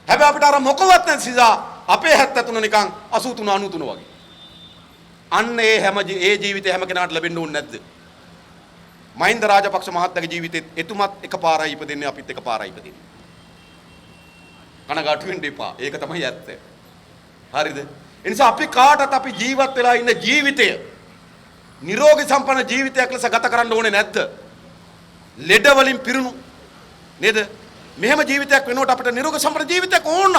හැබැයි අපිට අර මොකවත් නැති නිසා අපේ 73 නිකන් 83 93 වගේ. අන්න ඒ ජීවිතේ හැම කෙනාට ලැබෙන්න ඕනේ නැද්ද? මහින්ද රාජපක්ෂ මහත්තයාගේ ජීවිතෙත් එතුමත් එකපාරයි ඉපදෙන්නේ අපිත් එකපාරයි ඉපදෙන්නේ. කනගාටු වෙන්න එපා. ඒක තමයි ඇත්ත. හරිද? ඒ නිසා අපි කාටත් අපි ජීවත් වෙලා ඉන්න ජීවිතය නිරෝගී සම්පන්න ජීවිතයක් ලෙස ගත කරන්න ඕනේ නැද්ද? ලෙඩ වලින් පිරුණු නේද? මෙහෙම ජීවිතයක් වෙනකොට අපිට නිරෝගී සම්පන්න ජීවිතයක් ඕන.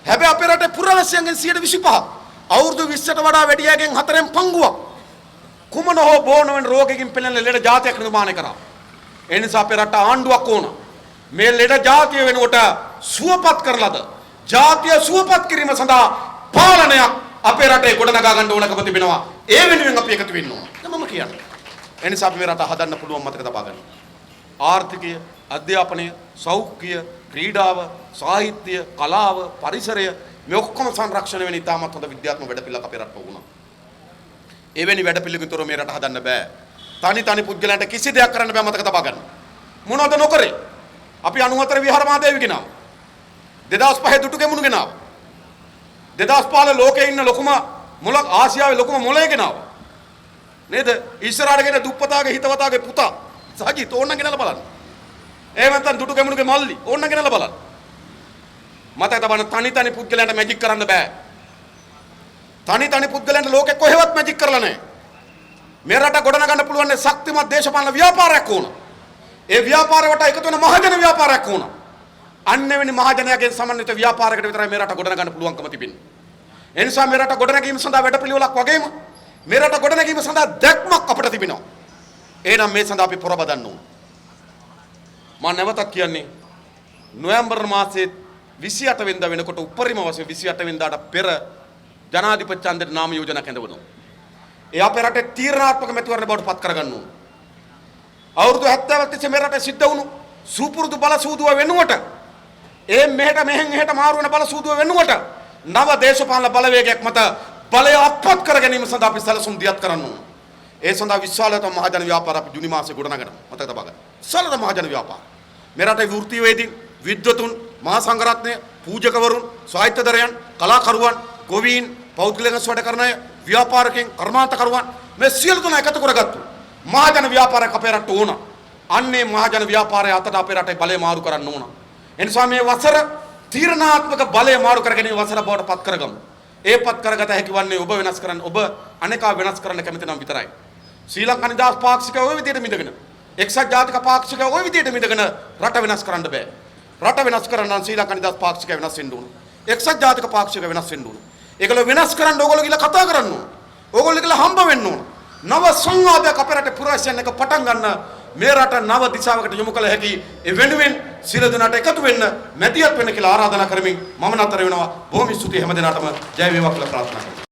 හැබැයි අපේ රටේ පුරවැසියන්ගෙන් 125ක් අවුරුදු 20ට වඩා වැඩි අයගෙන් 4න් පංගුවක් කුමන හෝ බෝන වෙන රෝගයකින් පෙළෙන ලෙඩ ජාතියක් නිර්මාණය කරා. ඒ නිසා අපේ රට ආණ්ඩුවක් ඕන. මේ ලෙඩ ජාතිය වෙනකොට සුවපත් කරලාද ජාතිය සුවපත් කිරීම සඳහා පාලනයක් අපේ රටේ ගොඩනගා ගන්න ඕනකම තිබෙනවා. ඒ වෙනුවෙන් අපි එකතු වෙන්න ඕන. මම කියන්නේ. ඒ නිසා අපි මේ රට හදන්න පුළුවන් මතක තබා ගන්න. ආර්ථිකය, අධ්‍යාපනය, සෞඛ්‍ය, ක්‍රීඩාව, සාහිත්‍ය, කලාව, පරිසරය මේ ඔක්කොම සංරක්ෂණය වෙන ඉතාමත් හොඳ විද්‍යාත්මක වැඩපිළිවෙලක් අපේ රටට වුණා. එවැනි වැඩපිළිවෙලකින් තොරව මේ රට හදන්න බෑ. තනි පුද්ගලයන්ට කිසි දෙයක් කරන්න බෑ මතක තබා ගන්න. මොනවද නොකරේ? අපි 94 විහාරමාදේවි ගෙනාවා. 2005 දුටු ගෙමුණු ගෙනාවා. 2005 ලෝකේ ඉන්න ලොකුම මොළ ආසියාවේ ලොකුම මොළය ගෙනාවා. නේද? ඉස්සරහට ගෙන දුප්පතාගේ හිතවතාගේ පුතා සජිත් ඕන්න ගෙනලා බලන්න. එහෙම නැත්නම් දුටු ගෙමුණුගේ මල්ලි ඕන්න ගෙනලා බලන්න. මතක තබන්න තනි පුද්ගලයන්ට මැජික් කරන්න බෑ. තනි පුද්ගලයන්ට ලෝකේ කොහෙවත් මැජික් කරලා නැහැ. මේ රට ගොඩනගන්න පුළුවන් ශක්තිමත් දේශපාලන ව්‍යාපාරයක් ඕන. ඒ ව්‍යාපාරයට එකතු වෙන මහජන ව්‍යාපාරයක් ඕන. අන්නෙවෙනි මහජනයාගෙන් සමන්විත ව්‍යාපාරයකට විතරයි මේ රට ගොඩනගන්න පුළුවන්කම තිබෙන්නේ. ඒ නිසා මේ රට ගොඩනැගීම සඳහා වැඩපිළිවෙලක් වගේම මේ රට ගොඩනැගීම සඳහා දැක්මක් අපිට තිබෙනවා. එහෙනම් මේ සඳහා අපි පොරබදන්න ඕන. මම නැවතත් කියන්නේ නොවැම්බර් මාසයේ 28 වෙනිදා වෙනකොට උපරිම වශයෙන් 28 වෙනිදාට පෙර ජනාධිපති ඡන්දයට නාම යෝජනා කැඳවනවා. ඒ අපේ රටේ තීරණාත්මක මැතිවරණ බවට පත් කරගන්න ඕන. අවුරුදු 70ක් තිස්සේ මේ රටේ සිද්ධ වුණු සුපුරුදු බල සූදුව වෙනුවට මෙහෙට මාරු වෙන බල සූදුව වෙනුවට නව දේශපාලන බලවේගයක් මත බලය අත්පත් කර ගැනීම සඳහා අපි සැලසුම් දියත් කරන්න ඕන. ඒ සඳහා විශාලතම මහජන ව්‍යාපාර අපි ජුනි මාසයේ ගොඩනගනවා. මතක තබා ගන්න. විශාලතම මහජන ව්‍යාපාර. මේ රටේ වෘත්තීයවේදීන්, විද්වතුන්, මහා සංඝරත්නය, පූජකවරුන්, සාහිත්‍යදරයන්, කලාකරුවන්, ගොවීන්, පෞද්ගලික වැඩ කරන අය, ව්‍යාපාරිකයන්, කර්මාන්තකරුවන් මේ සියලු දෙනා එකතු කරගත්තු මහජන ව්‍යාපාරයක් අපේ රටට ඕන. අන්නේ මහජන ව්‍යාපාරය අතට අපේ රටේ බලය මාරු කරන්න ඕන. එනිසා මේ වසර තීරණාත්මක බලය මාරු කරගෙන වසර බවට පත් කරගමු. ඒ පත් කරගත හැකි වන්නේ ඔබ වෙනස් කරන්න, ඔබ අනේකා වෙනස් කරන්න කැමති නම් විතරයි. ශ්‍රී ලංකා නිදහස් පාක්ෂිකව ওই විදිහට මිදගෙන, එක්සත් ජාතික පාක්ෂිකව ওই විදිහට මිදගෙන රට වෙනස් කරන්න බෑ. රට වෙනස් කරන්න නම් ශ්‍රී ලංකා නිදහස් පාක්ෂිකව වෙනස් වෙන්න ඕන. එක්සත් ජාතික පාක්ෂිකව වෙනස් වෙන්න ඕන. ඒගොල්ලෝ වෙනස් කරන්න ඕගොල්ලෝ ගිහලා කතා කරන්න ඕන. ඕගොල්ලෝ ගිහලා හම්බ වෙන්න ඕන. නව සංවාදයක් අපේ රටේ පුරාසියන් එක පටන් ගන්න මේ රට නව දිශාවකට යොමු කළ හැකි. ඒ වෙනුවෙන් සියලු දෙනාට එකතු වෙන්න, මැදිහත් වෙන්න කියලා ආරාධනා කරමින් මම නතර වෙනවා. බොහොම ස්තුතියි හැම දිනාටම. ජය වේවා කියලා ප්‍රාර්ථනා කරනවා.